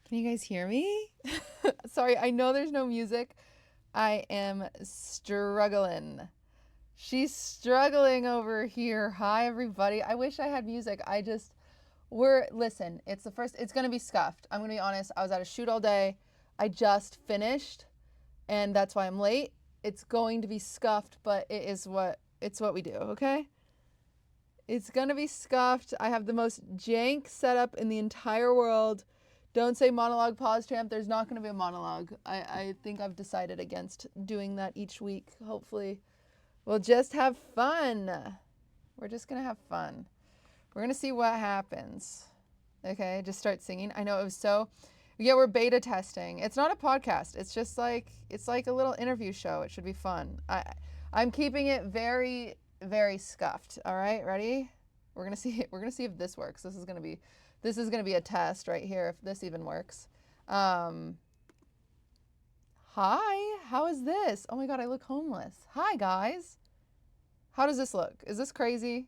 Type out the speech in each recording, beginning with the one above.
Can you guys hear me? Sorry, I know there's no music. I am struggling. She's struggling over here. Hi, everybody. I wish I had music. Listen, it's going to be scuffed. I'm going to be honest. I was at a shoot all day. I just finished, and that's why I'm late. It's going to be scuffed, but it's what we do, okay? It's going to be scuffed. I have the most jank setup in the entire world. Don't say monologue, pause, champ. There's not going to be a monologue. I think I've decided against doing that each week. Hopefully, we'll just have fun. We're just going to have fun. We're going to see what happens. Okay, just start singing. I know it was so... Yeah, we're beta testing. It's not a podcast. It's just like... It's like a little interview show. It should be fun. I'm keeping it very, very scuffed. All right, ready? We're going to see if this works. This is going to be a test right here, if this even works. Hi, how is this? Oh my God, I look homeless. Hi, guys. How does this look? Is this crazy?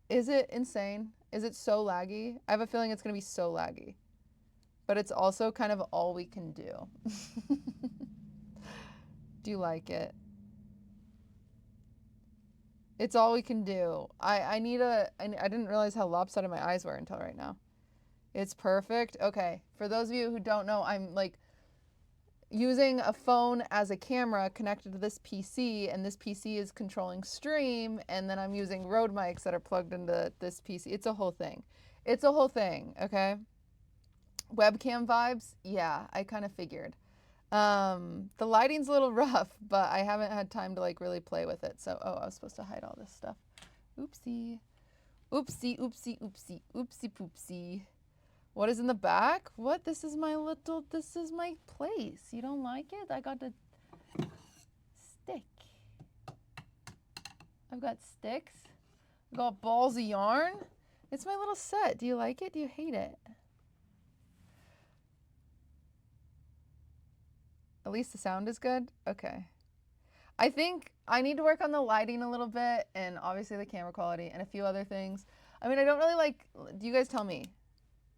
Is it insane? Is it so laggy? I have a feeling it's going to be so laggy. But it's also kind of all we can do. Do you like it? It's all we can do. I didn't realize how lopsided my eyes were until right now. It's perfect. Okay, for those of you who don't know, I'm like using a phone as a camera connected to this PC, and this PC is controlling stream, and then I'm using Rode mics that are plugged into this PC. It's a whole thing. It's a whole thing, okay? Webcam vibes? Yeah, I kind of figured. The lighting's a little rough, but I haven't had time to like really play with it. So, I was supposed to hide all this stuff. Oopsie. Oopsie, oopsie, oopsie, oopsie poopsie. What is in the back? What? This is my place. You don't like it? I got a stick. I've got sticks. I've got balls of yarn. It's my little set. Do you like it? Do you hate it? At least the sound is good? Okay. I think I need to work on the lighting a little bit, and obviously the camera quality and a few other things. I mean, I don't really like... Do you guys tell me?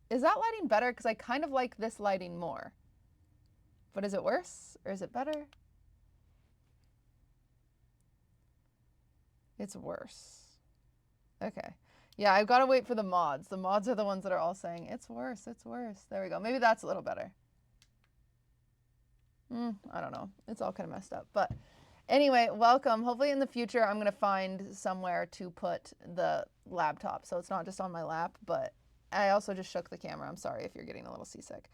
Is that lighting better? Because I kind of like this lighting more. But is it worse or is it better? It's worse. Okay. Yeah, I've got to wait for the mods. The mods are the ones that are all saying, it's worse, it's worse. There we go. Maybe that's a little better. I don't know. It's all kind of messed up. But anyway, welcome. Hopefully in the future I'm going to find somewhere to put the laptop. So it's not just on my lap, but I also just shook the camera. I'm sorry if you're getting a little seasick.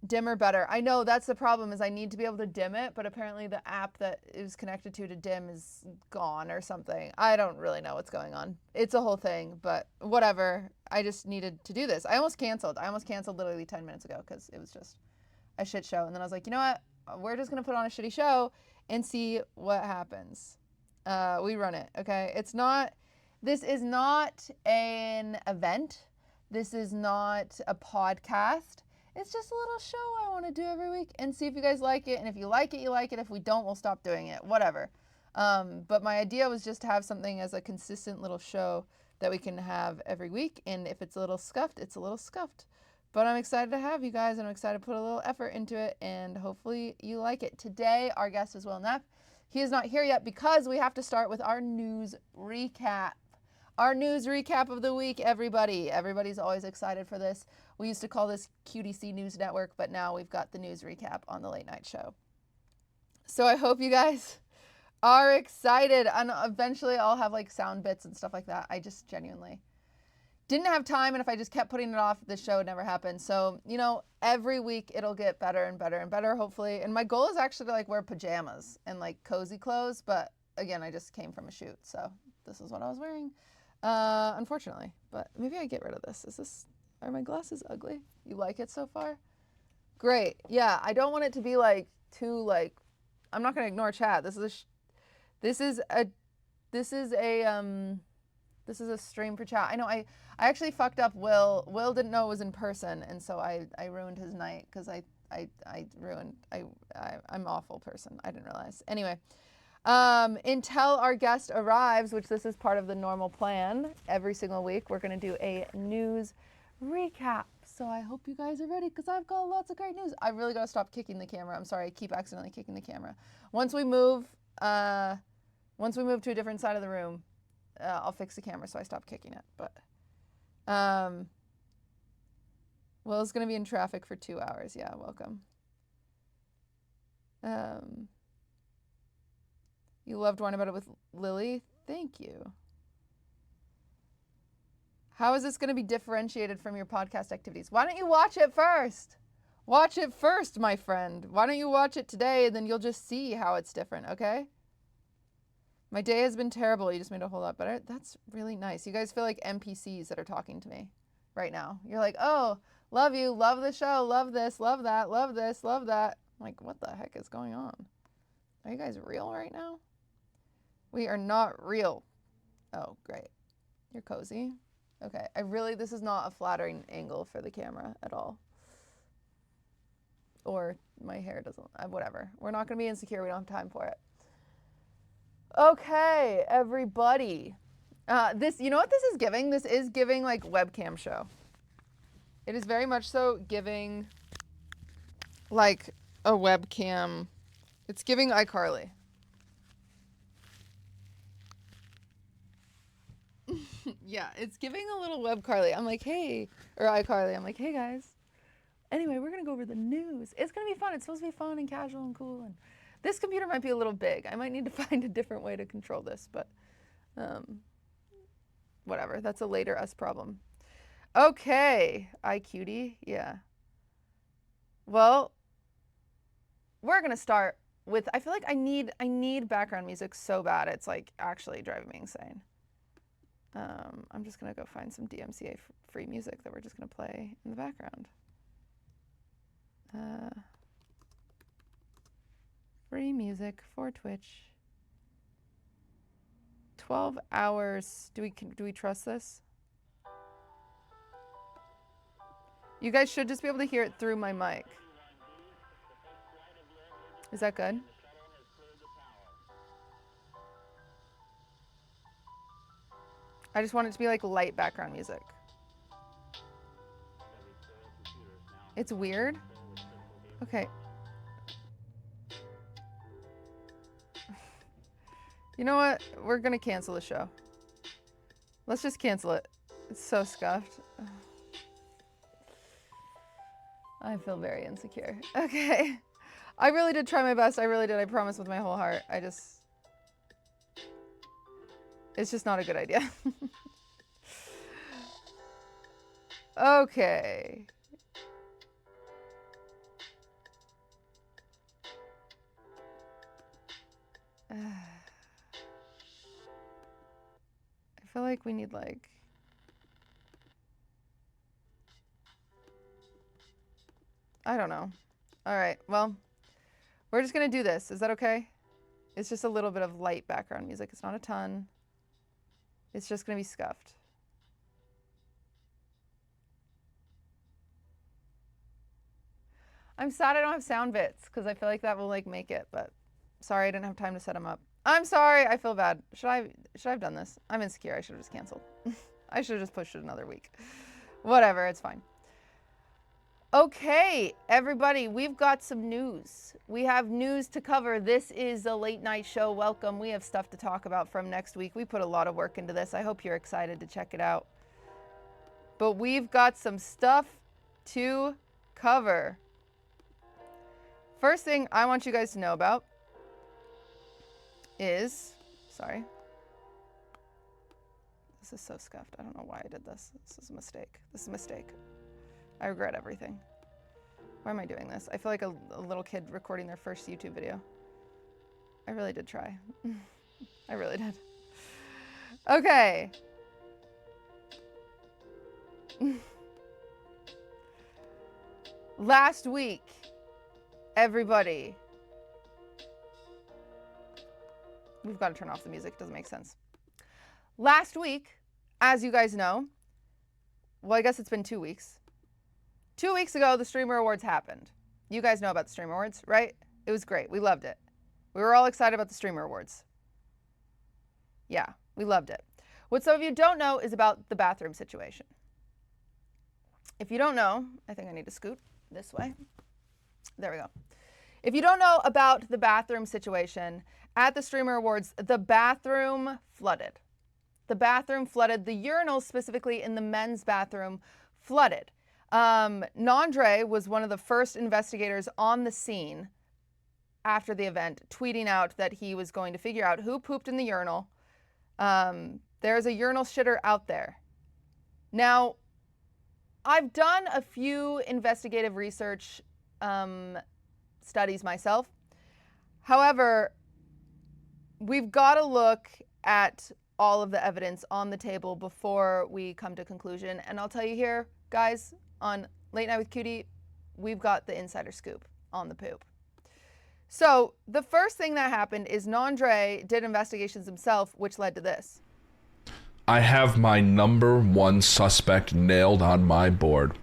Dimmer better. I know that's the problem, is I need to be able to dim it, but apparently the app that is connected to dim is gone or something. I don't really know what's going on. It's a whole thing, but whatever. I just needed to do this. I almost canceled literally 10 minutes ago because it was just a shit show. And then I was like, you know what? We're just going to put on a shitty show and see what happens. We run it, okay? This is not an event. This is not a podcast. It's just a little show I want to do every week and see if you guys like it. And if you like it, you like it. If we don't, we'll stop doing it. Whatever. But my idea was just to have something as a consistent little show that we can have every week. And if it's a little scuffed, it's a little scuffed. But I'm excited to have you guys, and I'm excited to put a little effort into it, and hopefully you like it. Today, our guest is Will Neff. He is not here yet because we have to start with our news recap. Our news recap of the week, everybody. Everybody's always excited for this. We used to call this QTC News Network, but now we've got the news recap on the late night show. So I hope you guys are excited, and eventually I'll have like sound bits and stuff like that. I just genuinely didn't have time, and if I just kept putting it off, this show would never happen. So, you know, every week it'll get better and better and better, hopefully. And my goal is actually to like wear pajamas and like cozy clothes, but again, I just came from a shoot, so this is what I was wearing. Unfortunately, but maybe I get rid of this. Are my glasses ugly? You like it so far? Great. Yeah, I don't want it to be like too like, I'm not going to ignore chat. This is a stream for chat. I know I actually fucked up Will. Will didn't know it was in person, and so I ruined his night because I'm an awful person. I didn't realize. Anyway, Until our guest arrives, which this is part of the normal plan, every single week we're going to do a news recap. So I hope you guys are ready because I've got lots of great news. I really got to stop kicking the camera. I'm sorry, I keep accidentally kicking the camera. Once we move to a different side of the room, I'll fix the camera so I stop kicking it. But Will's going to be in traffic for 2 hours. Yeah, welcome. You loved Wine About It with Lily? Thank you. How is this going to be differentiated from your podcast activities? Why don't you watch it first? Watch it first, my friend. Why don't you watch it today and then you'll just see how it's different, okay? My day has been terrible. You just made it a whole lot better. That's really nice. You guys feel like NPCs that are talking to me right now. You're like, oh, love you, love the show, love this, love that, love this, love that. I'm like, what the heck is going on? Are you guys real right now? We are not real. Oh, great. You're cozy. Okay. This is not a flattering angle for the camera at all. Or my hair doesn't, whatever. We're not going to be insecure. We don't have time for it. Okay, everybody. You know what this is giving? This is giving like webcam show. It is very much so giving like a webcam. It's giving iCarly. Yeah, it's giving a little webCarly. I'm like, hey, or iCarly. I'm like, hey guys. Anyway, we're gonna go over the news. It's gonna be fun. It's supposed to be fun and casual and cool. And this computer might be a little big. I might need to find a different way to control this, but whatever. That's a later us problem. Okay, iCutie, yeah. Well, we're gonna start with. I feel like I need background music so bad. It's like actually driving me insane. I'm just gonna go find some DMCA free music that we're just gonna play in the background. Free music for Twitch. 12 hours. Do we trust this? You guys should just be able to hear it through my mic. Is that good? I just want it to be like light background music. It's weird. Okay. You know what? We're gonna cancel the show. Let's just cancel it. It's so scuffed. I feel very insecure. Okay. I really did try my best. I really did. I promise with my whole heart. It's just not a good idea. Okay. I feel like we need like... I don't know. All right, well, we're just gonna do this. Is that okay? It's just a little bit of light background music. It's not a ton. It's just gonna be scuffed. I'm sad I don't have sound bits because I feel like that will like make it, but sorry I didn't have time to set them up. I'm sorry, I feel bad. Should I have done this? I'm insecure. I should have just canceled. I should have just pushed it another week. Whatever, it's fine. Okay, everybody, we've got some news. We have news to cover. This is a late night show. Welcome. We have stuff to talk about from next week. We put a lot of work into this. I hope you're excited to check it out. But we've got some stuff to cover. First thing I want you guys to know about is, sorry. This is so scuffed. I don't know why I did this. This is a mistake. This is a mistake. I regret everything. Why am I doing this? I feel like a little kid recording their first YouTube video. I really did try. I really did. Okay. Last week, everybody. We've got to turn off the music. It doesn't make sense. Last week, as you guys know, well, I guess it's been 2 weeks. 2 weeks ago, the Streamer Awards happened. You guys know about the Streamer Awards, right? It was great. We loved it. We were all excited about the Streamer Awards. Yeah, we loved it. What some of you don't know is about the bathroom situation. If you don't know, I think I need to scoot this way. There we go. If you don't know about the bathroom situation, at the Streamer Awards, the bathroom flooded. The bathroom flooded. The urinals, specifically in the men's bathroom, flooded. Nandre was one of the first investigators on the scene after the event, tweeting out that he was going to figure out who pooped in the urinal. There's a urinal shitter out there. Now, I've done a few investigative research studies myself. However, we've got to look at all of the evidence on the table before we come to conclusion. And I'll tell you here, guys, on Late Night with QT, we've got the insider scoop on the poop. So the first thing that happened is Nandre did investigations himself, which led to this. I have my #1 suspect nailed on my board.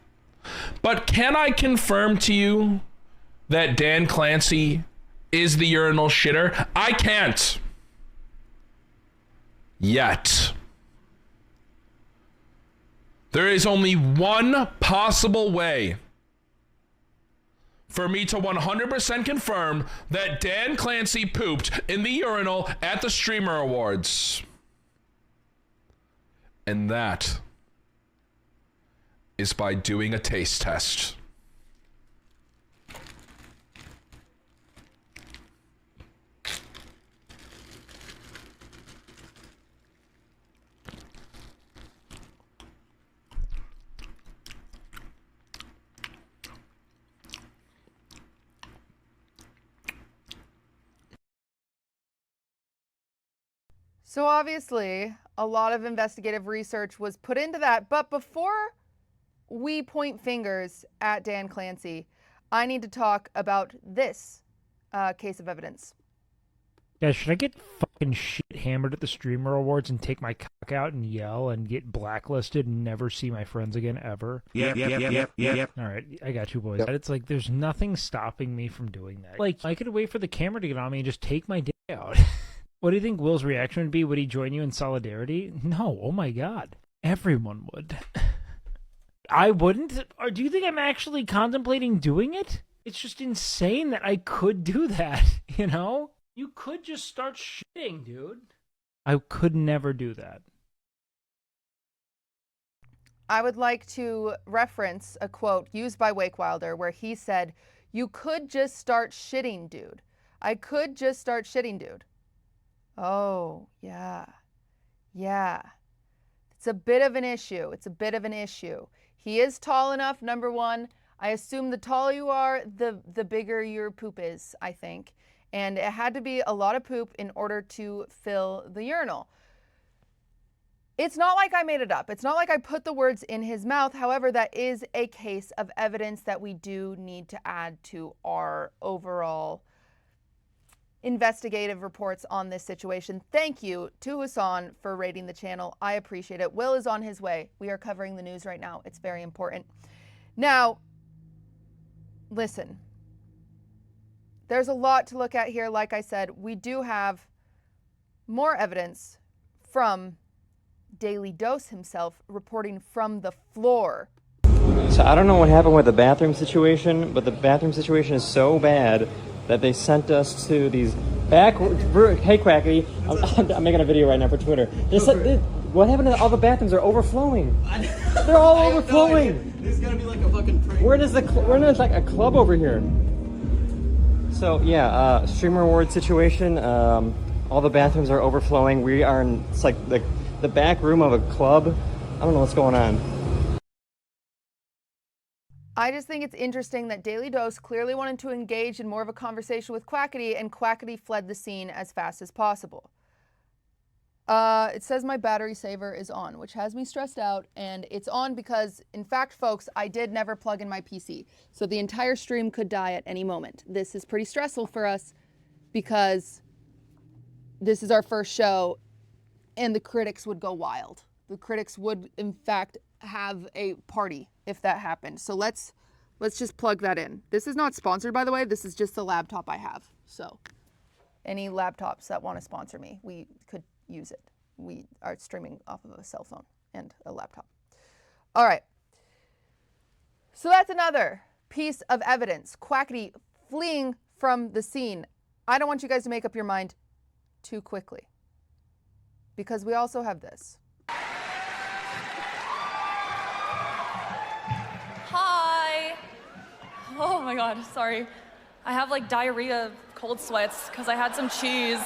But can I confirm to you that Dan Clancy is the urinal shitter? I can't. Yet. There is only one possible way for me to 100% confirm that Dan Clancy pooped in the urinal at the Streamer Awards. And that is by doing a taste test. So obviously, a lot of investigative research was put into that. But before we point fingers at Dan Clancy, I need to talk about this case of evidence. Yeah, should I get fucking shit hammered at the Streamer Awards and take my cock out and yell and get blacklisted and never see my friends again ever? Yeah. All right, I got you boys. Yep. It's like there's nothing stopping me from doing that. Like, I could wait for the camera to get on me and just take my dick out. What do you think Will's reaction would be? Would he join you in solidarity? No, oh my god. Everyone would. I wouldn't? Or do you think I'm actually contemplating doing it? It's just insane that I could do that, you know? You could just start shitting, dude. I could never do that. I would like to reference a quote used by Wake Wilder where he said, "You could just start shitting, dude. I could just start shitting, dude." Oh, yeah. Yeah. It's a bit of an issue. It's a bit of an issue. He is tall enough, #1. I assume the taller you are, the bigger your poop is, I think. And it had to be a lot of poop in order to fill the urinal. It's not like I made it up. It's not like I put the words in his mouth. However, that is a case of evidence that we do need to add to our overall investigative reports on this situation. Thank you to Hassan for rating the channel. I appreciate it. Will is on his way. We are covering the news right now. It's very important. Now, listen. There's a lot to look at here. Like I said, we do have more evidence from Daily Dose himself reporting from the floor. So I don't know what happened with the bathroom situation, but the bathroom situation is so bad that they sent us to these back... Hey, Quacky, I'm making a video right now for Twitter. What happened to all the bathrooms are overflowing? They're all overflowing. This is gonna be like a fucking prank. We're in like a club over here. So yeah, Streamer Award situation. All the bathrooms are overflowing. We are in, it's like the back room of a club. I don't know what's going on. I just think it's interesting that Daily Dose clearly wanted to engage in more of a conversation with Quackity, and Quackity fled the scene as fast as possible. It says my battery saver is on, which has me stressed out, and it's on because, in fact, folks, I did never plug in my PC, so the entire stream could die at any moment. This is pretty stressful for us because this is our first show, and the critics would go wild. The critics would, in fact, have a party if that happened. So let's just plug that in. This is not sponsored, by the way. This is just the laptop I have. So Any laptops that want to sponsor me, we could use it. We are streaming off of a cell phone and a laptop. All right. So that's another piece of evidence. Quackity fleeing from the scene. I don't want you guys to make up your mind too quickly, because we also have this. Hi. Oh my God, sorry. I have like diarrhea, cold sweats because I had some cheese.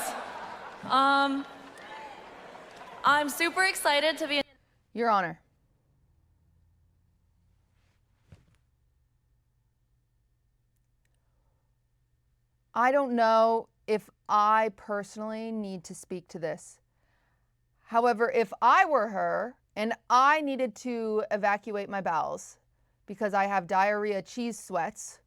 I'm super excited to be. Your Honor. I don't know if I personally need to speak to this. However, if I were her and I needed to evacuate my bowels because I have diarrhea cheese sweats,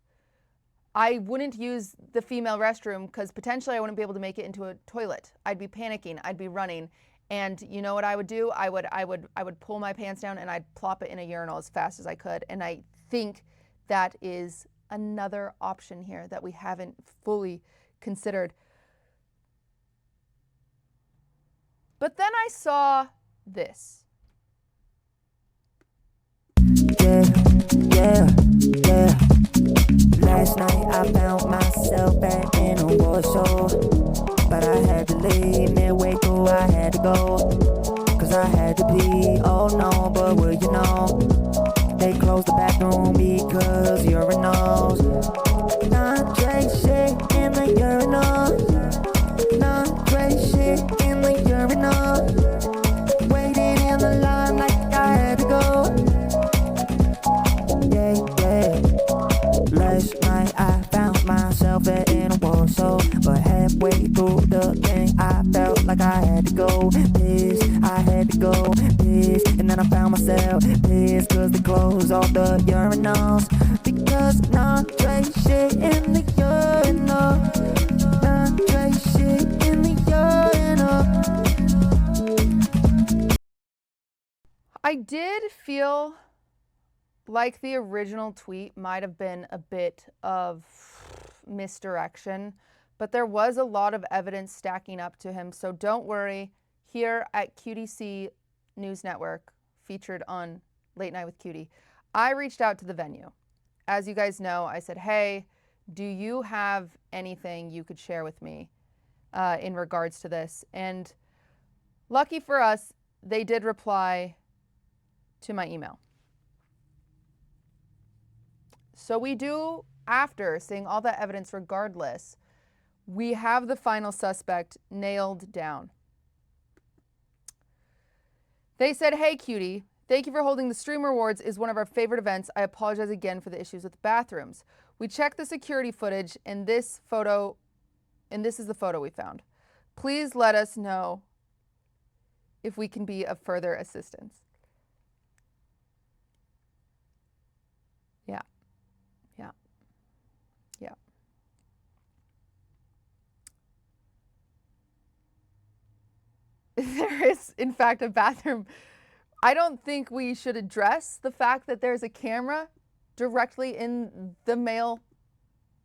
I wouldn't use the female restroom because potentially I wouldn't be able to make it into a toilet. I'd be panicking, I'd be running. And you know what I would do? I would pull my pants down and I'd plop it in a urinal as fast as I could. And I think that is another option here that we haven't fully considered. But then I saw this. Yeah. Last night I found myself back in a war show, but I had to leave midway through. I had to go, cause I had to pee. Oh no, but well, you know, they closed the bathroom because urinals. Not Drake shit in the urinal. Not Drake shit in the urinal. Waiting in the line like I had to go. Yeah. Last night I found myself in a war show, but halfway through the thing I felt like I had to go piss. I had to go piss, and then I found myself pissed cause they closed all the urinals. Because not Drake shit in the urinal. Not Drake shit in the urinal. I did feel like the original tweet might have been a bit of misdirection, but there was a lot of evidence stacking up to him. So don't worry, here at QTC News Network, featured on Late Night with Cutie, I reached out to the venue. As you guys know, I said, hey, do you have anything you could share with me in regards to this? And lucky for us, they did reply to my email. So we do, after seeing all that evidence regardless, we have the final suspect nailed down. They said, hey, Cutie, thank you for holding the Stream Rewards. Is one of our favorite events. I apologize again for the issues with the bathrooms. We checked the security footage and this is the photo we found. Please let us know if we can be of further assistance. Yeah. There is, in fact, a bathroom. I don't think we should address the fact that there's a camera directly in the male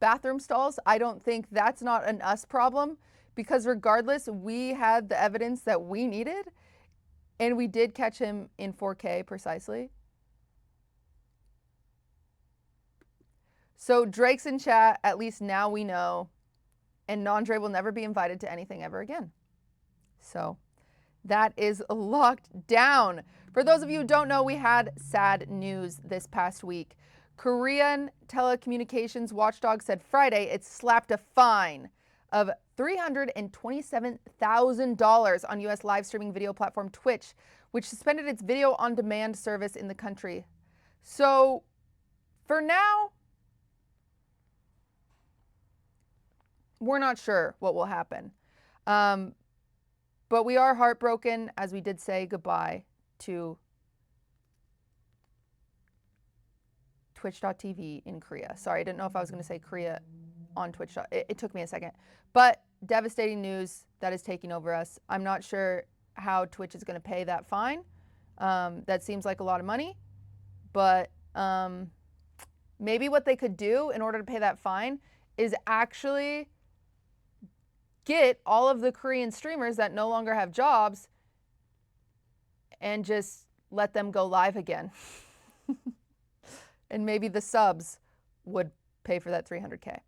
bathroom stalls. I don't think that's not an us problem, because regardless, we had the evidence that we needed, and we did catch him in 4K precisely. So Drake's in chat, at least now we know, and Nandre will never be invited to anything ever again. So that is locked down. For those of you who don't know, we had sad news this past week. Korean telecommunications watchdog said Friday it slapped a fine of $327,000 on U.S. live streaming video platform Twitch, which suspended its video on demand service in the country. So for now, we're not sure what will happen. But we are heartbroken as we did say goodbye to Twitch.tv in Korea. Sorry, I didn't know if I was going to say Korea on Twitch. It took me a second. But devastating news that is taking over us. I'm not sure how Twitch is going to pay that fine. That seems like a lot of money. But maybe what they could do in order to pay that fine is actually get all of the Korean streamers that no longer have jobs and just let them go live again. And maybe the subs would pay for that 300K.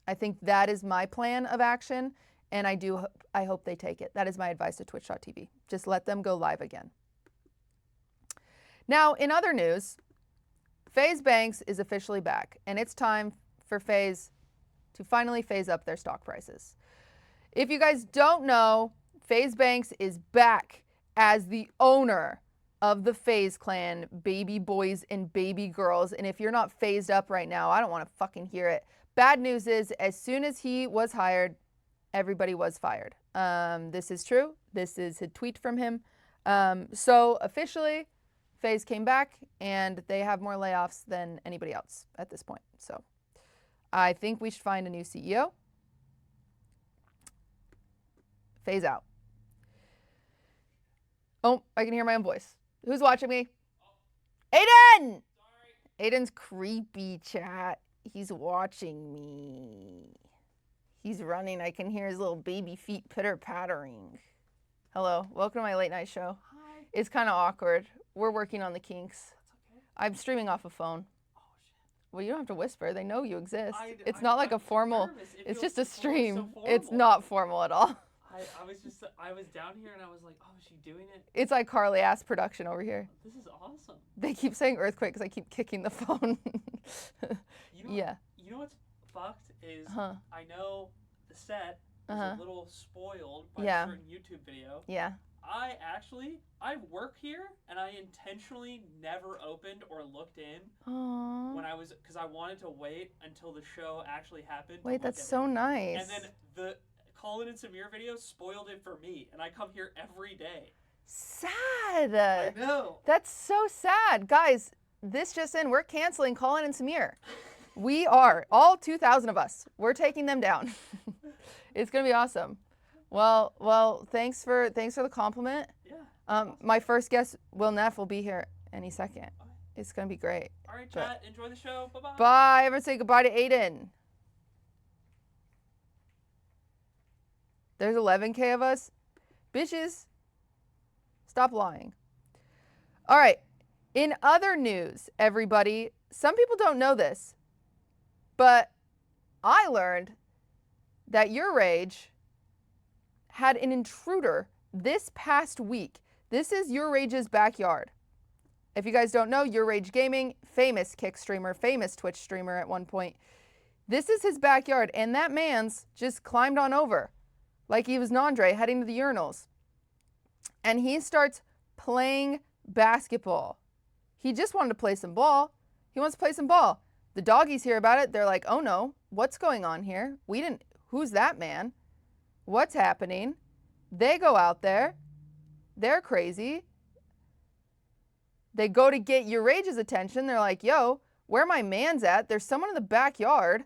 I think that is my plan of action, and I hope they take it. That is my advice to Twitch.tv. Just let them go live again. Now, in other news, FaZe Banks is officially back, and it's time for FaZe to finally phase up their stock prices. If you guys don't know, FaZe Banks is back as the owner of the FaZe clan, baby boys and baby girls. And if you're not phased up right now, I don't want to fucking hear it. Bad news is, as soon as he was hired, everybody was fired. This is true. This is a tweet from him. So officially, FaZe came back, and they have more layoffs than anybody else at this point. So I think we should find a new CEO. FaZe out. Oh, I can hear my own voice. Who's watching me? Aiden! Sorry. Aiden's creepy, chat. He's watching me. He's running. I can hear his little baby feet pitter-pattering. Hello. Welcome to my late night show. Hi. It's kind of awkward. We're working on the kinks. That's okay. I'm streaming off a phone. Oh, shit. Well, you don't have to whisper. They know you exist. It's I'm not like a formal... It's just a stream. It's not formal at all. I was down here and I was like, oh, is she doing it? It's like Carly ass production over here. This is awesome. They keep saying earthquake because I keep kicking the phone. Yeah. You know what's fucked is Huh. I know the set is a little spoiled by Yeah. a certain YouTube video. Yeah. I work here and I intentionally never opened or looked in Aww. because I wanted to wait until the show actually happened. Wait, that's so nice. And then the Colin and Samir video spoiled it for me, and I come here every day. Sad. I know. That's so sad. Guys, this just in, we're canceling Colin and Samir. We are, all 2,000 of us. We're taking them down. It's going to be awesome. Well, thanks for the compliment. Yeah. My first guest, Will Neff, will be here any second. Okay. It's going to be great. All right, chat. Enjoy the show. Bye-bye. Bye. Everyone say goodbye to Aiden. There's 11K of us. Bitches, stop lying. All right. In other news, everybody, some people don't know this, but I learned that Your Rage had an intruder this past week. This is Your Rage's backyard. If you guys don't know, Your Rage Gaming, famous Kick streamer, famous Twitch streamer at one point. This is his backyard, and that man's just climbed on over like he was Nandre heading to the urinals. And he starts playing basketball. He just wanted to play some ball. He wants to play some ball. The doggies hear about it. They're like, oh no, what's going on here? Who's that man? What's happening? They go out there. They're crazy. They go to get Your Rage's attention. They're like, yo, where my man's at? There's someone in the backyard.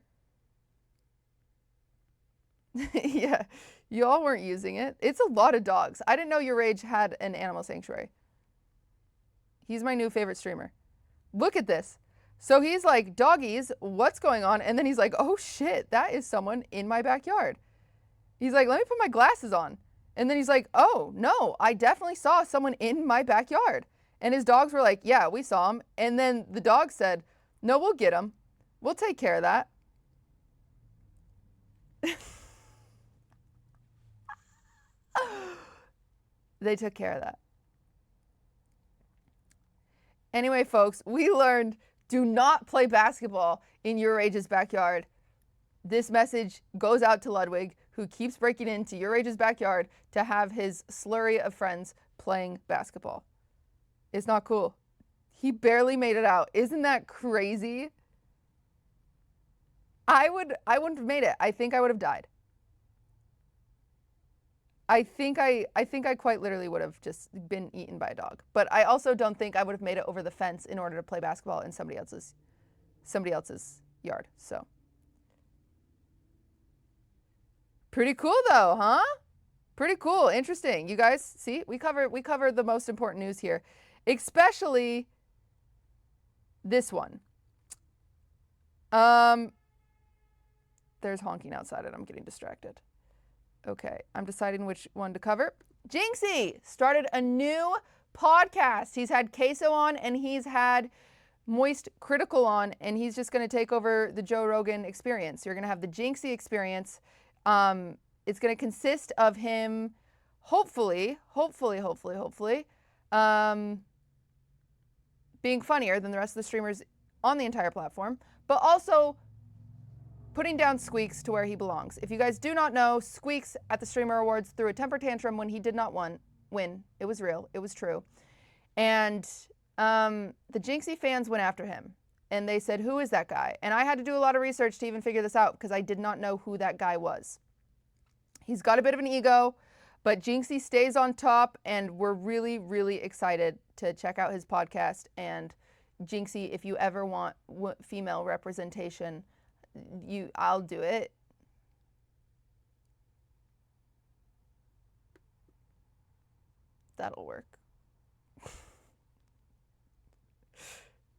Yeah, you all weren't using it. It's a lot of dogs. I didn't know Your Rage had an animal sanctuary. He's my new favorite streamer. Look at this. So he's like, doggies, what's going on? And then he's like, oh shit, that is someone in my backyard. He's like, let me put my glasses on. And then he's like, oh no, I definitely saw someone in my backyard. And his dogs were like, yeah, we saw him. And then the dog said, no, we'll get him. We'll take care of that. They took care of that. Anyway, folks, we learned do not play basketball in Your Rage's backyard. This message goes out to Ludwig, who keeps breaking into Your Rage's backyard to have his slurry of friends playing basketball. It's not cool. He barely made it out. Isn't that crazy? I wouldn't have made it. I think I would have died. I think I quite literally would have just been eaten by a dog. But I also don't think I would have made it over the fence in order to play basketball in somebody else's yard. So pretty cool though, huh? Pretty cool, interesting. You guys see, we cover the most important news here, especially this one. There's honking outside and I'm getting distracted. Okay, I'm deciding which one to cover. Jinxie started a new podcast. He's had Queso on and he's had Moist Critical on, and he's just going to take over the Joe Rogan experience. You're going to have the Jinxie experience. It's going to consist of him, hopefully, being funnier than the rest of the streamers on the entire platform, but also putting down Squeaks to where he belongs. If you guys do not know, Squeaks at the Streamer Awards threw a temper tantrum when he did not win. It was real. It was true. And the Jinxie fans went after him. And they said, who is that guy? And I had to do a lot of research to even figure this out because I did not know who that guy was. He's got a bit of an ego, but Jinxie stays on top, and we're really, really excited to check out his podcast. And Jinxie, if you ever want female representation, I'll do it. That'll work.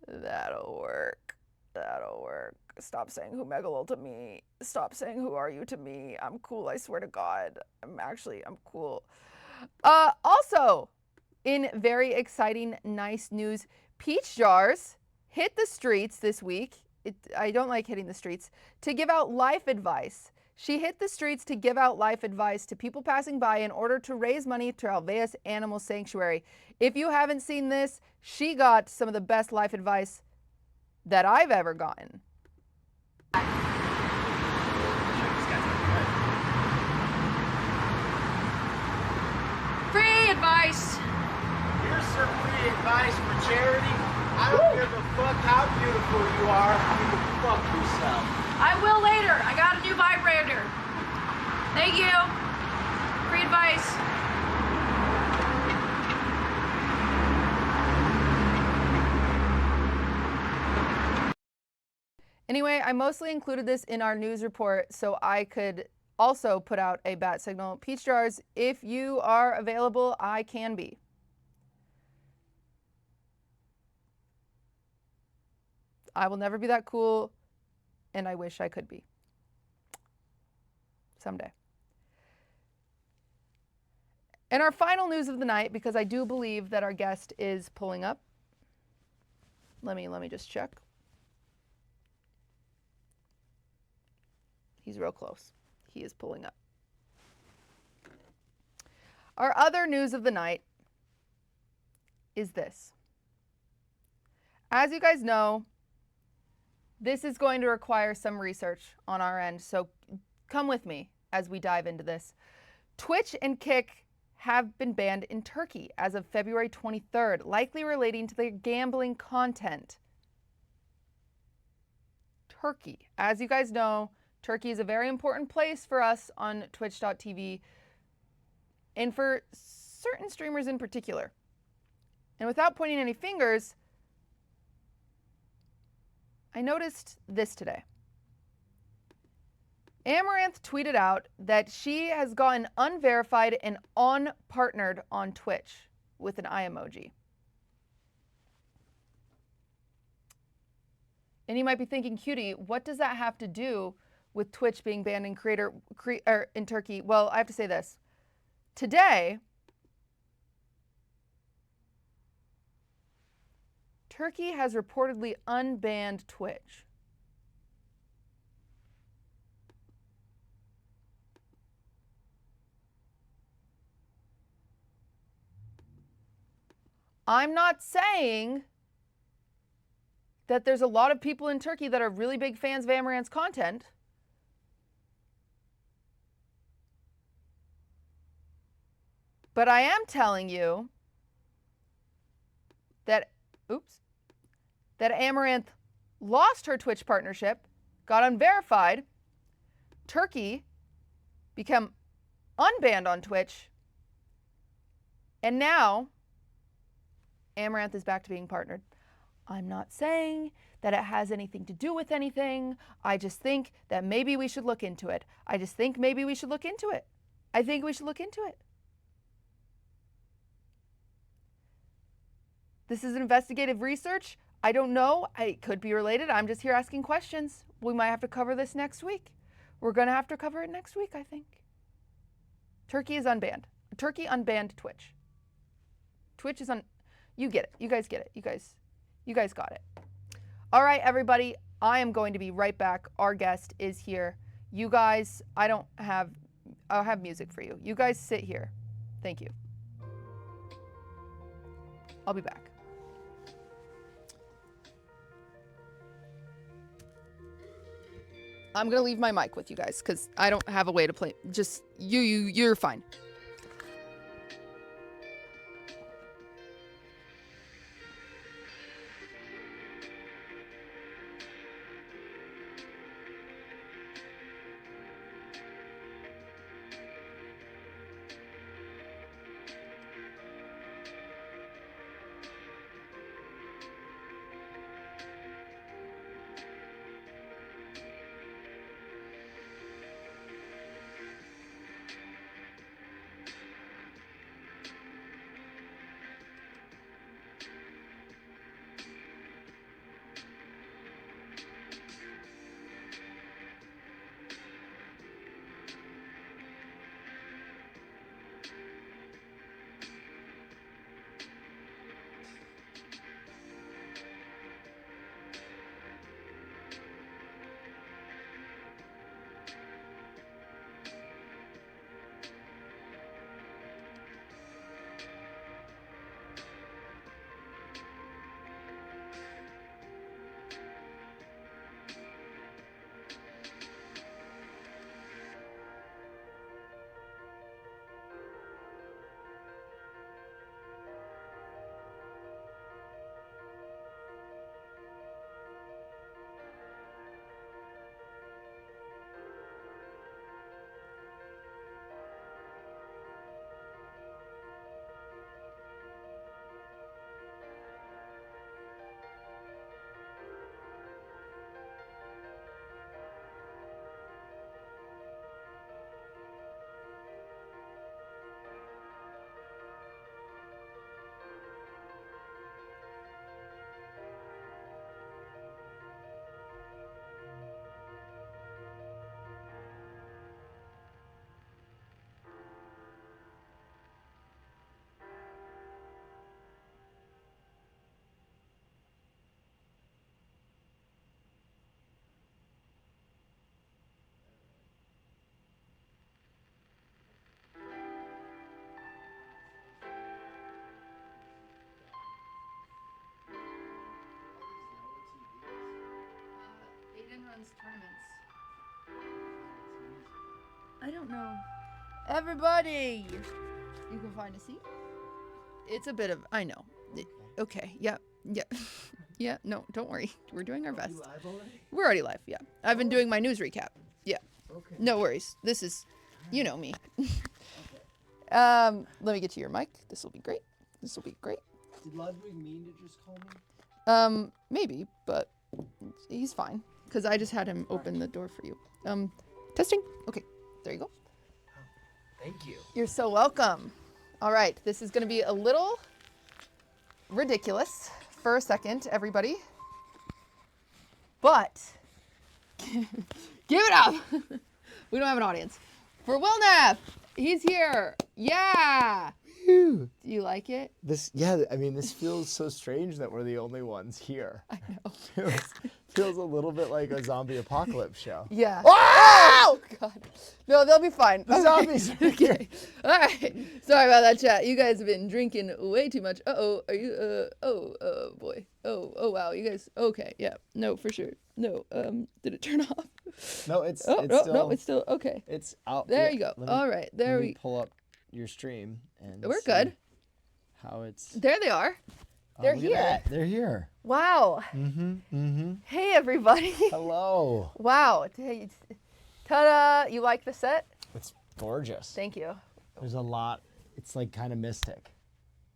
That'll work. That'll work. Stop saying who Megalol to me. Stop saying who are you to me. I'm cool, I swear to God. I'm cool. Also, in very exciting, nice news, Peach Jars hit the streets this week. I don't like hitting the streets, to give out life advice. She hit the streets to give out life advice to people passing by in order to raise money to Alveus Animal Sanctuary. If you haven't seen this, she got some of the best life advice that I've ever gotten. Free advice. Here's some free advice for charity. I don't give a fuck how beautiful you are. You can fuck yourself. I will later. I got a new vibrator. Thank you. Free advice. Anyway, I mostly included this in our news report so I could also put out a bat signal. Peach Jars, if you are available, I can be. I will never be that cool, and I wish I could be. Someday. And our final news of the night, because I do believe that our guest is pulling up. Let me just check. He's real close. He is pulling up. Our other news of the night is this. As you guys know, this is going to require some research on our end, so come with me as we dive into this. Twitch and Kick have been banned in Turkey as of February 23rd, likely relating to their gambling content. Turkey. As you guys know, Turkey is a very important place for us on Twitch.tv and for certain streamers in particular. And without pointing any fingers, I noticed this today. Amaranth tweeted out that she has gotten unverified and unpartnered on Twitch with an eye emoji. And you might be thinking, Cutie, what does that have to do with Twitch being banned in Turkey? Well, I have to say this. Today, Turkey has reportedly unbanned Twitch. I'm not saying that there's a lot of people in Turkey that are really big fans of Amaranth's content. But I am telling you that, that Amaranth lost her Twitch partnership, got unverified, Turkey became unbanned on Twitch, and now Amaranth is back to being partnered. I'm not saying that it has anything to do with anything. I just think that maybe we should look into it. I think we should look into it. This is investigative research. I don't know. It could be related. I'm just here asking questions. We might have to cover this next week. We're going to have to cover it next week, I think. Turkey is unbanned. Turkey unbanned Twitch. Twitch is on. You get it. You guys get it. You guys got it. All right, everybody. I am going to be right back. Our guest is here. You guys, I'll have music for you. You guys sit here. Thank you. I'll be back. I'm gonna leave my mic with you guys because I don't have a way to play. Just you're fine. Runs tournaments. I don't know. Everybody, you can find a seat. It's a bit of, I know. Okay, yeah. Yeah, no, don't worry. We're doing our best. Live already? We're already live, yeah. I've been doing my news recap. Yeah. Okay. No worries. This is, you know me. Let me get you your mic. This will be great. This will be great. Did Ludwig mean to just call me? Maybe, but he's fine. Because I just had him open the door for you. Testing. Okay, there you go. Thank you. You're so welcome. All right, this is going to be a little ridiculous for a second, everybody. But give it up. We don't have an audience. For Will Neff. He's here. Yeah. Whew. Do you like it? I mean, this feels so strange that we're the only ones here. I know. Feels a little bit like a zombie apocalypse show. Yeah. Oh! God. No, they'll be fine. The zombies are here. Okay. All right. Sorry about that, chat. You guys have been drinking way too much. Uh-oh. Are you, oh, boy. Oh, wow. You guys, okay. Yeah. No, for sure. No, did it turn off? No, it's still, no, it's still, okay. It's out. There you go. All right. There we pull up your stream and we're good. How it's. There they are. They're here. They're here. Wow. Hey, everybody. Hello. Wow. Hey, ta-da. You like the set? It's gorgeous. Thank you. There's a lot. It's like kind of mystic.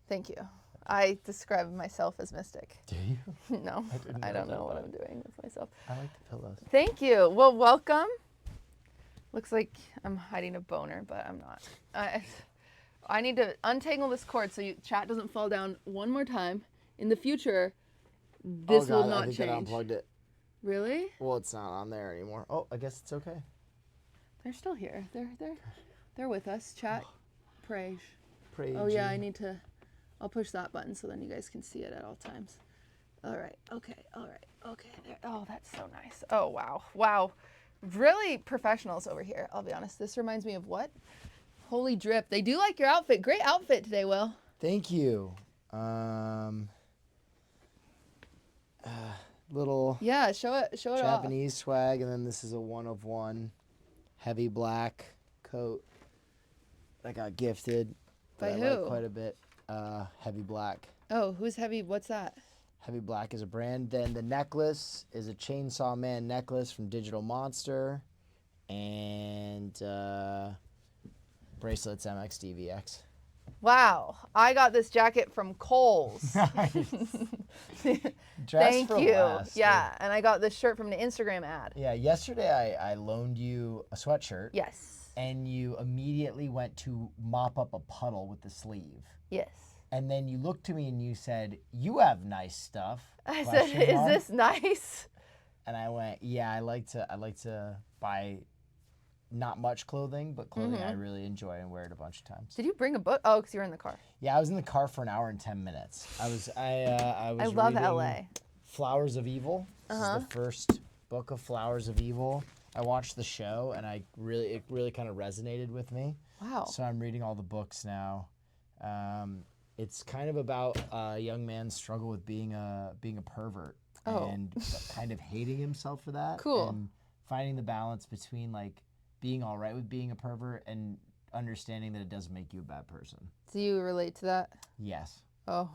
Thank you. I describe myself as mystic. Do you? No, I don't know what I'm doing with myself. I like the pillows. Thank you. Well, welcome. Looks like I'm hiding a boner, but I'm not. I need to untangle this cord so chat doesn't fall down one more time. In the future, this will not I think change. I unplugged it. Really? Well, it's not on there anymore. Oh, I guess it's okay. They're still here. They're They're with us. Chat. Prage. Prage. Oh yeah, I need to. I'll push that button so then you guys can see it at all times. All right. Okay. All right. Okay. There. Oh, that's so nice. Oh wow. Wow. Really professionals over here. I'll be honest. This reminds me of what? Holy drip. They do like your outfit. Great outfit today, Will. Thank you. Little Yeah. Show it off. Japanese swag, and then this is a 1 of 1 heavy black coat that I got gifted. By that I who? like quite a bit. Heavy black. Oh, who's heavy? What's that? Heavy Black is a brand. Then the necklace is a Chainsaw Man necklace from Digital Monster. And bracelets MXDVX. Wow. I got this jacket from Kohl's. Thank for you. less, Yeah. And I got this shirt from the Instagram ad. Yeah, yesterday I loaned you a sweatshirt. Yes. And you immediately went to mop up a puddle with the sleeve. Yes. And then you looked to me and you said, "You have nice stuff." I said, "Is this nice?" And I went, "Yeah, I like to buy not much clothing, but clothing I really enjoy and wear it a bunch of times." Did you bring a book? Oh, because you were in the car. Yeah, I was in the car for an hour and 10 minutes. I was I love reading LA. Flowers of Evil. This is the first book of Flowers of Evil. I watched the show and it really kind of resonated with me. Wow. So I'm reading all the books now. It's kind of about a young man's struggle with being a pervert and kind of hating himself for that. Cool. And finding the balance between like being all right with being a pervert and understanding that it doesn't make you a bad person. Do you relate to that? Yes. Oh.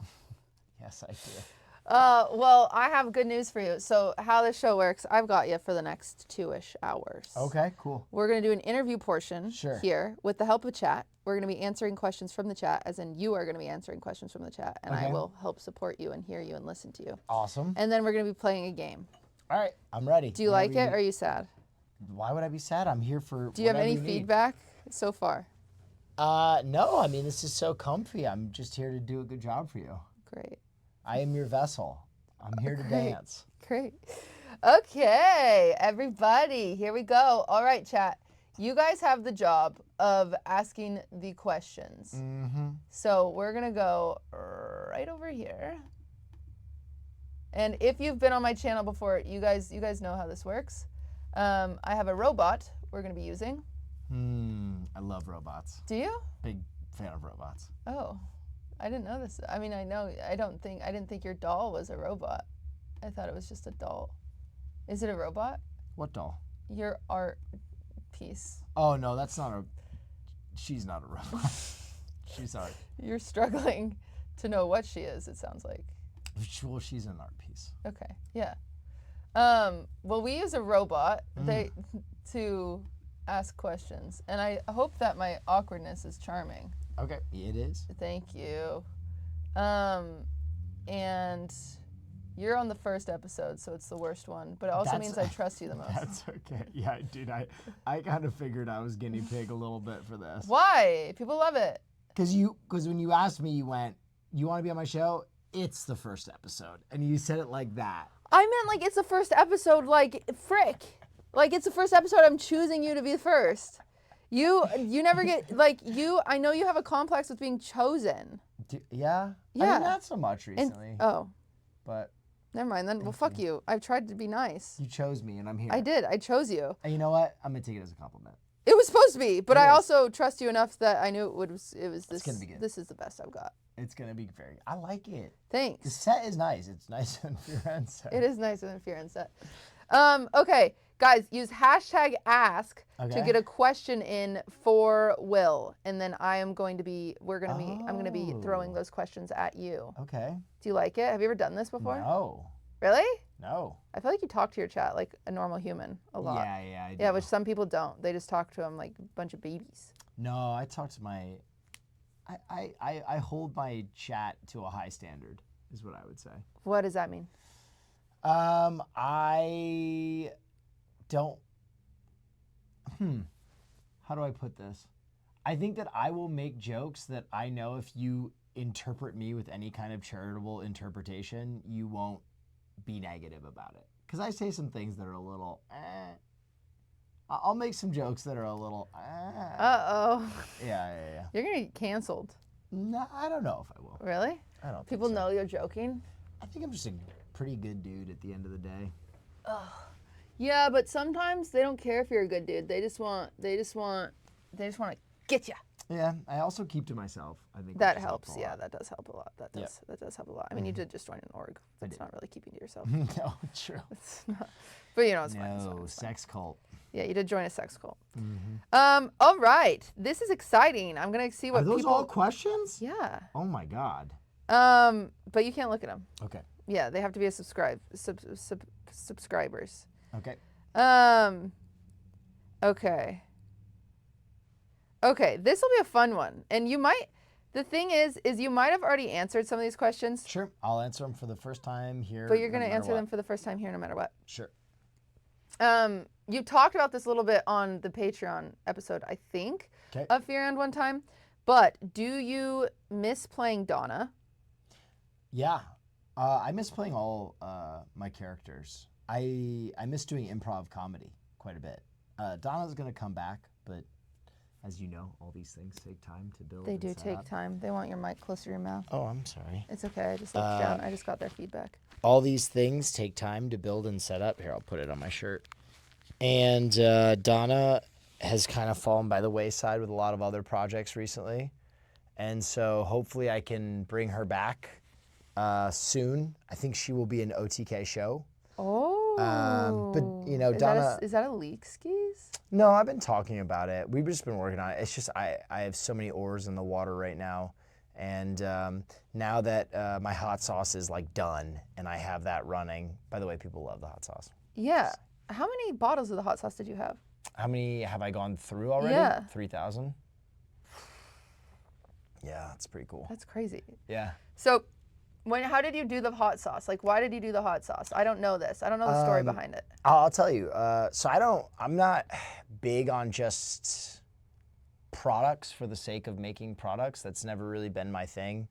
Yes, I do. Well, I have good news for you. So how this show works, I've got you for the next 2-ish hours. Okay, cool. We're going to do an interview portion here with the help of chat. We're going to be answering questions from the chat, as in you are going to be answering questions from the chat, and I will help support you and hear you and listen to you. Awesome. And then we're going to be playing a game. All right, I'm ready. Do you like it or are you sad? Why would I be sad? I'm here for Do you have whatever any you need. feedback so far? No, I mean, this is so comfy. I'm just here to do a good job for you. Great. I am your vessel. I'm here to dance. Great. Okay, everybody, here we go. All right, chat. You guys have the job of asking the questions. So we're going to go right over here. And if you've been on my channel before, you guys know how this works. I have a robot we're going to be using. I love robots. Do you? Big fan of robots. Oh, I didn't know this. I mean, I didn't think your doll was a robot. I thought it was just a doll. Is it a robot? What doll? Your art piece. Oh, no, that's not a... She's not a robot. She's art. You're struggling to know what she is, it sounds like. Well, she's an art piece. Okay, yeah. Well, we use a robot to ask questions, and I hope that my awkwardness is charming. Okay, it is. Thank you. And you're on the first episode, so it's the worst one, but it also means I trust you the most. That's okay. Yeah, dude, I kind of figured I was guinea pig a little bit for this. Why? People love it. Because when you asked me, you went, "You want to be on my show?" It's the first episode, and you said it like that. I meant like it's the first episode, like frick. Like it's the first episode. I'm choosing you to be the first. You never get like you. I know you have a complex with being chosen. Yeah. Yeah. I mean, not so much recently. But. Never mind then. Well, fuck you. I've tried to be nice. You chose me, and I'm here. I did. I chose you. And you know what? I'm gonna take it as a compliment. It was supposed to be, but I also trust you enough that I knew it was this. It's gonna be good. This is the best I've got. It's gonna be very. I like it. Thanks. The set is nice. It's nicer than Firenze. It is nicer than Firenze. Okay, guys, use hashtag ask to get a question in for Will, and then I'm going to be throwing those questions at you. Okay. Do you like it? Have you ever done this before? No. Really? No. I feel like you talk to your chat like a normal human a lot. Yeah, I do. Yeah, which some people don't. They just talk to them like a bunch of babies. No, I talk to my. I hold my chat to a high standard, is what I would say. What does that mean? I don't. How do I put this? I think that I will make jokes that I know if you interpret me with any kind of charitable interpretation, you won't be negative about it. Because I say some things that are a little I'll make some jokes that are a little. Uh-oh. Yeah. You're going to get canceled. No, I don't know if I will. Really? I don't. People think so. know you're joking? I think I'm just a pretty good dude at the end of the day. Yeah, but sometimes they don't care if you're a good dude. They just want to get you. Yeah, I also keep to myself. I think That which helps. a Yeah, lot. that does help a lot. That Yep. does help a lot. I mean, you did just join an org. That's not really keeping to yourself. No, true. It's not. But you know, it's fine. It's fine, No, it's fine. sex cult. Yeah, you did join a sex cult. All right. This is exciting. I'm gonna see what Are those people. all questions? Yeah. Oh my god. But you can't look at them. Okay. Yeah, they have to be a subscribers. Okay. Okay. Okay, this will be a fun one. And you might, the thing is you might have already answered some of these questions, Sure. I'll answer them for the first time here. but you're no going to matter answer what. them for the first time here no matter what. Sure. You talked about this a little bit on the Patreon episode, I think, 'Kay. of Fear and one time. But do you miss playing Donna? Yeah. I miss playing all my characters. I miss doing improv comedy quite a bit. Donna's going to come back, but as you know, all these things take time to build. They and do set take up. time. They want your mic closer to your mouth. Oh, I'm sorry. It's okay. I just looked down. I just got their feedback. All these things take time to build and set up. Here, I'll put it on my shirt. And Donna has kind of fallen by the wayside with a lot of other projects recently. And so hopefully I can bring her back soon. I think she will be an OTK show. Oh. But, you know, is Donna... Is that a leak, Skis? No, I've been talking about it. We've just been working on it. It's just I have so many oars in the water right now. And now that my hot sauce is like done and I have that running, by the way, people love the hot sauce. Yeah. How many bottles of the hot sauce did you have? How many have I gone through already? Yeah. 3,000. Yeah, that's pretty cool. That's crazy. Yeah. So, how did you do the hot sauce? Like, why did you do the hot sauce? I don't know this. I don't know the story behind it. I'll tell you. So I'm not big on just products for the sake of making products. That's never really been my thing.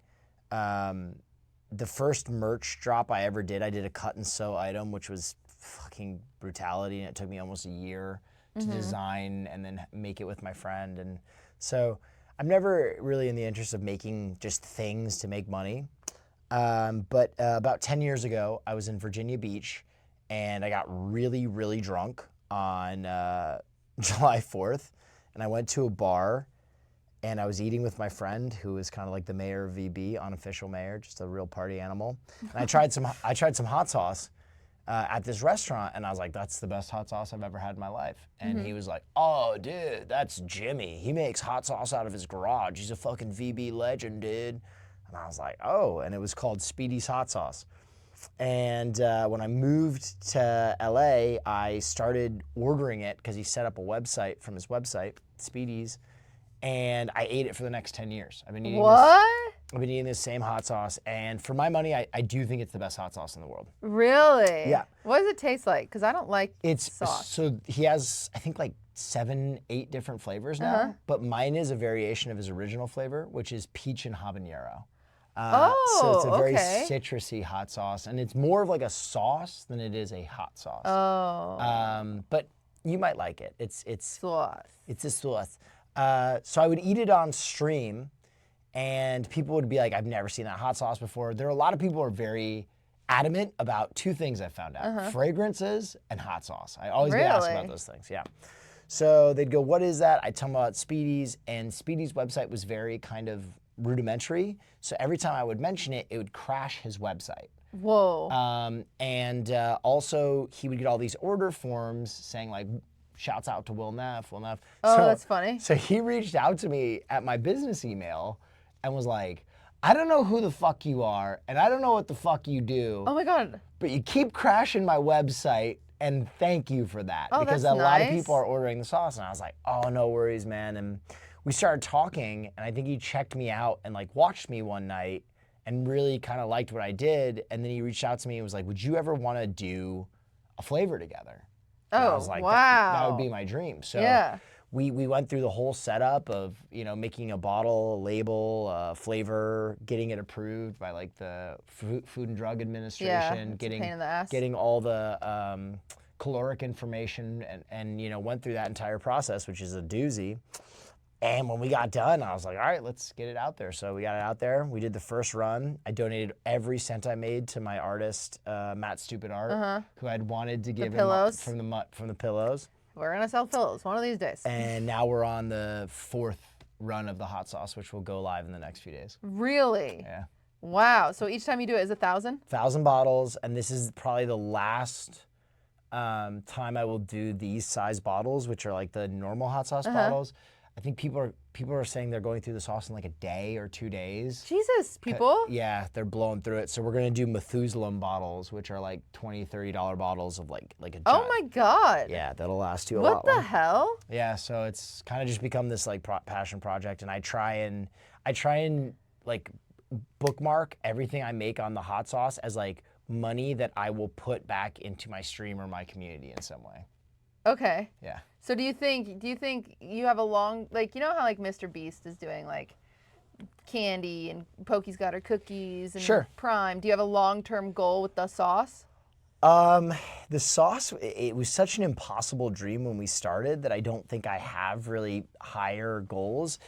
The first merch drop I ever did, I did a cut and sew item, which was fucking brutality, and it took me almost a year to design and then make it with my friend. And so I'm never really in the interest of making just things to make money. But about 10 years ago, I was in Virginia Beach, and I got really, really drunk on July 4th, and I went to a bar, and I was eating with my friend, who is kind of like the mayor of VB, unofficial mayor, just a real party animal. And I tried some hot sauce at this restaurant, and I was like, that's the best hot sauce I've ever had in my life. And he was like, oh, dude, that's Jimmy. He makes hot sauce out of his garage. He's a fucking VB legend, dude. And I was like, oh, and it was called Speedy's Hot Sauce. And when I moved to LA, I started ordering it because he set up a website from his website, Speedy's, and I ate it for the next 10 years. I've been eating I've been eating this same hot sauce, and for my money, I do think it's the best hot sauce in the world. Really? Yeah. What does it taste like? Because I don't like It's sauce. so he has, I think, like 7, 8 different flavors now, but mine is a variation of his original flavor, which is peach and habanero. So it's a very citrusy hot sauce, and it's more of like a sauce than it is a hot sauce. Oh. But you might like it. It's Sauce. It's a sauce. So I would eat it on stream, and people would be like, I've never seen that hot sauce before. There are a lot of people who are very adamant about 2 things I found out, fragrances and hot sauce. I always get asked about those things, yeah. So they'd go, what is that? I'd tell them about Speedy's, and Speedy's website was very kind of rudimentary. So every time I would mention it, it would crash his website. Whoa. Also, he would get all these order forms saying like, shouts out to Will Neff. Oh, that's funny. So he reached out to me at my business email and was like, I don't know who the fuck you are, and I don't know what the fuck you do. Oh my God. But you keep crashing my website, and thank you for that. Oh, because that's a lot of nice. people are ordering the sauce, and I was like, oh, no worries, man. And we started talking, and I think he checked me out and like watched me one night and really kind of liked what I did. And then he reached out to me and was like, would you ever want to do a flavor together? And I was like, that would be my dream. So we went through the whole setup of, you know, making a bottle, a label, flavor, getting it approved by like the Food and Drug Administration, it's a pain in the ass. getting all the caloric information and you know, went through that entire process, which is a doozy. And when we got done, I was like, all right, let's get it out there. So we got it out there. We did the first run. I donated every cent I made to my artist, Matt Stupid Art, who I'd wanted to give him pillows. from the pillows. We're gonna sell pillows one of these days. And now we're on the 4th run of the hot sauce, which will go live in the next few days. Really? Yeah. Wow. So each time you do it is 1,000? 1,000 bottles, and this is probably the last time I will do these size bottles, which are like the normal hot sauce bottles. I think people are saying they're going through the sauce in like a day or 2 days. Jesus, people. Yeah, they're blowing through it. So we're gonna do Methuselah bottles, which are like $20, $30 bottles of like a. Oh my God. Yeah, that'll last you a lot. What the hell? Yeah, so it's kind of just become this like passion project, and I try and like bookmark everything I make on the hot sauce as like money that I will put back into my stream or my community in some way. Okay. Yeah. So do you think you have a long, like, you know how like Mr. Beast is doing like candy and Pokey's got her cookies and Sure. Prime. Do you have a long-term goal with the sauce? The sauce, it was such an impossible dream when we started that I don't think I have really higher goals.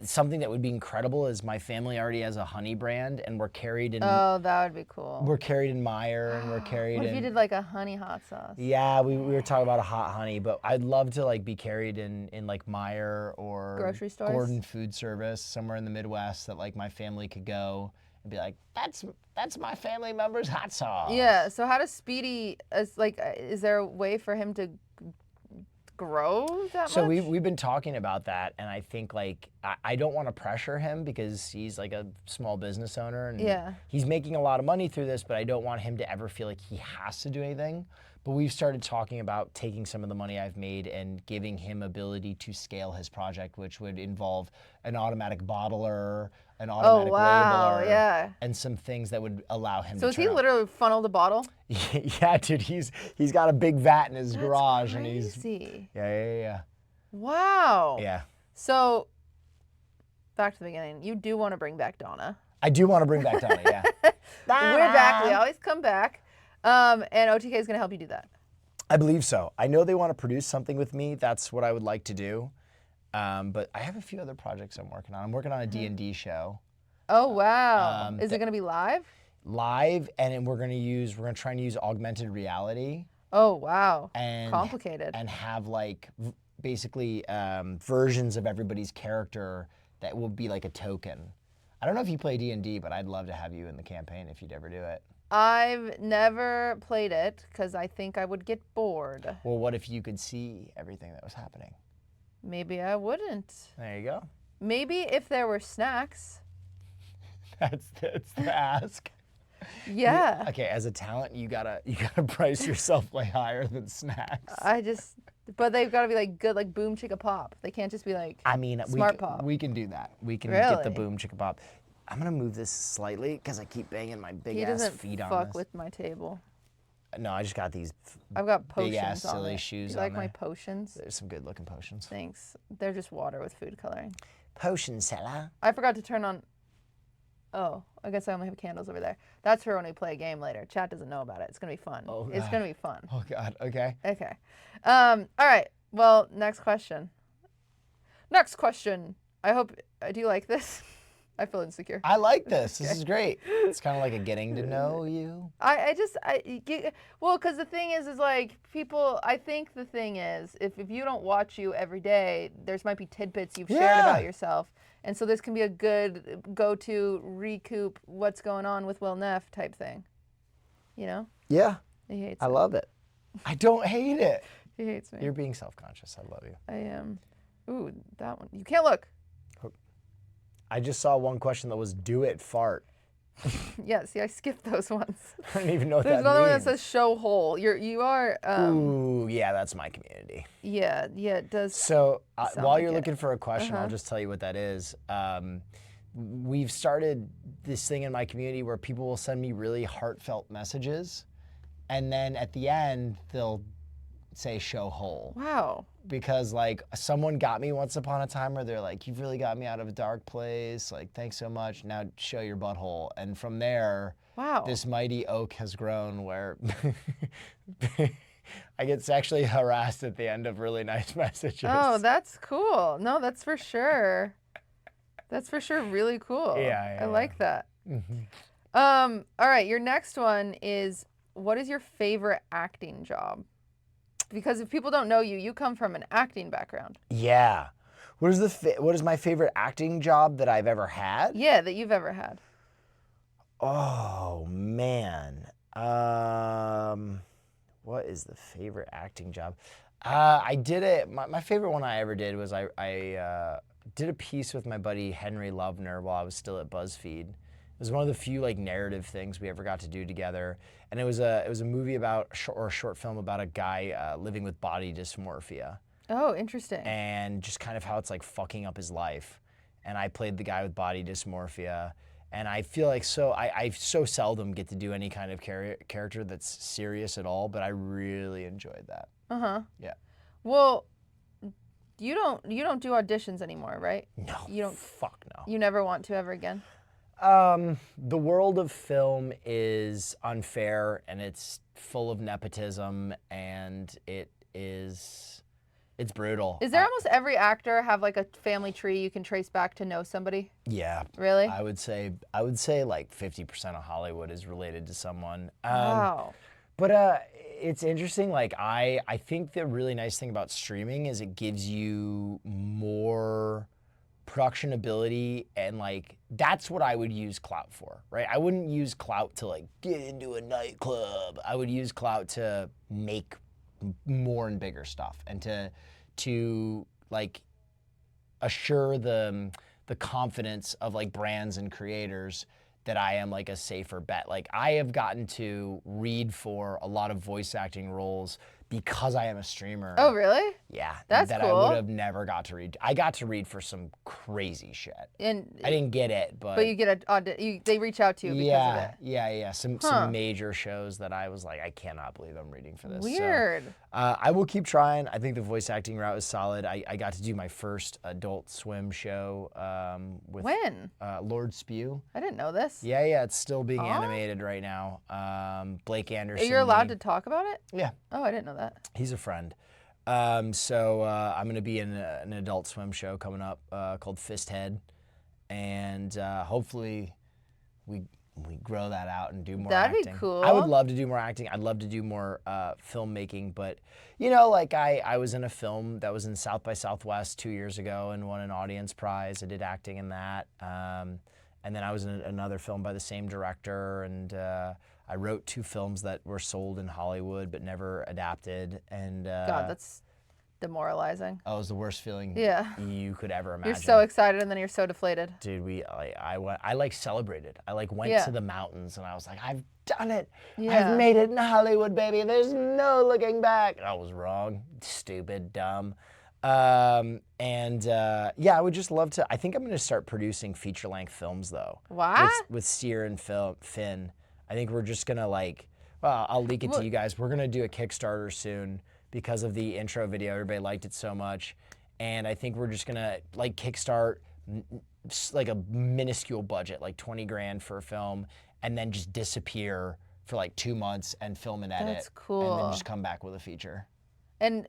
Something that would be incredible is my family already has a honey brand, and we're carried in. Oh, that would be cool. We're carried in Meyer, and we're carried What in. if you did like a honey hot sauce? Yeah, we were talking about a hot honey, but I'd love to like be carried in like Meyer or Grocery stores? Gordon Food Service, somewhere in the Midwest that like my family could go and be like, that's my family member's hot sauce. Yeah. So how does Speedy, is there a way for him to grow that So much? we've been talking about that, and I think like I don't want to pressure him because he's like a small business owner, and Yeah. he's making a lot of money through this, but I don't want him to ever feel like he has to do anything. But we've started talking about taking some of the money I've made and giving him ability to scale his project, which would involve an automatic bottler, an automatic labeler, yeah. and some things that would allow him So to is he turn out. literally funneled a bottle? Yeah, dude, he's got a big vat in his garage, and he's Crazy. yeah. Wow. Yeah. So back to the beginning. You do want to bring back Donna. I do want to bring back Donna, yeah. We're back. We always come back. And OTK is going to help you do that. I believe so. I know they want to produce something with me. That's what I would like to do. But I have a few other projects I'm working on. I'm working on a D&D show. Oh, wow. Is it going to be live? Live, and then we're going to try and use augmented reality. Oh, wow. And complicated. And have like basically versions of everybody's character that will be like a token. I don't know if you play D&D, but I'd love to have you in the campaign if you'd ever do it. I've never played it because I think I would get bored. Well, what if you could see everything that was happening? Maybe I wouldn't. There you go. Maybe if there were snacks. That's the ask. Yeah. Okay, as a talent, you gotta price yourself way higher than snacks. But they've got to be like good, like Boom Chicka Pop. They can't just be like Smart Pop. We can do that. We can Really? get the Boom Chicka Pop. I'm gonna move this slightly because I keep banging my big He ass doesn't feet on fuck this. with my table. No, I just got these I've got potions big ass on silly it. shoes You on like there. my potions? There's some good looking potions. Thanks. They're just water with food coloring. Potion seller. I forgot to turn on. Oh, I guess I only have candles over there. That's for when we play a game later. Chat doesn't know about it. It's gonna be fun. Oh, It's God. gonna be fun. Oh God. Okay. Okay. All right. Well, next question. Next question. I hope. Do you like this? I feel insecure. I like this. This is great. It's kind of like a getting to know you. Well, because the thing is like people. I think the thing is, if you don't watch you every day, there's might be tidbits you've shared about yourself, and so this can be a good go-to recoup what's going on with Will Neff type thing. You know? Yeah. He hates I it. love it. I don't hate it. He hates me. You're being self-conscious. I love you. I am. Ooh, that one. You can't look. I just saw one question that was do it fart. Yeah, see, I skipped those ones. I don't even know what There's that another one that means. says show hole. You are. Ooh, yeah, that's my community. Yeah, it does. So sound while like you're it. looking for a question, I'll just tell you what that is. We've started this thing in my community where people will send me really heartfelt messages, and then at the end they'll say show hole. Wow. Because like someone got me once upon a time where they're like, you've really got me out of a dark place. Like, thanks so much. Now show your butthole. And from there, Wow. this mighty oak has grown where I get sexually harassed at the end of really nice messages. Oh, that's cool. No, that's for sure. That's for sure really cool. Yeah, I like that. Mm-hmm. All right, your next one is, what is your favorite acting job? Because if people don't know you, you come from an acting background. Yeah. What is my favorite acting job that I've ever had? Yeah, that you've ever had. Oh man. What is the favorite acting job? I did it. My favorite one I ever did was I did a piece with my buddy Henry Lovner while I was still at BuzzFeed. It was one of the few like narrative things we ever got to do together, and it was a movie about or a short film about a guy living with body dysmorphia. Oh, interesting. And just kind of how it's like fucking up his life. And I played the guy with body dysmorphia. And I feel like I so seldom get to do any kind of character that's serious at all, but I really enjoyed that. Uh-huh. Yeah. Well, you don't do auditions anymore, right? No. You don't. Fuck no. You never want to ever again? The world of film is unfair and it's full of nepotism and it's brutal. Is there almost every actor have like a family tree you can trace back to know somebody? Yeah. Really? I would say like 50% of Hollywood is related to someone. Wow. But it's interesting. Like I think the really nice thing about streaming is it gives you more production ability, and like that's what I would use clout for, right? I wouldn't use clout to like get into a nightclub. I would use clout to make more and bigger stuff and to like assure the confidence of like brands and creators that I am like a safer bet. Like I have gotten to read for a lot of voice acting roles because I am a streamer. Oh, really? Yeah. That's that cool. I would have never got to read. I got to read for some crazy shit. And I didn't get it, but you get they reach out to you because of it. Yeah. Some major shows that I was like, I cannot believe I'm reading for this. Weird. So, I will keep trying. I think the voice acting route is solid. I got to do my first Adult Swim show with When? Lord Spew. I didn't know this. Yeah, it's still being animated right now. Blake Anderson. Are you allowed to talk about it? Yeah. Oh, I didn't know that. He's a friend. So I'm going to be in an Adult Swim show coming up called Fist Head, and hopefully we grow that out and do more acting. That'd be cool. I would love to do more acting. I'd love to do more filmmaking, but you know, like I was in a film that was in South by Southwest 2 years ago and won an audience prize. I did acting in that. And then I was in another film by the same director, and I wrote 2 films that were sold in Hollywood but never adapted. And God, that's demoralizing. Oh, it was the worst feeling you could ever imagine. You're so excited and then you're so deflated. Dude, I like celebrated. I like went to the mountains and I was like, I've done it. Yeah. I've made it in Hollywood, baby. There's no looking back. I was wrong. Stupid, dumb. I would just love to. I think I'm going to start producing feature-length films, though. What? With Sear and Finn. I think we're just going to I'll leak it to you guys. We're going to do a Kickstarter soon because of the intro video. Everybody liked it so much. And I think we're just going to kickstart like a minuscule budget, like 20 grand for a film, and then just disappear for like 2 months and film and edit. That's cool. And then just come back with a feature. And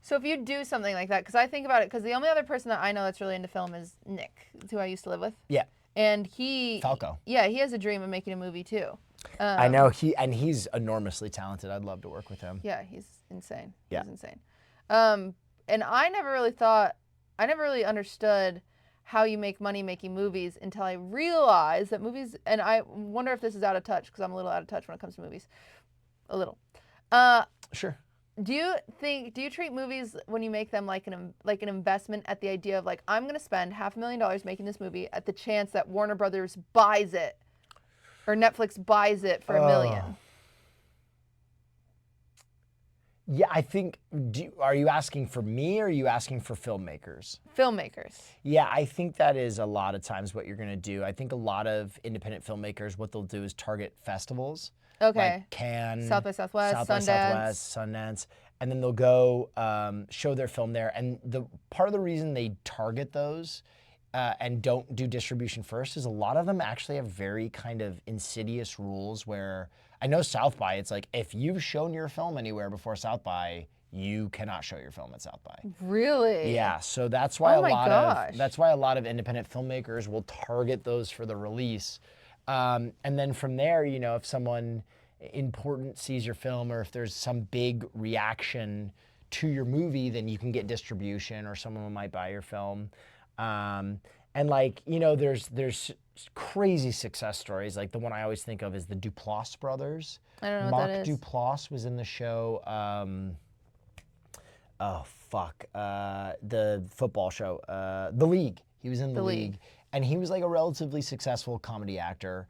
so if you do something like that, because I think about it, because the only other person that I know that's really into film is Nick, who I used to live with. Yeah. And Falco. Yeah, he has a dream of making a movie too. I know he's enormously talented. I'd love to work with him. Yeah, he's insane. Yeah. He's insane. And I never really understood how you make money making movies until I realized that movies, and I wonder if this is out of touch, because I'm a little out of touch when it comes to movies. A little. Sure. Do you treat movies when you make them like an investment, at the idea of like, I'm going to spend $500,000 making this movie at the chance that Warner Brothers buys it or Netflix buys it for $1 million? Yeah, I think, are you asking for me or are you asking for filmmakers? Filmmakers. Yeah, I think that is a lot of times what you're going to do. I think a lot of independent filmmakers, what they'll do is target festivals. Okay. Like Cannes, South by Southwest, Sundance, and then they'll go show their film there. And part of the reason they target those and don't do distribution first is a lot of them actually have very kind of insidious rules where I know South by, it's like if you've shown your film anywhere before South by, you cannot show your film at South by. Really? Yeah, so that's why Oh a lot of independent filmmakers will target those for the release. And then from there, you know, if someone important sees your film or if there's some big reaction to your movie, then you can get distribution or someone might buy your film. And like, you know, there's crazy success stories. Like the one I always think of is the Duplass brothers. I don't know Mark what that is. Duplass was in the show, the football show, The League. He was in The League. And he was like a relatively successful comedy actor.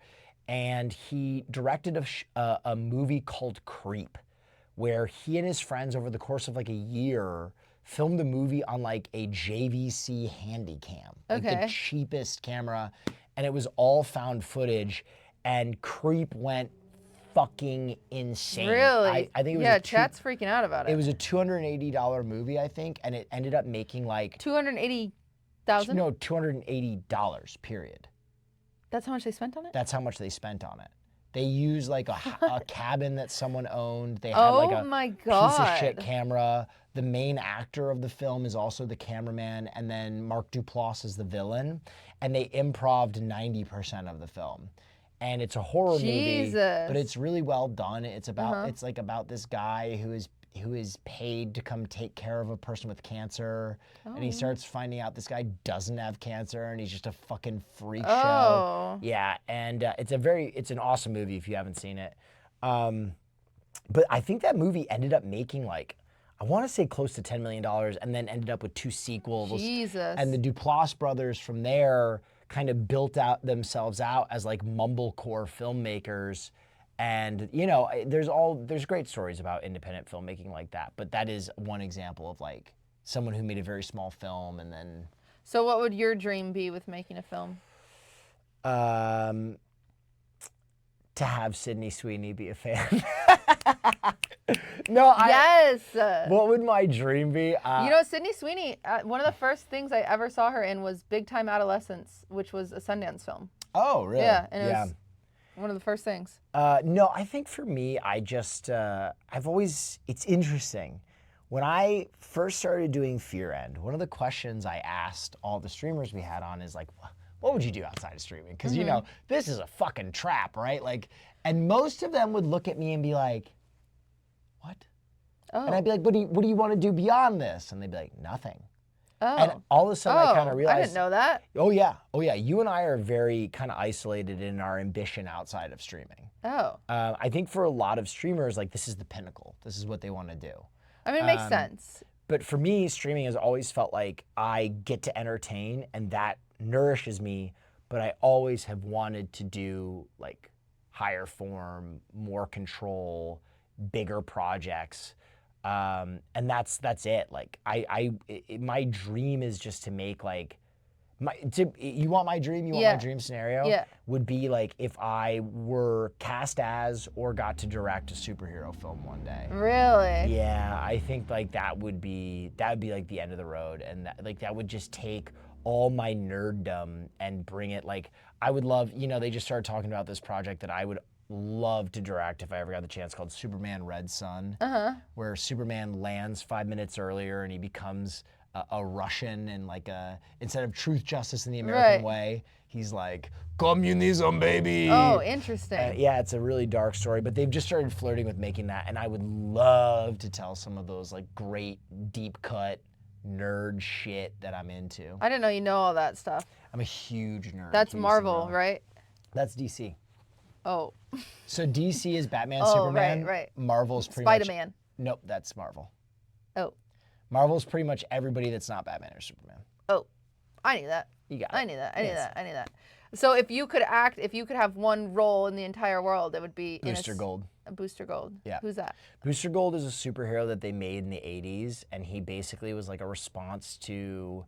And he directed a movie called Creep, where he and his friends over the course of like a year filmed a movie on like a JVC Handycam, like the cheapest camera, and it was all found footage, and Creep went fucking insane. Really? I think it was chat's freaking out about it. It was a $280 movie, I think, and it ended up making like $280,000? No, $280, period. That's how much they spent on it? That's how much they spent on it. They used like a cabin that someone owned. They had like a piece of shit camera. The main actor of the film is also the cameraman, and then Mark Duplass is the villain. And they improv'd 90% of the film. And it's a horror movie, but it's really well done. It's about it's like about this guy who is paid to come take care of a person with cancer, and he starts finding out this guy doesn't have cancer, and he's just a fucking freak show. Yeah, and it's an awesome movie if you haven't seen it. But I think that movie ended up making like, I want to say close to $10 million, and then ended up with 2 sequels. Jesus. And the Duplass brothers from there kind of built themselves out as like mumblecore filmmakers. And you know, there's great stories about independent filmmaking like that, but that is one example of like someone who made a very small film and then. So what would your dream be with making a film? To have Sydney Sweeney be a fan. What would my dream be? You know, Sydney Sweeney, one of the first things I ever saw her in was Big Time Adolescence, which was a Sundance film. Oh, really? Yeah, and it was one of the first things. No, I think for me, it's interesting. When I first started doing Fear End, one of the questions I asked all the streamers we had on is like, what would you do outside of streaming? Because, you know, this is a fucking trap, right? Like, and most of them would look at me and be like, what? Oh. And I'd be like, what do you want to do beyond this? And they'd be like, nothing. Oh. And all of a sudden I kind of realized. I didn't know that. Oh, yeah. You and I are very kind of isolated in our ambition outside of streaming. Oh. I think for a lot of streamers, like, this is the pinnacle. This is what they want to do. I mean, it makes sense. But for me, streaming has always felt like I get to entertain, and that nourishes me, but I always have wanted to do like higher form, more control, bigger projects. And that's it. Like my dream is just to make like you want my dream? You want my dream scenario? Yeah. Would be like if I were cast as or got to direct a superhero film one day. Really? Yeah, I think like that would be like the end of the road, and that would just take all my nerddom and bring it. Like, I would love, you know, they just started talking about this project that I would love to direct if I ever got the chance, called Superman Red Sun, where Superman lands 5 minutes earlier and he becomes a Russian, and like instead of truth, justice, in the American way, he's like, communism, baby. Oh, interesting. Yeah, it's a really dark story, but they've just started flirting with making that, and I would love to tell some of those like great deep cut nerd shit that I'm into. I didn't know you know all that stuff. I'm a huge nerd. That's Marvel, right? That's DC. Oh. So DC is Batman, Superman. Right. Marvel's pretty much... Spider-Man. Nope, that's Marvel. Oh. Marvel's pretty much everybody that's not Batman or Superman. Oh. I knew that. You got it. I knew that. So if you could have one role in the entire world, it would be Booster Gold. Booster Gold. Yeah. Who's that? Booster Gold is a superhero that they made in the 80s, and he basically was like a response to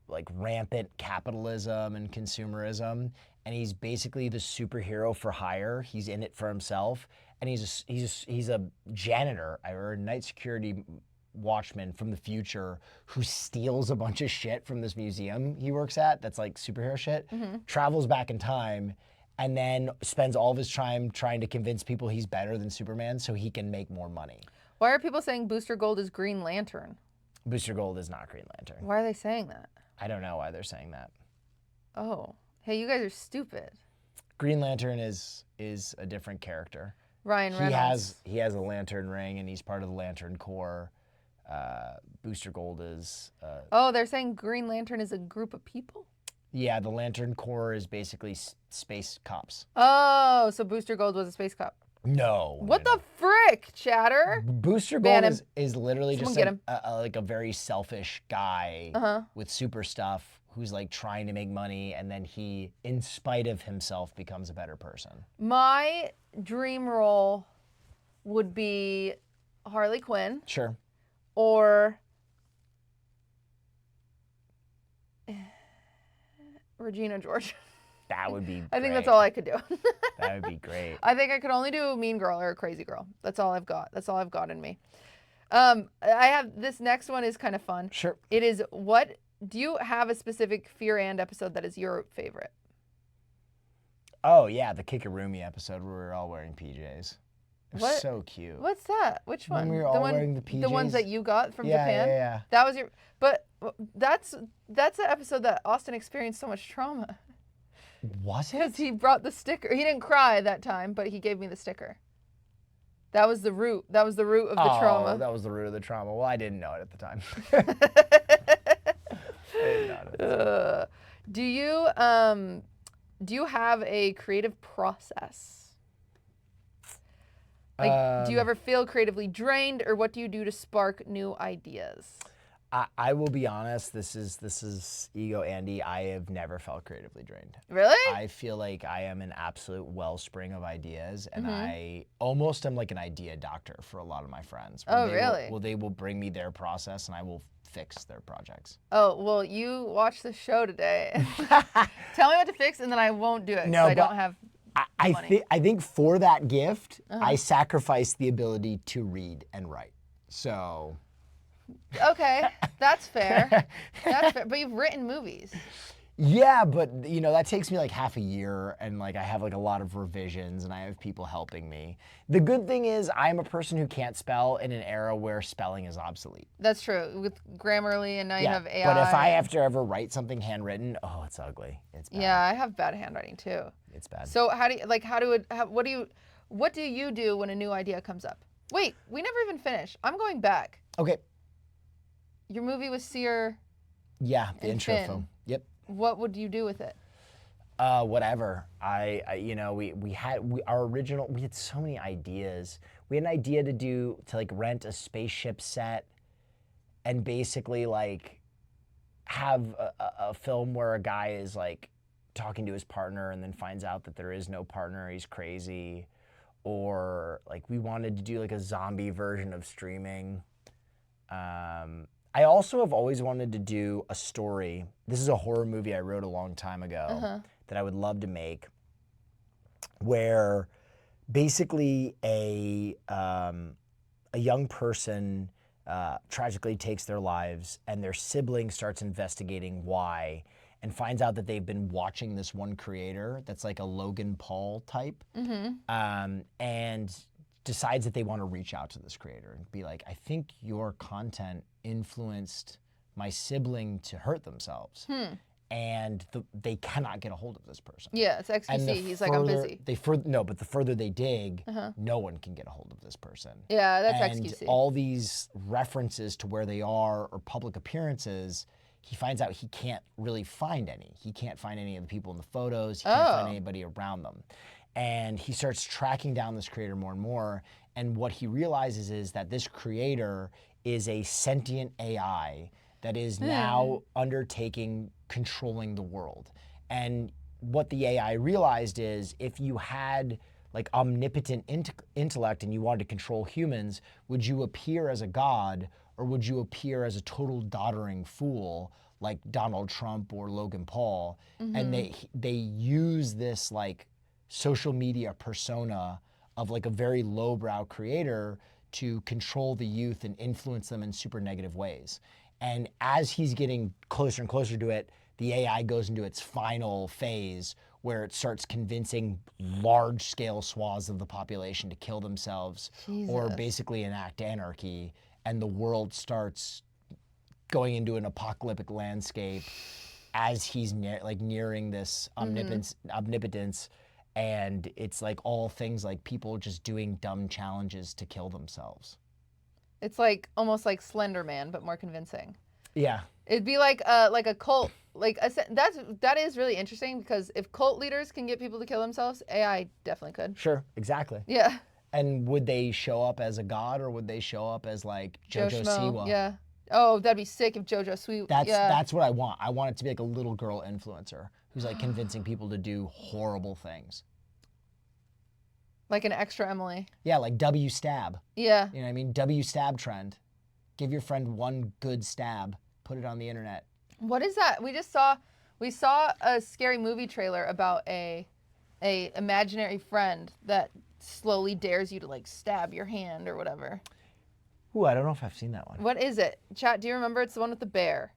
like rampant capitalism and consumerism, and he's basically the superhero for hire. He's in it for himself, and he's a janitor or a night security Watchman from the future who steals a bunch of shit from this museum he works at that's like superhero shit, travels back in time, and then spends all of his time trying to convince people he's better than Superman so he can make more money. Why are people saying Booster Gold is Green Lantern? Booster Gold is not Green Lantern. Why are they saying that? I don't know why they're saying that. Oh. Hey, you guys are stupid. Green Lantern is a different character. Ryan Reynolds. He has a lantern ring and he's part of the Lantern Corps. Booster Gold is... oh, they're saying Green Lantern is a group of people? Yeah, the Lantern Corps is basically space cops. Oh, so Booster Gold was a space cop. No. What the frick, Chatter? Booster Ban Gold him. is literally Someone just get like a very selfish guy with super stuff who's like trying to make money, and then he, in spite of himself, becomes a better person. My dream role would be Harley Quinn Sure. or Regina George. That would be I think that's great. all I could do. That would be great. I think I could only do a mean girl or a crazy girl. That's all I've got. That's all I've got in me. I have this next one is kind of fun. Sure. It is do you have a specific Fear and episode that is your favorite? Oh, yeah, the Kikarumi episode where we were all wearing PJs. It was What? so cute. What's that? Which one? When we were all wearing the The ones PJs? that you got from Yeah, Japan? yeah. That was your but that's the episode that Austin experienced so much trauma. Was Because it? he brought the sticker. He didn't cry that time, but he gave me the sticker. That was the root. That was the root of the trauma. That was the root of the trauma. Well, I didn't know it at the time. I didn't know it at the time. Do you have a creative process? Like, do you ever feel creatively drained, or what do you do to spark new ideas? I will be honest. This is ego Andy. I have never felt creatively drained. Really? I feel like I am an absolute wellspring of ideas, and I almost am like an idea doctor for a lot of my friends. Oh, really? They will bring me their process, and I will fix their projects. Oh, well, you watch the show today. Tell me what to fix, and then I won't do it. No, I don't have money. I think for that gift, I sacrificed the ability to read and write. So. Okay, that's fair. That's fair. But you've written movies. Yeah, but that takes me like half a year, and like I have like a lot of revisions, and I have people helping me. The good thing is I'm a person who can't spell in an era where spelling is obsolete. That's true. With Grammarly, and now you have AI. But if I have to ever write something handwritten, oh, it's ugly. It's bad. Yeah, I have bad handwriting too. It's bad. So what do you do when a new idea comes up? Wait, we never even finished. I'm going back. Okay. Your movie was Seer. Yeah, the and intro Finn. film. Yep. What would you do with it? Whatever. We had so many ideas. We had an idea to like rent a spaceship set and basically like have a film where a guy is like talking to his partner and then finds out that there is no partner, he's crazy. Or like we wanted to do like a zombie version of streaming. I also have always wanted to do a story. This is a horror movie I wrote a long time ago that I would love to make, where basically a young person tragically takes their lives, and their sibling starts investigating why, and finds out that they've been watching this one creator that's like a Logan Paul type, and decides that they want to reach out to this creator and be like, I think your content influenced my sibling to hurt themselves. And they cannot get a hold of this person. Yeah, it's XQC. He's like, I'm busy. But the further they dig, no one can get a hold of this person. Yeah, that's and XQC. All these references to where they are or public appearances, he finds out he can't really find any. He can't find any of the people in the photos. He can't find anybody around them. And he starts tracking down this creator more and more. And what he realizes is that this creator is a sentient AI that is now undertaking controlling the world. And what the AI realized is if you had like omnipotent intellect and you wanted to control humans, would you appear as a god or would you appear as a total doddering fool like Donald Trump or Logan Paul? And they use this like social media persona of like a very lowbrow creator to control the youth and influence them in super negative ways. And as he's getting closer and closer to it, the AI goes into its final phase where it starts convincing large-scale swaths of the population to kill themselves or basically enact anarchy, and the world starts going into an apocalyptic landscape as he's nearing this omnipotence, and it's like all things like people just doing dumb challenges to kill themselves. It's like almost like Slender Man, but more convincing. Yeah. It'd be like a cult. That is really interesting, because if cult leaders can get people to kill themselves, AI definitely could. Sure, exactly. Yeah. And would they show up as a god, or would they show up as like JoJo Siwa? Yeah. Oh, that'd be sick if JoJo Siwa. That's what I want. I want it to be like a little girl influencer who's like convincing people to do horrible things. Like an extra Emily. Yeah, like W stab. Yeah. You know what I mean? W stab trend. Give your friend one good stab. Put it on the internet. What is that? We saw a scary movie trailer about a imaginary friend that slowly dares you to like stab your hand or whatever. Ooh, I don't know if I've seen that one. What is it? Chat, do you remember? It's the one with the bear.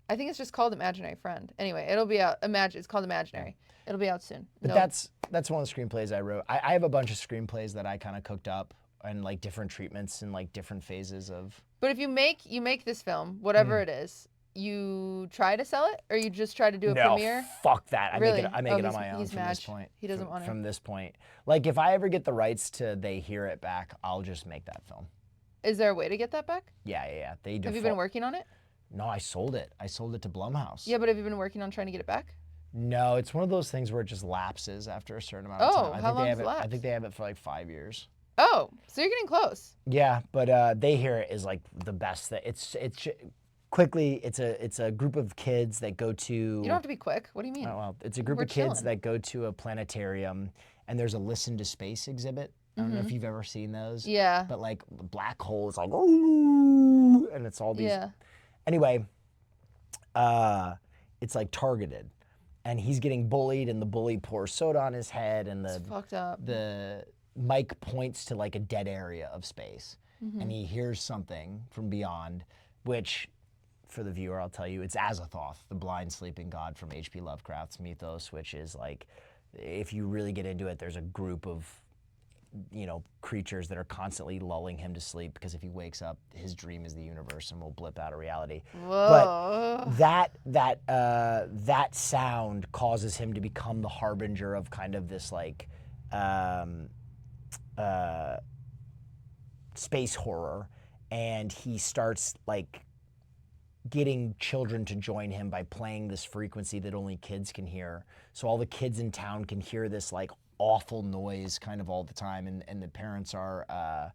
I think it's just called Imaginary Friend. Anyway, it'll be out. It's called Imaginary. It'll be out soon. But that's one of the screenplays I wrote. I have a bunch of screenplays that I kind of cooked up, and like different treatments and like different phases of. But if you make this film, whatever it is, you try to sell it, or you just try to do a premiere? No, fuck that. Really? I make it on my own from this point. He doesn't want to. From this point. Like if I ever get the rights to They Hear It back, I'll just make that film. Is there a way to get that back? Yeah. Have you been working on it? No, I sold it. I sold it to Blumhouse. Yeah, but have you been working on trying to get it back? No, it's one of those things where it just lapses after a certain amount of time. Oh, how long does it lapse? I think they have it for like 5 years. Oh, so you're getting close. Yeah, but They Hear It is like the best thing. It's quickly. It's a group of kids that go to. You don't have to be quick. What do you mean? Oh, well, it's a group of kids that go to a planetarium, and there's a Listen to Space exhibit. I don't know if you've ever seen those. Yeah. But like the black hole is like, ooh, and it's all these. Yeah. Anyway, it's like targeted, and he's getting bullied, and the bully pours soda on his head, and It's fucked up. the mic points to like a dead area of space, and he hears something from beyond, which, for the viewer, I'll tell you, it's Azathoth, the blind sleeping god from H.P. Lovecraft's mythos, which is like, if you really get into it, there's a group of creatures that are constantly lulling him to sleep, because if he wakes up, his dream is the universe and will blip out of reality. Whoa. But that sound causes him to become the harbinger of kind of this like space horror, and he starts like getting children to join him by playing this frequency that only kids can hear. So all the kids in town can hear this like awful noise kind of all the time, and the parents are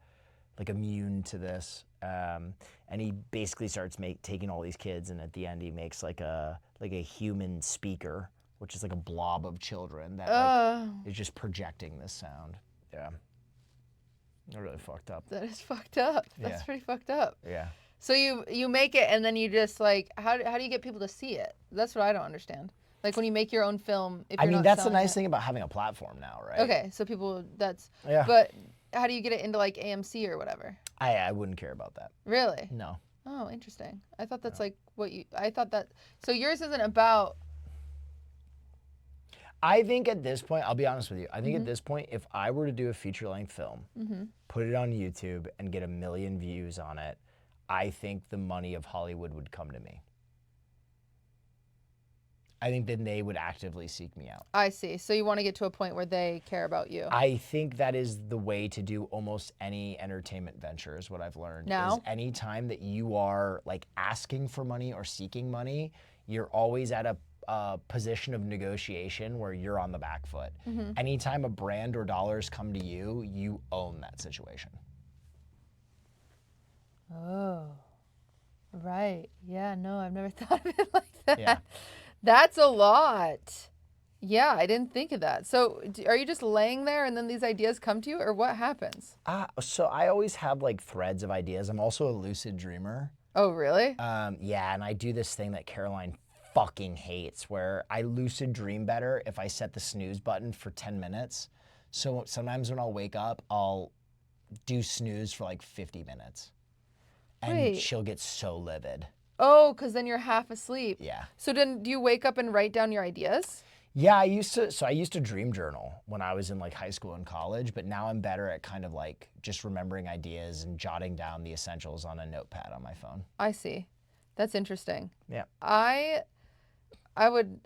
like immune to this. And he basically starts taking all these kids, and at the end he makes like a human speaker, which is like a blob of children that like, is just projecting this sound. Yeah. They're really fucked up. That is fucked up. That's pretty fucked up. Yeah. So you make it, and then you just like, how do you get people to see it? That's what I don't understand. Like when you make your own film, if you're not that's the selling nice it. thing about having a platform now, right? Okay, so people, Yeah. But how do you get it into like AMC or whatever? I wouldn't care about that. Really? No. Oh, interesting. I thought that's like I thought that, so yours isn't about. I think at this point, I'll be honest with you, I think at this point, if I were to do a feature-length film, put it on YouTube, and get 1 million views on it, I think the money of Hollywood would come to me. I think then they would actively seek me out. I see. So you want to get to a point where they care about you. I think that is the way to do almost any entertainment venture, is what I've learned. Now? Is any time that you are like asking for money or seeking money, you're always at a position of negotiation where you're on the back foot. Anytime a brand or dollars come to you, you own that situation. Oh, right. Yeah, no, I've never thought of it like that. Yeah. That's a lot. Yeah, I didn't think of that. So are you just laying there and then these ideas come to you, or what happens? So I always have like threads of ideas. I'm also a lucid dreamer. Oh, really? Yeah, and I do this thing that Caroline fucking hates, where I lucid dream better if I set the snooze button for 10 minutes. So sometimes when I'll wake up, I'll do snooze for like 50 minutes. And Wait. she'll get so livid. Oh, because then you're half asleep. Yeah. So then do you wake up and write down your ideas? Yeah, I used to dream journal when I was in like high school and college, but now I'm better at kind of like just remembering ideas and jotting down the essentials on a notepad on my phone. I see. That's interesting. Yeah. I would,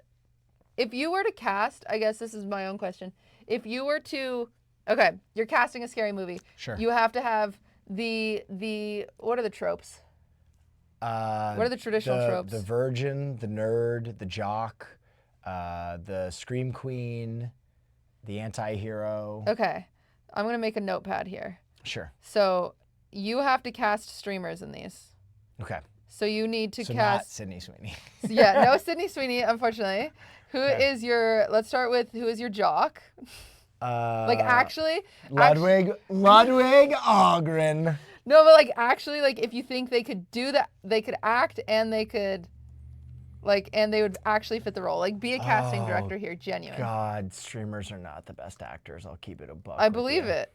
if you were to cast, I guess this is my own question. If you were to, okay, you're casting a scary movie. Sure. You have to have the what are the tropes? What are the traditional tropes? The virgin, the nerd, the jock, the scream queen, the anti-hero. Okay. I'm going to make a notepad here. Sure. So you have to cast streamers in these. Okay. So you need to So cast. not Sydney Sweeney. Yeah, no Sydney Sweeney, unfortunately. Who is your, let's start with, who is your jock? Like actually? Ludwig Ogren. No, but like actually, like if you think they could do that, they could act and they could, like, and they would actually fit the role. Like be a casting director here, genuine. God, streamers are not the best actors. I'll keep it a buck. I with believe you. it.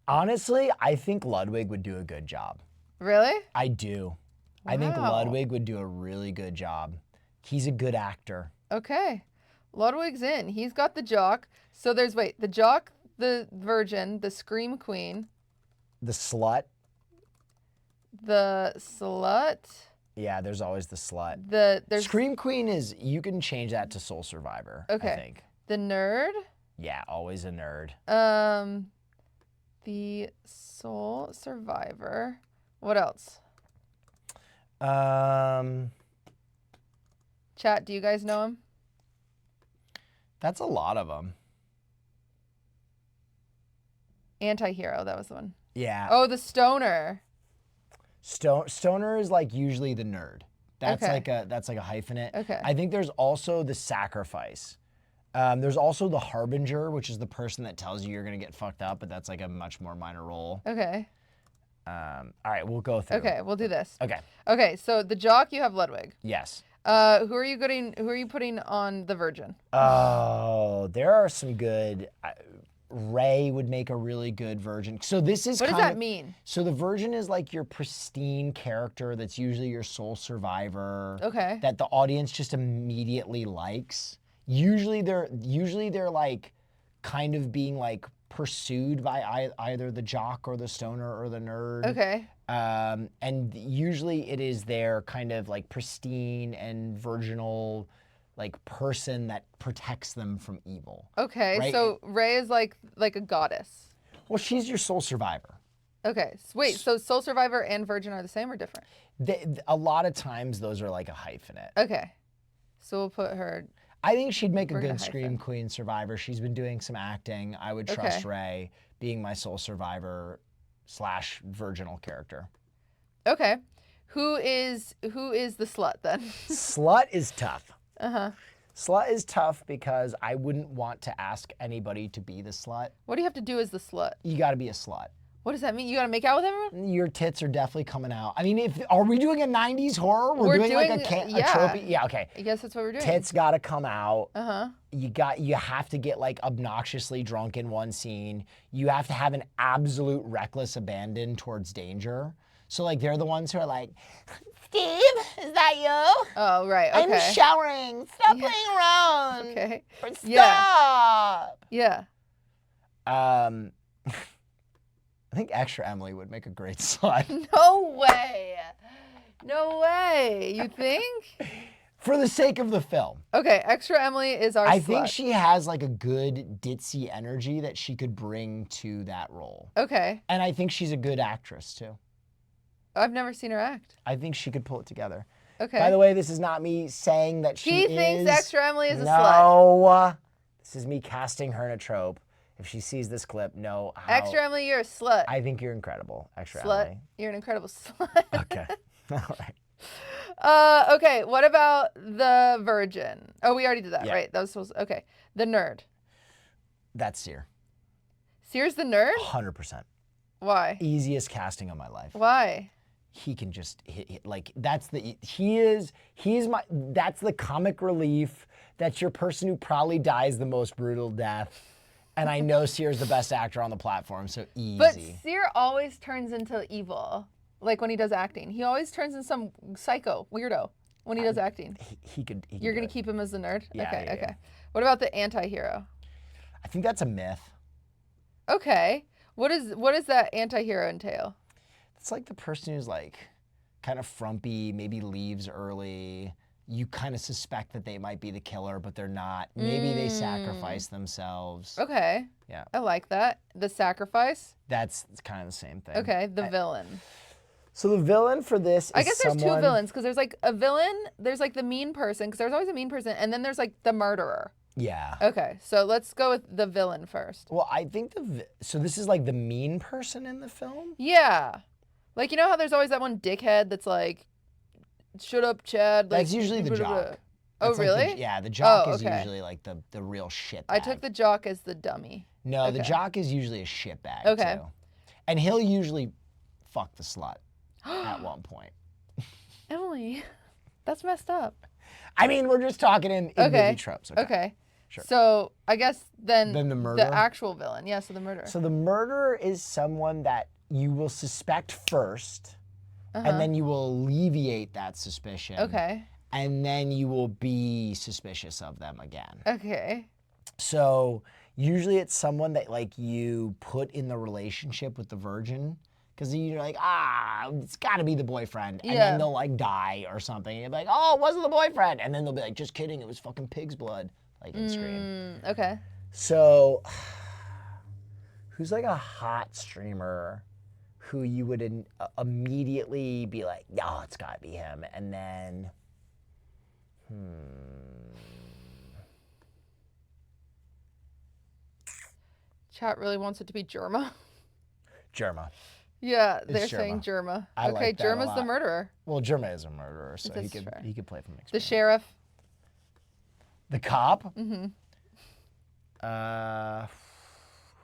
Honestly, I think Ludwig would do a good job. Really? I do. I think Wow. Ludwig would do a really good job. He's a good actor. Okay. Ludwig's in. He's got the jock. So there's, wait, the jock, the virgin, the scream queen, The slut. the slut, Yeah, there's always the slut. there's Scream Queen is, you can change that to Soul Survivor, Okay. I think. the nerd, Yeah, always a nerd. the soul survivor. What else? Chat, do you guys know him? That's a lot of them. Anti-hero, that was the one. Yeah. Oh, the stoner. Stoner is like usually the nerd. That's Okay. like a hyphenate. Okay. I think there's also the sacrifice. There's also the harbinger, which is the person that tells you you're gonna get fucked up, but that's like a much more minor role. Okay. All right, we'll go through. Okay, we'll do this. Okay. Okay, so the jock, you have Ludwig. Yes. Who are you putting on the virgin? Oh, there are some good. Ray would make a really good virgin. So this is What does kind that of- mean? So the virgin is like your pristine character that's usually your sole survivor. Okay. That the audience just immediately likes. Usually they're like kind of being like pursued by either the jock or the stoner or the nerd. Okay. And usually it is their kind of like pristine and virginal like person that protects them from evil. Okay, Right? so Ray is like a goddess. Well, she's your soul survivor. Okay, wait, so soul survivor and virgin are the same or different? A lot of times those are like a hyphenate. Okay, so we'll put her. I think she'd make a We're gonna good Scream hyphen. Queen survivor. She's been doing some acting. I would trust Ray being my soul survivor / virginal character. Okay, who is the slut then? Slut is tough. Uh-huh. Slut is tough because I wouldn't want to ask anybody to be the slut. What do you have to do as the slut? You got to be a slut. What does that mean? You gotta make out with everyone? Your tits are definitely coming out. I mean, are we doing a 90s horror? We're doing like a tropey? Yeah, okay. I guess that's what we're doing. Tits got to come out. Uh-huh. You have to get like obnoxiously drunk in one scene. You have to have an absolute reckless abandon towards danger. So like they're the ones who are like, Steve, is that you? Oh, right, okay. I'm showering. Stop playing around. Okay. Or stop. Yeah. I think Extra Emily would make a great slut. No way. No way. You think? For the sake of the film. Okay, Extra Emily is our I slut. think she has like a good ditzy energy that she could bring to that role. Okay. And I think she's a good actress too. I've never seen her act. I think she could pull it together. Okay. By the way, this is not me saying that she is. He thinks Extra Emily is a slut. No. This is me casting her in a trope. If she sees this clip, know how. Extra Emily, you're a slut. I think you're incredible, Extra Slut. Emily. You're an incredible slut. Okay. All right. Okay, what about the virgin? Oh, we already did that, Yeah. right? That was supposed okay. The nerd. That's Sear. Sear's the nerd? 100%. Why? Easiest casting of my life. Why? He can just hit like that's the that's the comic relief. That's your person who probably dies the most brutal death. And I know Seer's the best actor on the platform, so easy. But Seer always turns into evil. Like when he does acting. He always turns into some psycho, weirdo when he does acting. He could You're going to keep him as the nerd? Yeah, okay, yeah, okay. yeah. What about the anti-hero? I think that's a myth. Okay. What does that anti-hero entail? It's like the person who's like kind of frumpy, maybe leaves early. You kind of suspect that they might be the killer, but they're not. Maybe they sacrifice themselves. Okay. Yeah. I like that. The sacrifice? That's kind of the same thing. Okay, the villain. So the villain for this is I guess there's someone... two villains, because there's like a villain, there's like the mean person, because there's always a mean person, and then there's like the murderer. Yeah. Okay, so let's go with the villain first. Well, I think so this is like the mean person in the film? Yeah. Like, you know how there's always that one dickhead that's like, shut up, Chad. Like, That's usually the jock. Oh, That's like really? yeah, the jock Oh, is okay. usually like the real shit I bag. took the jock as the dummy. No, the Okay. jock is usually a shit bag Okay. too. And he'll usually fuck the slut at one point. Emily, that's messed up. I mean, we're just talking in Okay. movie tropes. Okay. Sure. So I guess then Then the murderer? actual villain. Yeah, so the murderer. So the murderer is someone that you will suspect first, and then you will alleviate that suspicion. Okay. And then you will be suspicious of them again. Okay. So usually it's someone that like you put in the relationship with the virgin, because you're like, it's got to be the boyfriend, and Yeah. then they'll like die or something. And you'll be like, oh, it wasn't the boyfriend, and then they'll be like, just kidding, it was fucking pig's blood, like in Scream. Okay. So, who's like a hot streamer who you would immediately be like, no, it's got to be him, and then, Chat really wants it to be Jerma. Jerma. Yeah, It's they're saying Jerma. Jerma. I okay, like that a Jerma's the lot. murderer. Well, Jerma is a murderer, so That's he fair. could play from experience. The sheriff. The cop? Mm-hmm.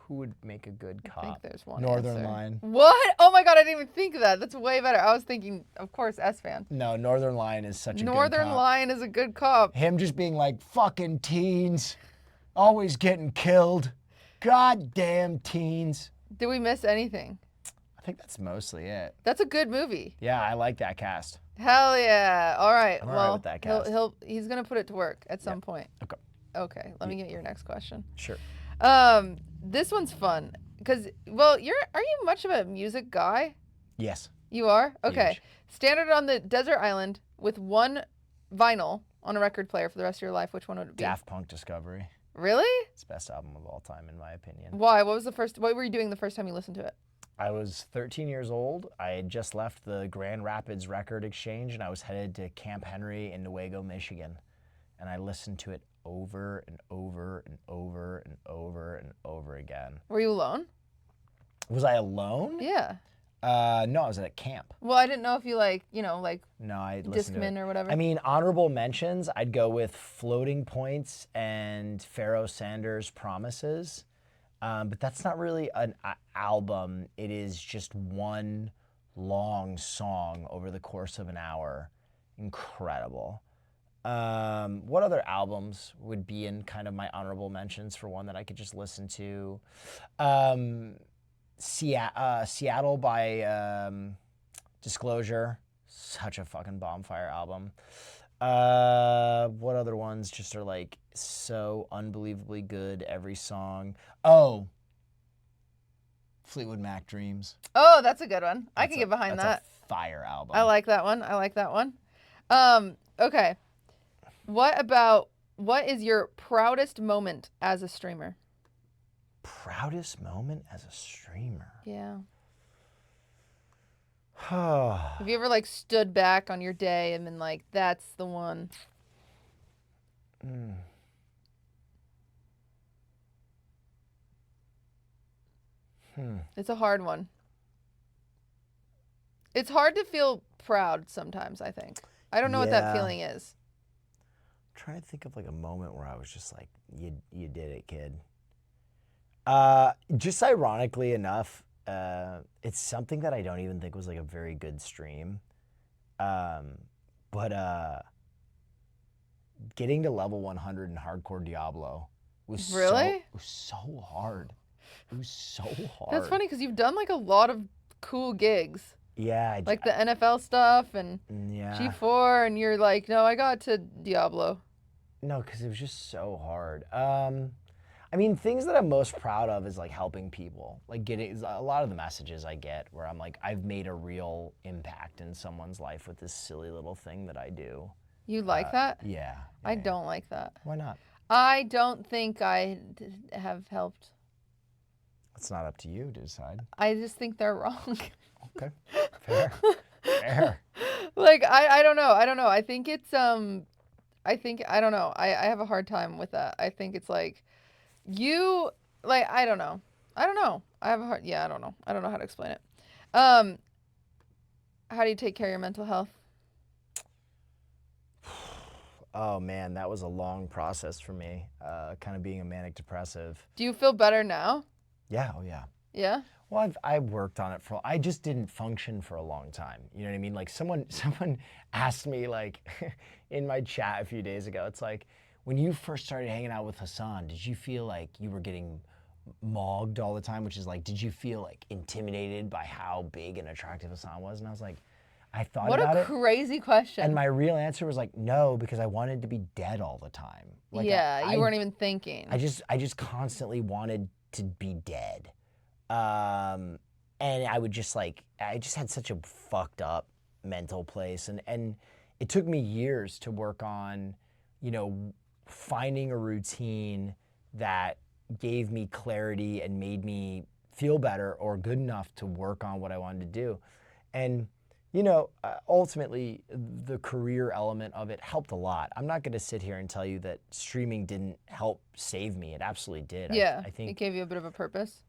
Who would make a good cop? I think there's one Northern answer. Line. What? Oh my god, I didn't even think of that. That's way better. I was thinking, of course, S-Fan. No, Northern Line is such a good Northern cop. Line is a good cop. Him just being like, fucking teens, always getting killed. Goddamn teens. Did we miss anything? I think that's mostly it. That's a good movie. Yeah, I like that cast. Hell yeah. All right. I'm all well, right with that cast. he's going to put it to work at some point. Okay. Okay, let me get your next question. Sure. This one's fun because, well, are you much of a music guy? Yes. You are? Okay. Huge. Stranded on the desert island with one vinyl on a record player for the rest of your life, which one would it be? Daft Punk Discovery. Really? It's the best album of all time, in my opinion. Why? What were you doing the first time you listened to it? I was 13 years old. I had just left the Grand Rapids Record Exchange, and I was headed to Camp Henry in Newaygo, Michigan. And I listened to it over and over and over and over and over again. Were you alone? Was I alone? Yeah. No, I was at camp. Well, I didn't know if you No, I listened to Discman it. or whatever. I mean, honorable mentions, I'd go with Floating Points and Pharoah Sanders' Promises. But that's not really an album. It is just one long song over the course of an hour. Incredible. What other albums would be in kind of my honorable mentions for one that I could just listen to? Seattle by Disclosure. Such a fucking bonfire album. What other ones just are like so unbelievably good, every song? Oh, Fleetwood Mac Dreams. Oh, that's a good one. I can get behind that. That's a fire album. I like that one. Okay. What is your proudest moment as a streamer? Proudest moment as a streamer? Yeah. Have you ever stood back on your day and been like, that's the one? It's a hard one. It's hard to feel proud sometimes, I think. I don't know what that Yeah. feeling is. I'm trying to think of a moment where I was just like, you did it, kid. Just ironically enough, it's something that I don't even think was a very good stream. But getting to level 100 in Hardcore Diablo was Really? it was so hard. It was so hard. That's funny because you've done like a lot of cool gigs. Yeah. Like the NFL stuff and yeah. G4, and you're like, no, I got to Diablo. No, because it was just so hard. I mean, things that I'm most proud of is like helping people, like getting a lot of the messages I get where I'm like, I've made a real impact in someone's life with this silly little thing that I do. You like that? Yeah. I don't like that. Why not? I don't think I have helped. It's not up to you to decide. I just think they're wrong. Okay. Fair. Fair. Like, I don't know. I don't know. I think it's, I don't know. I have a hard time with that. I think it's like, I don't know. I don't know. I have a hard, I don't know. I don't know how to explain it. How do you take care of your mental health? Oh man, that was a long process for me, kind of being a manic depressive. Do you feel better now? Yeah, oh yeah. Yeah? Well, I've worked on it I just didn't function for a long time. You know what I mean? Like someone asked me like in my chat a few days ago, it's like, when you first started hanging out with Hassan, did you feel like you were getting mogged all the time? Which is like, did you feel like intimidated by how big and attractive Hassan was? And I was like, I thought about it. What a crazy question. And my real answer was like, no, because I wanted to be dead all the time. Like yeah, you weren't even thinking. I just constantly wanted to be dead. And I would just like, I just had such a fucked up mental place. And it took me years to work on, you know, finding a routine that gave me clarity and made me feel better or good enough to work on what I wanted to do. And, you know, ultimately the career element of it helped a lot. I'm not going to sit here and tell you that streaming didn't help save me. It absolutely did. Yeah, I think it gave you a bit of a purpose.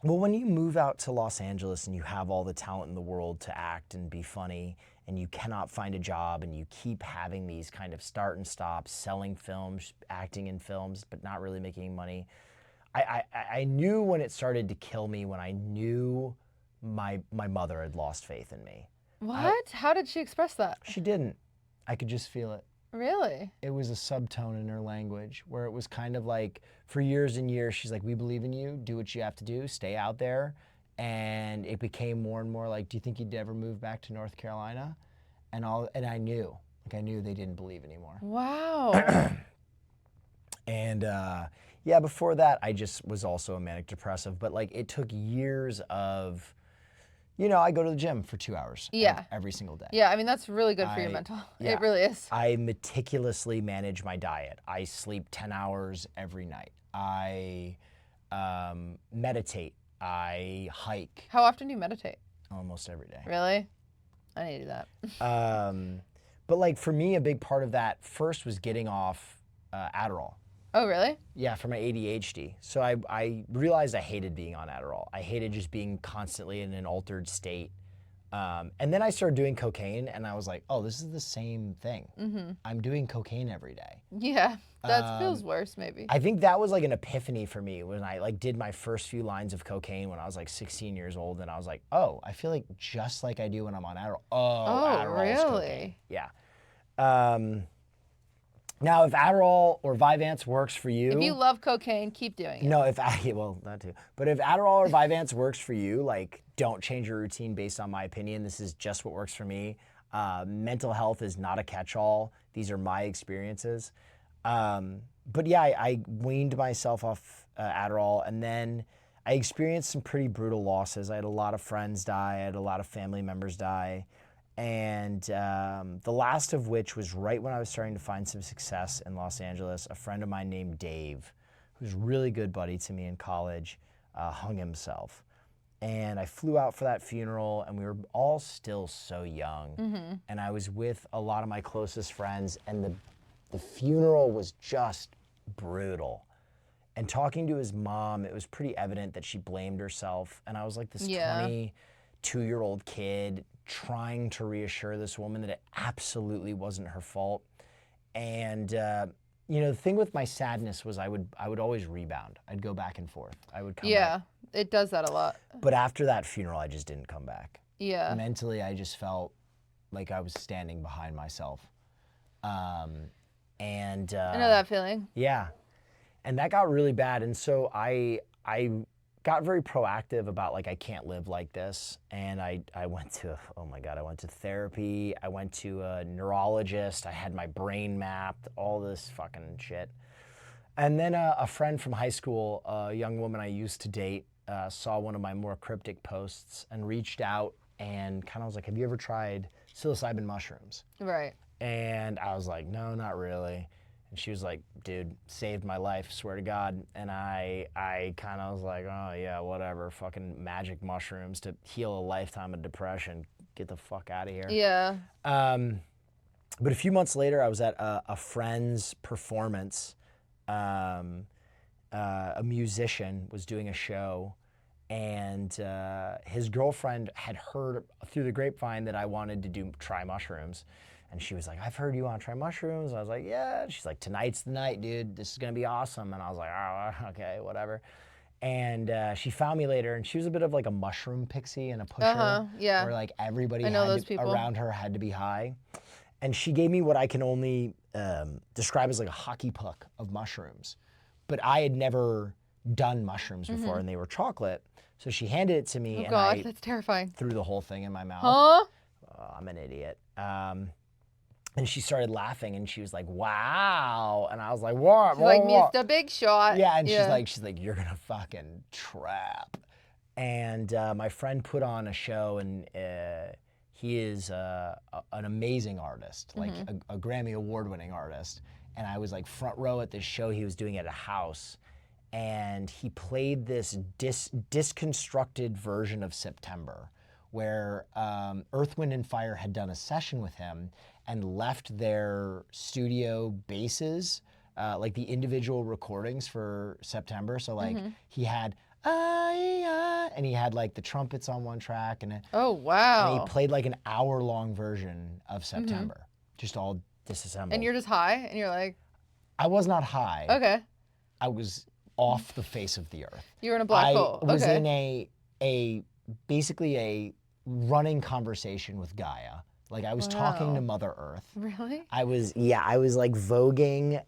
Well, when you move out to Los Angeles and you have all the talent in the world to act and be funny, and you cannot find a job, and you keep having these kind of start and stops, selling films, acting in films, but not really making money, I knew when it started to kill me when I knew my mother had lost faith in me. What? How did she express that? She didn't. I could just feel it. Really? It was a subtone in her language where it was kind of like, for years and years, she's like, we believe in you, do what you have to do, stay out there. And it became more and more like, do you think you'd ever move back to North Carolina? And I knew they didn't believe anymore. Wow. And yeah, before that, I just was also a manic depressive, but like it took years of, you know, I go to the gym for 2 hours every single day. Yeah, I mean, that's really good for your mental. Yeah. It really is. I meticulously manage my diet. I sleep 10 hours every night. I meditate. I hike. How often do you meditate? Almost every day. Really? I need to do that. But like for me, a big part of that first was getting off Adderall. Oh, really? Yeah, for my ADHD. So I realized I hated being on Adderall. I hated just being constantly in an altered state. And then I started doing cocaine, and I was like, oh, this is the same thing. Mm-hmm. I'm doing cocaine every day. Yeah, that feels worse, maybe. I think that was like an epiphany for me when I like did my first few lines of cocaine when I was like 16 years old, and I was like, oh, I feel like just like I do when I'm on Adderall. Oh, Adderall is cocaine. Yeah. Now, if Adderall or Vyvanse works for you... If you love cocaine, keep doing it. No, well, that too. But if Adderall or Vyvanse works for you, like, don't change your routine based on my opinion. This is just what works for me. Mental health is not a catch-all. These are my experiences. But yeah, I weaned myself off Adderall, and then I experienced some pretty brutal losses. I had a lot of friends die. I had a lot of family members die. And the last of which was right when I was starting to find some success in Los Angeles. A friend of mine named Dave, who's a really good buddy to me in college, hung himself. And I flew out for that funeral, and we were all still so young. Mm-hmm. And I was with a lot of my closest friends, and the funeral was just brutal. And talking to his mom, it was pretty evident that she blamed herself. And I was like this 22-year-old kid trying to reassure this woman that it absolutely wasn't her fault. And you know, the thing with my sadness was I would always rebound. I'd go back and forth. I would come back. It does that a lot. But after that funeral, I just didn't come back. Yeah. Mentally, I just felt like I was standing behind myself. I know that feeling. Yeah. And that got really bad. And so I got very proactive about like, I can't live like this. And I went to, oh my God, I went to therapy. I went to a neurologist. I had my brain mapped, all this fucking shit. And then a friend from high school, a young woman I used to date, saw one of my more cryptic posts and reached out and kind of was like, have you ever tried psilocybin mushrooms? Right. And I was like, no, not really. And she was like, dude, saved my life, swear to God. And I kind of was like, oh yeah, whatever, fucking magic mushrooms to heal a lifetime of depression. Get the fuck out of here. Yeah. But a few months later, I was at a friend's performance. A musician was doing a show, and his girlfriend had heard through the grapevine that I wanted to try mushrooms. And she was like, I've heard you want to try mushrooms. And I was like, yeah. And she's like, tonight's the night, dude. This is going to be awesome. And I was like, oh, okay, whatever. And she found me later, and she was a bit of like a mushroom pixie and a pusher. Yeah. Where like everybody people. around her had to be high. And she gave me what I can only describe as like a hockey puck of mushrooms. But I had never done mushrooms before, and they were chocolate. So she handed it to me, Oh and God, I that's terrifying. threw the whole thing in my mouth. Huh? I'm an idiot. And she started laughing, and she was like, wow. And I was like, what? She's like, Mr. Big Shot. Yeah, and she's like, you're gonna fucking trap. And my friend put on a show, and he is an amazing artist, like a Grammy Award-winning artist. And I was like front row at this show he was doing at a house, and he played this disconstructed version of September, where Earth, Wind, and Fire had done a session with him and left their studio bases, like the individual recordings for September. So like he had, and he had like the trumpets on one track, and Oh, wow. and he played like an hour-long version of September, just all disassembled. And you're just high, and you're like, I was not high. okay. I was off the face of the earth. You were in a black hole. I was Okay. in basically a running conversation with Gaia. Like I was talking to Mother Earth. Really? I was like voguing.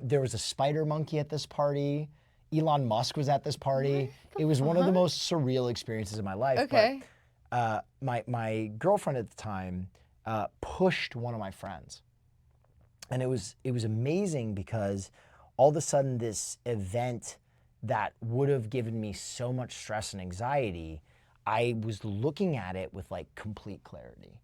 There was a spider monkey at this party. Elon Musk was at this party. It was one of the most surreal experiences of my life. Okay. But my girlfriend at the time pushed one of my friends. And it was amazing because all of a sudden this event that would have given me so much stress and anxiety, I was looking at it with like complete clarity.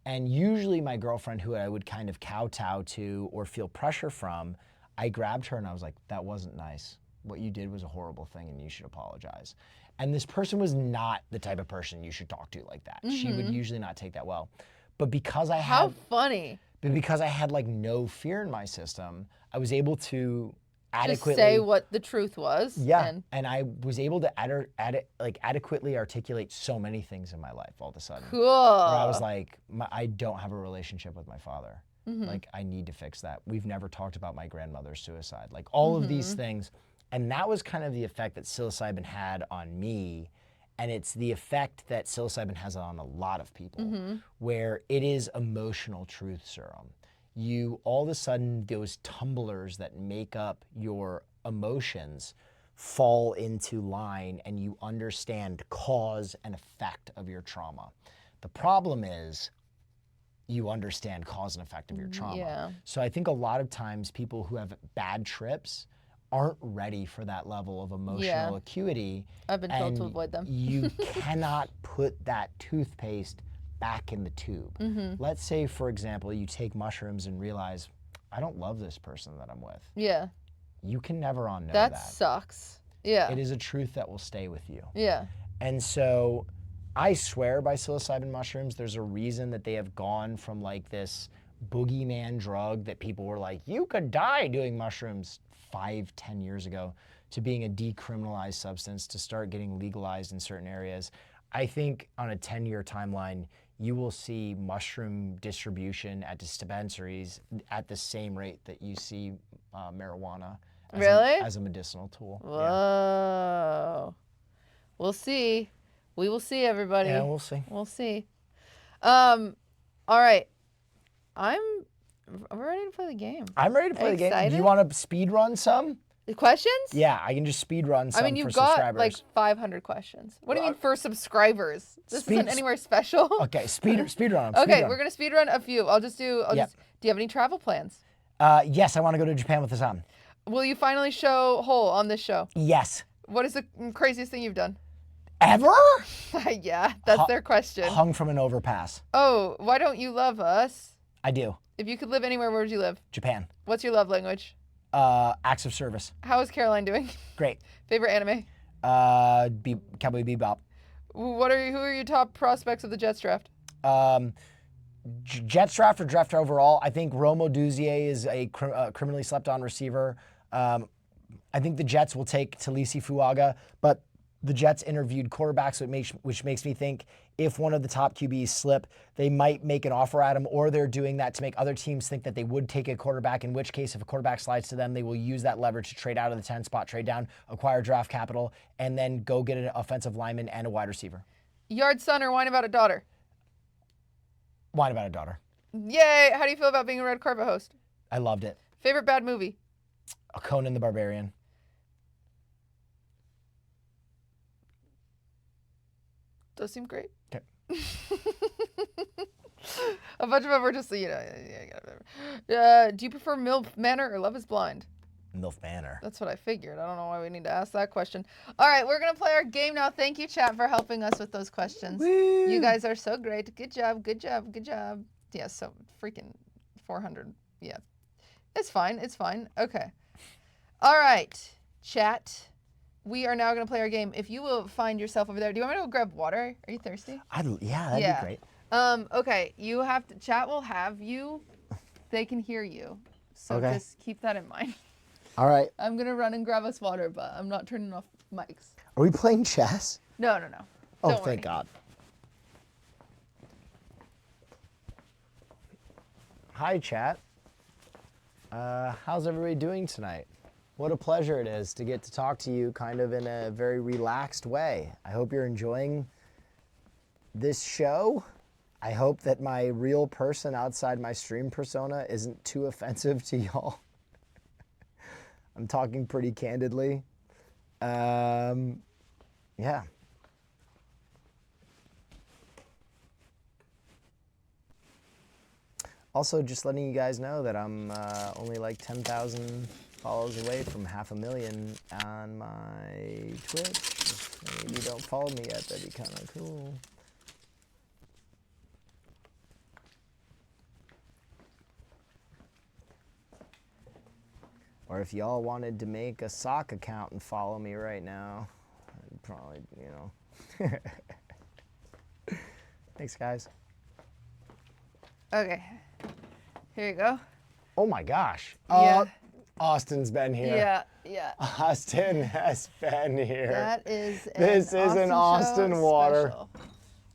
And usually my girlfriend, who I would kind of kowtow to or feel pressure from, I grabbed her and I was like, that wasn't nice. What you did was a horrible thing and you should apologize. And this person was not the type of person you should talk to like that. She would usually not take that well. But because I How funny. But because I had like no fear in my system, I was able to adequately Just say what the truth was. Yeah, And and I was able to adequately articulate so many things in my life all of a sudden. cool. Where I was like, I don't have a relationship with my father. Like, I need to fix that. We've never talked about my grandmother's suicide. Like, all of these things. And that was kind of the effect that psilocybin had on me. And it's the effect that psilocybin has on a lot of people, where it is emotional truth serum. You, all of a sudden, those tumblers that make up your emotions fall into line, and you understand cause and effect of your trauma. The problem is you understand cause and effect of your trauma. Yeah. So I think a lot of times people who have bad trips aren't ready for that level of emotional acuity. I've been told to and avoid them. You cannot put that toothpaste back in the tube. Let's say, for example, you take mushrooms and realize, I don't love this person that I'm with. Yeah. You can never unknow That that. sucks. Yeah. It is a truth that will stay with you. Yeah. And so I swear by psilocybin mushrooms, there's a reason that they have gone from like this boogeyman drug that people were like, you could die doing mushrooms 5-10 years ago, to being a decriminalized substance, to start getting legalized in certain areas. I think on a 10-year timeline, you will see mushroom distribution at dispensaries at the same rate that you see marijuana as a medicinal tool. Whoa. We'll see. We will see, everybody. Yeah, we'll see. We'll see. All right. I'm I'm ready to play the game. I'm ready to play the game. Do you want to speed run some? Questions? Yeah, I can just speed run some I mean, you've for got subscribers. like 500 questions. What do you mean for subscribers? This isn't anywhere special. Okay, speed run. Okay, we're gonna speed run a few. I'll just. Do you have any travel plans? Yes, I want to go to Japan with Hassan. Will you finally show Hole on this show? Yes. What is the craziest thing you've done? Ever? Yeah, that's their question. Hung from an overpass. Oh, why don't you love us? I do. If you could live anywhere, where would you live? Japan. What's your love language? Acts of service. How is Caroline doing? Great. Favorite anime? Cowboy Bebop. Who are your top prospects of the Jets draft? Jets draft or draft overall, I think Romo Duzier is a criminally slept-on receiver. I think the Jets will take Talisi Fuaga, but the Jets interviewed quarterbacks, which makes me think if one of the top QBs slip, they might make an offer at him, or they're doing that to make other teams think that they would take a quarterback, in which case if a quarterback slides to them, they will use that leverage to trade out of the 10 spot, trade down, acquire draft capital, and then go get an offensive lineman and a wide receiver. Yard son or whine about a daughter? Whine about a daughter. Yay! How do you feel about being a red carpet host? I loved it. Favorite bad movie? Conan the Barbarian. Those seem great. Okay. A bunch of them were just, do you prefer MILF Manor or Love is Blind? MILF Manor. That's what I figured. I don't know why we need to ask that question. All right, we're going to play our game now. Thank you, chat, for helping us with those questions. Woo. You guys are so great. Good job, good job, good job. Yeah, so freaking 400. Yeah. It's fine. It's fine. Okay. All right, chat. We are now going to play our game. If you will find yourself over there. Do you want me to go grab water? Are you thirsty? Yeah, that'd be great. Okay, you have to, chat will have you. They can hear you. So just keep that in mind. All right. I'm going to run and grab us water, but I'm not turning off mics. Are we playing chess? No. Oh, Don't worry. thank God. Hi, chat. How's everybody doing tonight? What a pleasure it is to get to talk to you kind of in a very relaxed way. I hope you're enjoying this show. I hope that my real person outside my stream persona isn't too offensive to y'all. I'm talking pretty candidly. Yeah. Also, just letting you guys know that I'm only like 10,000 follows away from 500,000 on my Twitch. If maybe you don't follow me yet, that'd be kind of cool. Or if y'all wanted to make a sock account and follow me right now, I'd probably, Thanks, guys. Okay. Here you go. Oh my gosh. Yeah. Austin's been here. Yeah. Austin has been here. That is This is an Austin water. Special.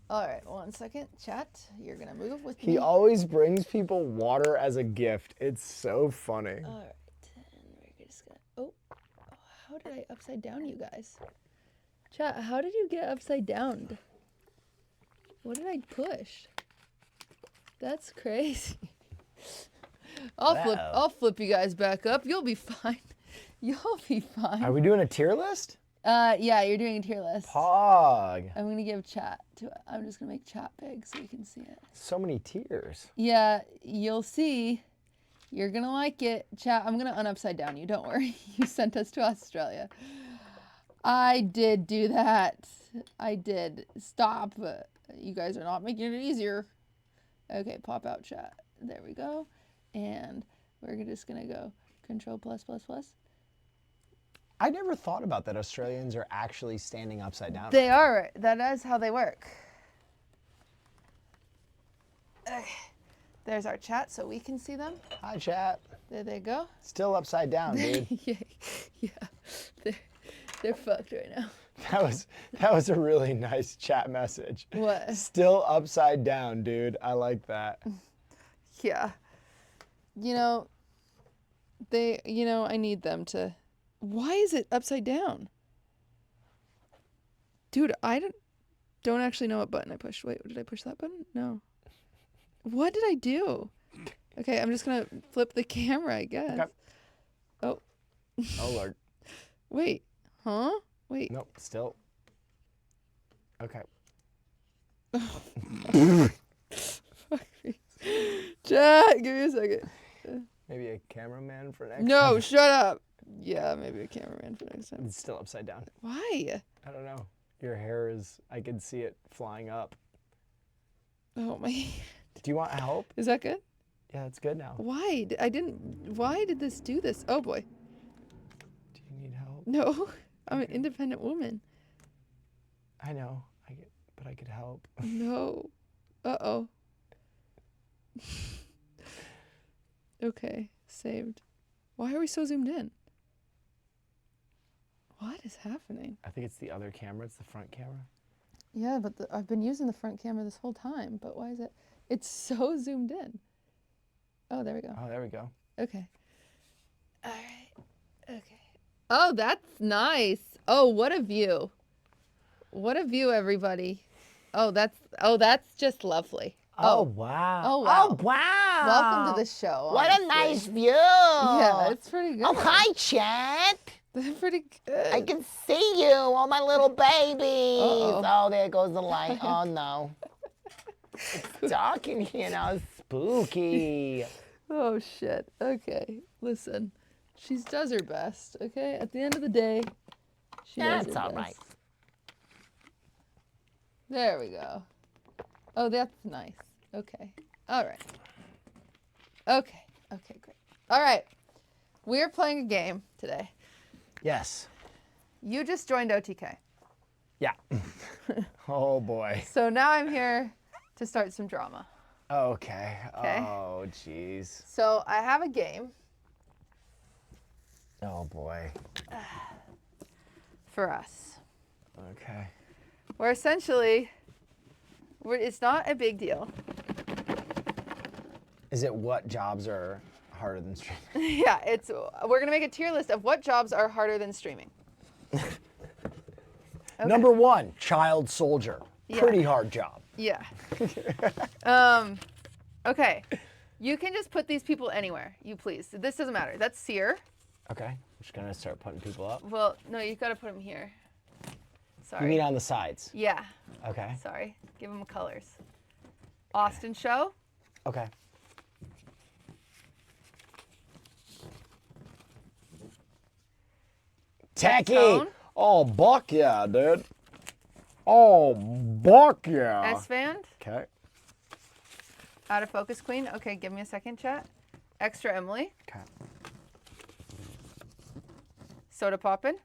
All right, 1 second. Chat, you're going to move with me. He always brings people water as a gift. It's so funny. All right. And we're just going to... Oh, how did I upside down you guys? Chat, how did you get upside down? What did I push? That's crazy. I'll flip you guys back up. You'll be fine. You'll be fine. Are we doing a tier list? Yeah, you're doing a tier list. Pog. I'm gonna give chat to it. I'm just gonna make chat big so you can see it. So many tiers. Yeah, you'll see. You're gonna like it. Chat, I'm gonna unupside down you. Don't worry. You sent us to Australia. I did do that. I did. Stop. You guys are not making it easier. Okay, pop out chat. There we go. And we're just gonna go Control plus. I never thought about that Australians are actually standing upside down. They are. That is how they work. There's our chat so we can see them. Hi, chat. There they go. Still upside down, dude. Yeah. They're fucked right now. That was a really nice chat message. What? Still upside down, dude. I like that. Yeah. I need them to... Why is it upside down? Dude, I don't actually know what button I pushed. Wait, did I push that button? No. What did I do? Okay, I'm just gonna flip the camera, I guess. Okay. Oh. Oh Lord. Wait. Huh? Wait. Nope. Still. Okay. Fuck me. Chat, give me a second. Maybe a cameraman for next No, time. shut up. Yeah, maybe a cameraman for next time. It's still upside down. Why? I don't know. Your hair is, I can see it flying up. Oh my. Do you want help? Is that good? Yeah, it's good now. Why? Why did this do this? Oh boy. Do you need help? No, I'm an independent woman. I know, but I could help. No. Uh-oh. Okay, saved. Why are we so zoomed in? What is happening? I think it's the other camera. It's the front camera. Yeah, but I've been using the front camera this whole time, but why is it? It's so zoomed in. Oh, there we go. Oh, there we go. Okay. All right. Okay. Oh, that's nice. Oh, what a view. What a view, everybody. Oh, that's just lovely. Oh, wow. Oh, wow. Oh, wow. Welcome to the show. What honestly. a nice view. Yeah, it's pretty good. Oh, hi, chat. They're pretty good. I can see you, all my little babies. Uh-oh. Oh, there goes the light. Oh, no. It's dark in here now. It's spooky. Oh, shit. Okay. Listen. She does her best, okay? At the end of the day, she does That's her all best. right. There we go. Oh, that's nice. Okay. All right. Okay. Okay, great. All right. We're playing a game today. Yes. You just joined OTK. Yeah. Oh, boy. So now I'm here to start some drama. Okay. Okay. Oh, jeez. So I have a game Oh, boy. for us Okay. where essentially it's not a big deal. Is it what jobs are harder than streaming? Yeah, we're going to make a tier list of what jobs are harder than streaming. Okay. Number 1, child soldier. Yeah. Pretty hard job. Yeah. Okay. You can just put these people anywhere, you please. This doesn't matter. That's Seer. Okay. I'm just going to start putting people up. Well, no, you've got to put them here. Sorry. You mean on the sides? Yeah. Okay. Sorry. Give them colors. Austin Show. Okay. Techie! Tone. Oh, buck yeah, dude. Oh, buck yeah. S-Band. Okay. Out of Focus Queen. Okay, give me a second, chat. Extra Emily. Okay. Soda Poppin.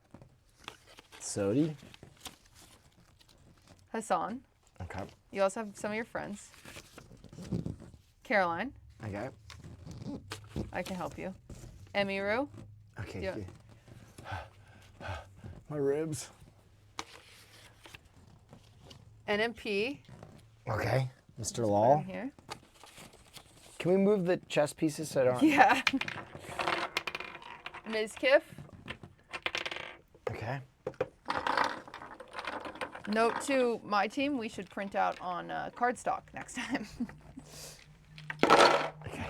Sodi. Hassan. Okay. You also have some of your friends. Caroline. Okay. I can help you. Emiru. Okay. Yeah. good. My ribs. NMP. Okay. Mr. Put Law. him here. Can we move the chess pieces so I don't... Yeah. Ms. Kiff. Okay. Note to my team, we should print out on cardstock next time. Okay.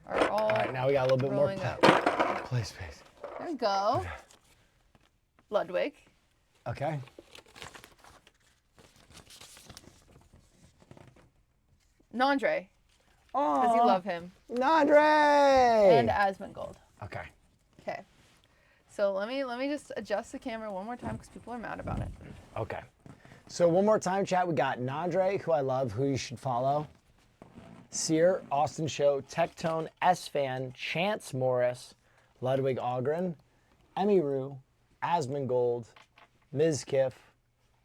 Are all All right, now we got a little bit more rolling up. play space. There we go. Ludwig. Okay. Nandre. Oh, Because you love him. Nandre! And Asmongold. Okay. Okay. So let me just adjust the camera one more time because people are mad about it. Okay. So one more time, chat. We got Nandre, who I love, who you should follow. Seer, Austin Show, Tectone, S-Fan, Chance Morris, Ludwig Ogren, Emiru, Asmongold, Ms. Kiff,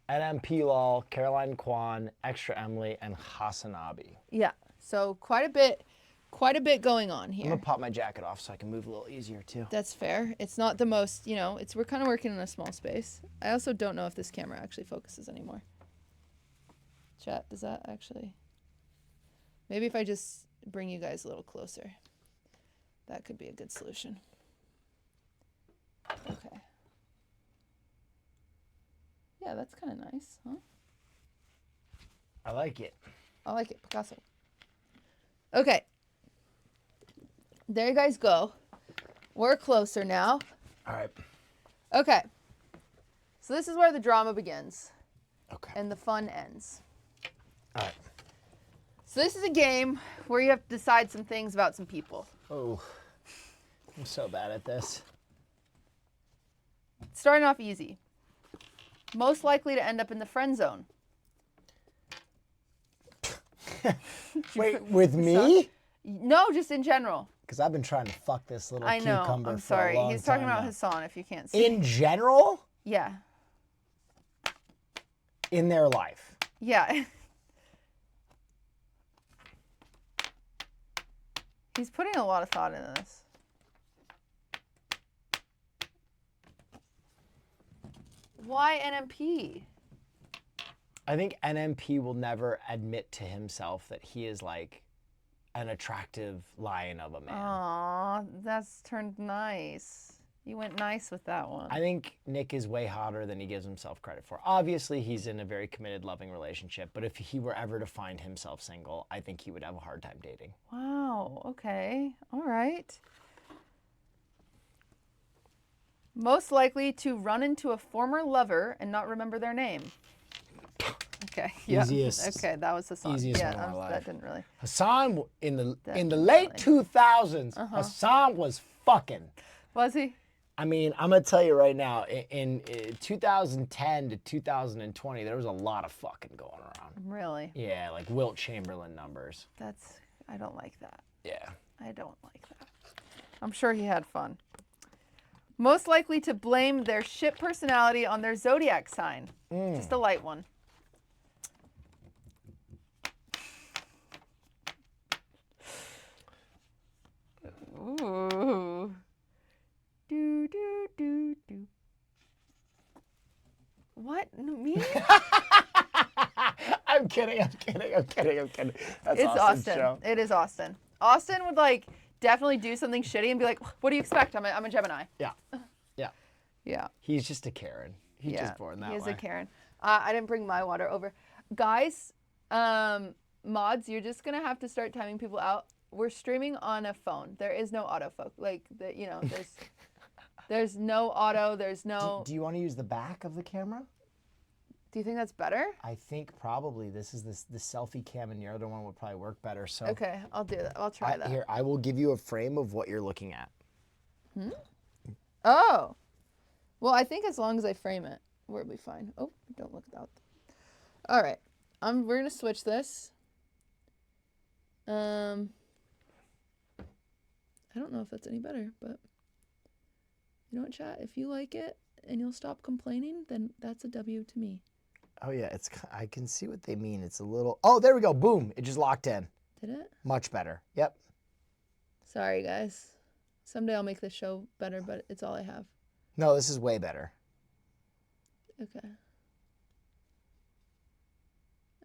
NMP Lol, Caroline Kwan, Extra Emily, and Hasanabi. Yeah. So quite a bit going on I'm here. gonna pop my jacket off so I can move a little easier too. That's fair. It's not the most, we're kind of working in a small space. I also don't know if this camera actually focuses anymore. Chat, does that actually? Maybe if I just bring you guys a little closer. That could be a good solution. Okay. Yeah, that's kind of nice, huh? I like it. I like it, Picasso. Okay. There you guys go. We're closer now. All right. Okay. So this is where the drama begins. Okay. And the fun ends. All right. So this is a game where you have to decide some things about some people. Oh, I'm so bad at this. Starting off easy. Most likely to end up in the friend zone. Wait, with me? No, just in general. Because I've been trying to fuck this little I know. cucumber I'm for sorry. a long He's talking time about now. Hassan, if you can't see. In general? Yeah. In their life. Yeah. He's putting a lot of thought into this. Why NMP? I think NMP will never admit to himself that he is like an attractive lion of a man. Aw, that's turned nice. You went nice with that one. I think Nick is way hotter than he gives himself credit for. Obviously, he's in a very committed, loving relationship, but if he were ever to find himself single, I think he would have a hard time dating. Wow, okay. All right. Most likely to run into a former lover and not remember their name. Okay. Yeah. Easiest- Okay, that was Hassan. easiest Yeah, one in my life. that didn't really. Hassan, in the late 2000s, Hassan was fucking. Was he? I mean, I'm going to tell you right now, in 2010 to 2020, there was a lot of fucking going around. Really? Yeah, like Wilt Chamberlain numbers. I don't like that. Yeah. I don't like that. I'm sure he had fun. Most likely to blame their shit personality on their zodiac sign. Just a light one. Ooh. Do, do, do, do. What? Me? I'm kidding. That's It's Austin's Austin. show. It is Austin. Austin would like definitely do something shitty and be like, "What do you expect? I'm a Gemini." Yeah. Yeah. Yeah. He's just a Karen. He's Yeah. just born that He is way. a Karen. I didn't bring my water over, guys. Mods, you're just gonna have to start timing people out. We're streaming on a phone. There is no autofocus. Like there's no auto. There's no. Do you want to use the back of the camera? Do you think that's better? I think probably this is the selfie cam, and your other one would probably work better. So Okay, I'll do that. I'll try that. Here, I will give you a frame of what you're looking at. Oh. Well, I think as long as I frame it, we'll be fine. Oh, don't look at that. All right. We're gonna switch this. I don't know if that's any better, but you know what, chat? If you like it and you'll stop complaining, then that's a W to me. Oh yeah, I can see what they mean. It's a little. Oh, there we go. Boom! It just locked in. Did it? Much better. Yep. Sorry, guys. Someday I'll make this show better, but it's all I have. No, this is way better. Okay.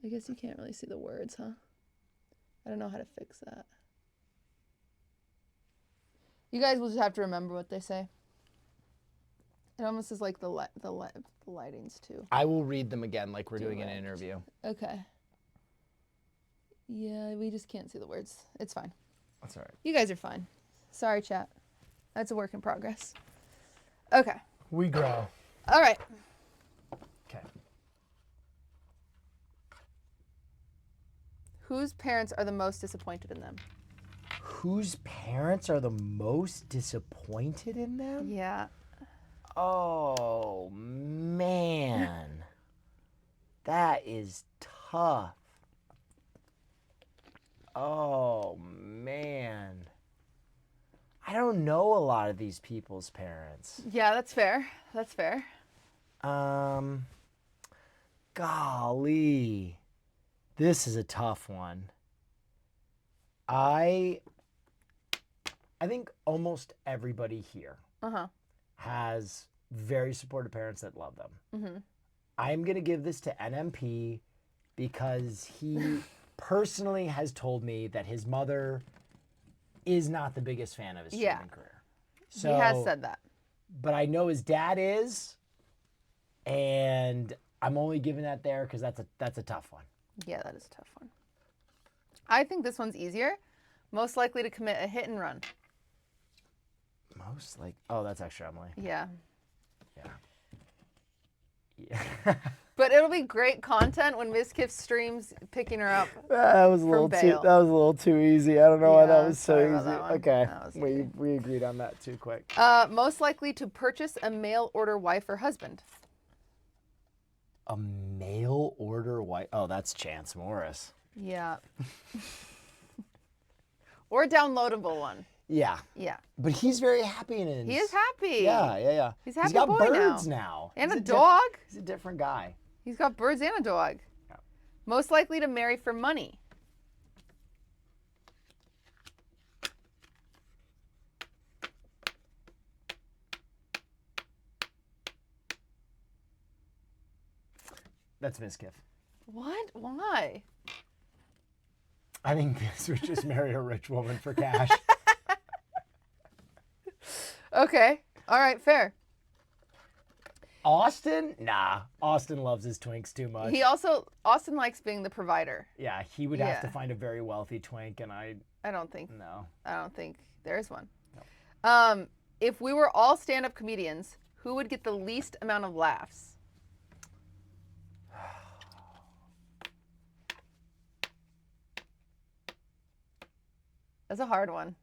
I guess you can't really see the words, huh? I don't know how to fix that. You guys will just have to remember what they say. It almost is like the lightings too. I will read them again like we're doing an interview. Okay. Yeah, we just can't see the words. It's fine. That's all right. You guys are fine. Sorry, chat. That's a work in progress. Okay. We grow. All right. Okay. Whose parents are the most disappointed in them? Whose parents are the most disappointed in them? Yeah. Oh, man. That is tough. Oh, man. I don't know a lot of these people's parents. Yeah, that's fair. That's fair. Golly. This is a tough one. I think almost everybody here has very supportive parents that love them. Mm-hmm. I'm going to give this to NMP because he personally has told me that his mother is not the biggest fan of his streaming career. So, he has said that. But I know his dad is, and I'm only giving that there because that's a tough one. Yeah, that is a tough one. I think this one's easier. Most likely to commit a hit and run. Most like, oh, that's extra Emily. Yeah. Yeah. But it'll be great content when Miskiff streams picking her up. That was a little bail. That was a little too easy. I don't know why that Yeah, was so sorry about easy. that one. Okay, That was easy. we agreed on that too quick. Most likely to purchase a mail order wife or husband. A mail order wife. Oh, that's Chance Morris. Yeah. Or a downloadable one. Yeah. Yeah. But he's very happy in his. He is happy. Yeah. He's a happy He's got boy birds now. now. And He's a dog. He's a different guy. He's got birds and a dog. Yeah. Most likely to marry for money. That's Miskiff. What? Why? I think this would just marry a rich woman for cash. Okay. All right. Fair. Austin? Nah. Austin loves his twinks too much. Austin likes being the provider. Yeah, he would have to Yeah. find a very wealthy twink, and I don't think there's one. No. If we were all stand-up comedians, who would get the least amount of laughs? That's a hard one.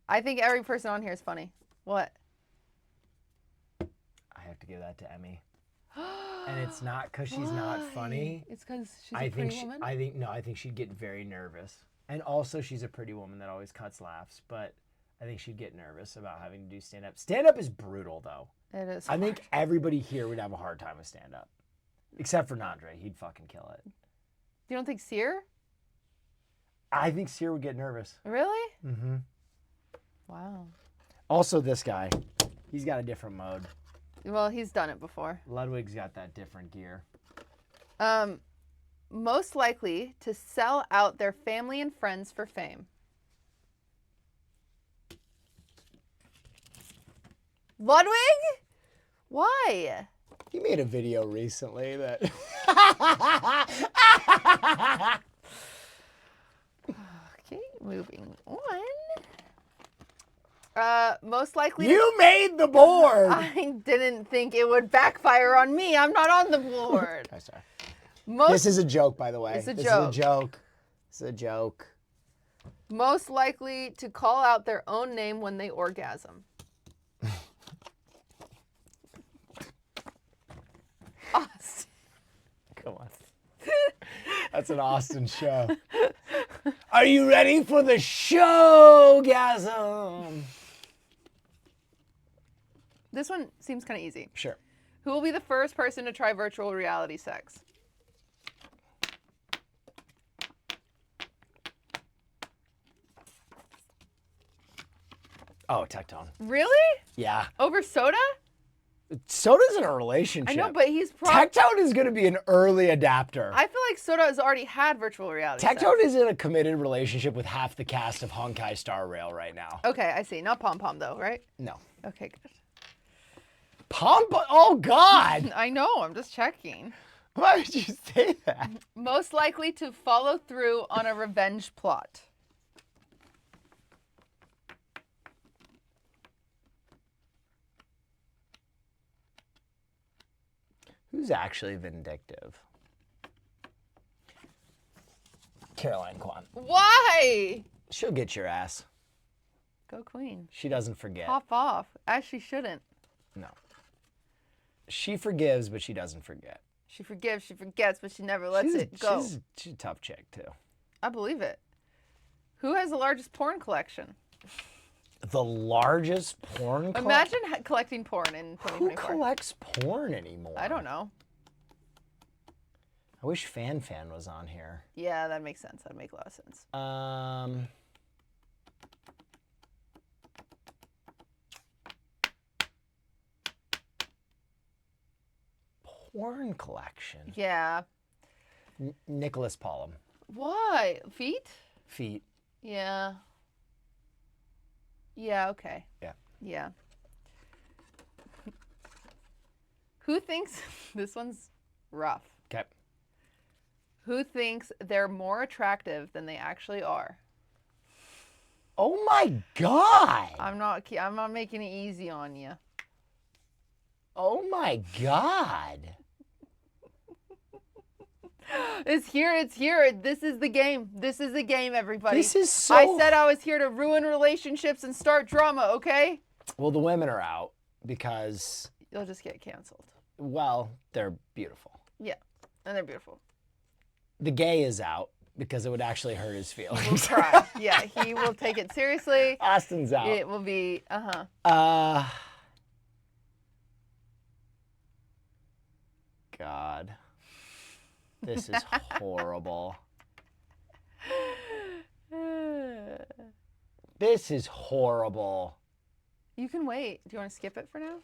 I think every person on here is funny. What? I have to give that to Emmy. And it's not because she's not funny. It's because she's a pretty woman? I think she'd get very nervous. And also she's a pretty woman that always cuts laughs, but I think she'd get nervous about having to do stand-up. Stand-up is brutal though. It is I think everybody here would have a hard time with stand-up. Except for Nandre. He'd fucking kill it. You don't think Sear? I think Sear would get nervous. Really? Mm-hmm. Wow. Also this guy. He's got a different mode. Well, he's done it before. Ludwig's got that different gear. Most likely to sell out their family and friends for fame. Ludwig? Why? He made a video recently that... Okay, moving on. Most likely... You made the board! I didn't think it would backfire on me. I'm not on the board. I'm sorry. Most... This is a joke, by the way. It's a This joke. is a joke. This is a joke. Most likely to call out their own name when they orgasm. Austin. Come on. That's an Austin show. Are you ready for the showgasm? This one seems kind of easy. Sure. Who will be the first person to try virtual reality sex? Oh, Tectone. Really? Yeah. Over Soda? Soda's in a relationship. I know, but he's probably... Tectone is going to be an early adapter. I feel like Soda has already had virtual reality Tectone sex. is in a committed relationship with half the cast of Honkai Star Rail right now. Okay, I see. Not Pom Pom, though, right? No. Okay, good. Oh, God. I know. I'm just checking. Why would you say that? Most likely to follow through on a revenge plot. Who's actually vindictive? Caroline Kwan. Why? She'll get your ass. Go Queen. She doesn't forget. Pop off. As she shouldn't. No. She forgives, but she doesn't forget. She forgives, she forgets, but she never lets it go. She's a tough chick, too. I believe it. Who has the largest porn collection? The largest porn collection? Imagine collecting porn in Who 2024. collects porn anymore? I don't know. I wish Fan was on here. Yeah, that makes sense. That'd make a lot of sense. Porn collection. Yeah. Nicholas Pollum. Why? Feet? Feet. Yeah. Yeah, okay. Yeah. Yeah. Who thinks this one's rough? Okay. Who thinks they're more attractive than they actually are? Oh my God. I'm not making it easy on you. Oh my God. It's here. It's here. This is the game. This is the game, everybody. This is so... I said I was here to ruin relationships and start drama, okay? Well, the women are out because... You'll just get canceled. Well, they're beautiful. Yeah, and they're beautiful. The gay is out because it would actually hurt his feelings. He will cry. Yeah, he will take it seriously. Austin's out. It will be, God. This is horrible. This is horrible. You can wait. Do you want to skip it for now?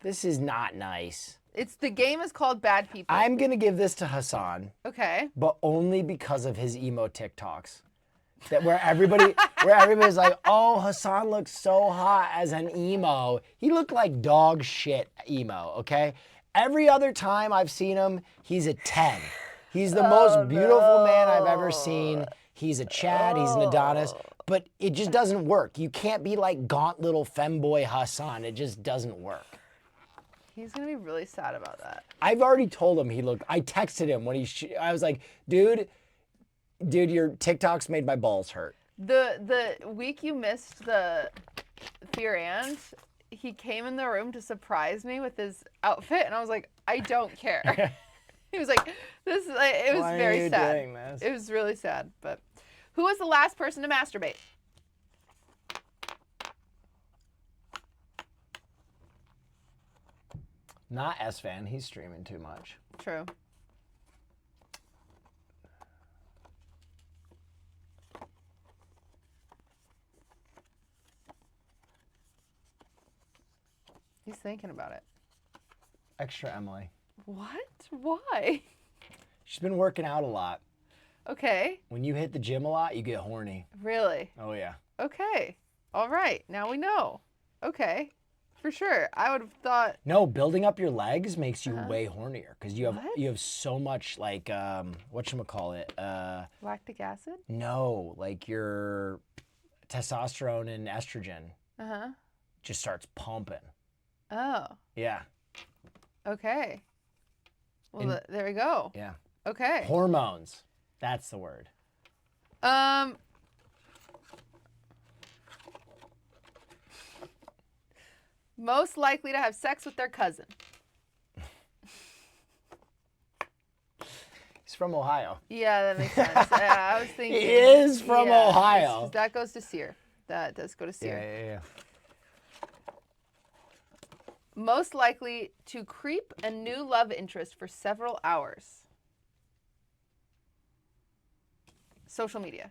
This is not nice. The game is called Bad People. I'm going to give this to Hassan. Okay. But only because of his emo TikToks. That where everybody's like, oh, Hassan looks so hot as an emo. He looked like dog shit emo, okay? Every other time I've seen him, he's a 10. He's the most beautiful man I've ever seen. He's a Chad, he's an Adonis, but it just doesn't work. You can't be like gaunt little femboy Hassan. It just doesn't work. He's going to be really sad about that. I've already told him I texted him when I was like, dude, your TikToks made my balls hurt. The week you missed the Fear and, he came in the room to surprise me with his outfit, and I was like, I don't care. He was like, it was Why very are you sad. doing this? It was really sad. But who was the last person to masturbate? Not S-Fan, he's streaming too much. True. He's thinking about it. Extra Emily. What? Why? She's been working out a lot. Okay. When you hit the gym a lot, you get horny. Really? Oh, yeah. Okay. All right. Now we know. Okay. For sure. I would have thought... No, building up your legs makes you way hornier because you have so much like whatchamacallit? Lactic acid? No, like your testosterone and estrogen just starts pumping. Oh. Yeah. Okay. Well, there we go. Yeah. Okay. Hormones. That's the word. Most likely to have sex with their cousin. He's from Ohio. Yeah, that makes sense. I was thinking. He is from Ohio. That goes to Sear. That does go to Sear. Yeah. Most likely to creep a new love interest for several hours. Social media.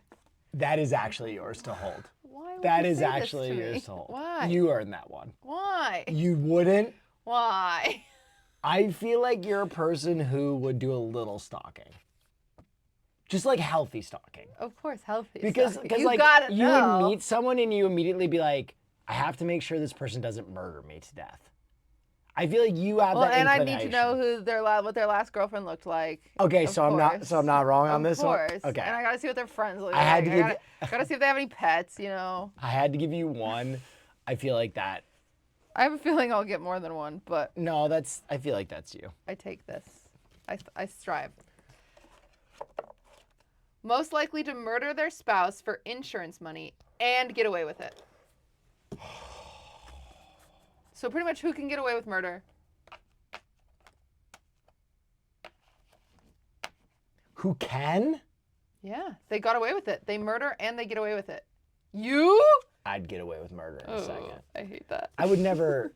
That is actually yours to hold. Why would That you is say actually this to yours me? to hold. Why? You earned that one. Why? You wouldn't? Why? I feel like you're a person who would do a little stalking. Just like healthy stalking. Of course, healthy. Because you like gotta you know. would meet someone and you immediately be like, I have to make sure this person doesn't murder me to death. I feel like you have that and I inclination. need to know what their last girlfriend looked like. Okay, Of so I'm not wrong on this one. Of course. Okay. And I gotta see what their friends look I had like. to Gotta see if they have any pets. You know. I had to give you one. I feel like that. I have a feeling I'll get more than one, but No, I feel like that's you. I take this. I strive. Most likely to murder their spouse for insurance money and get away with it. So pretty much who can get away with murder? Who can? Yeah, they got away with it. They murder and they get away with it. You? I'd get away with murder in a second. I hate that. I would never.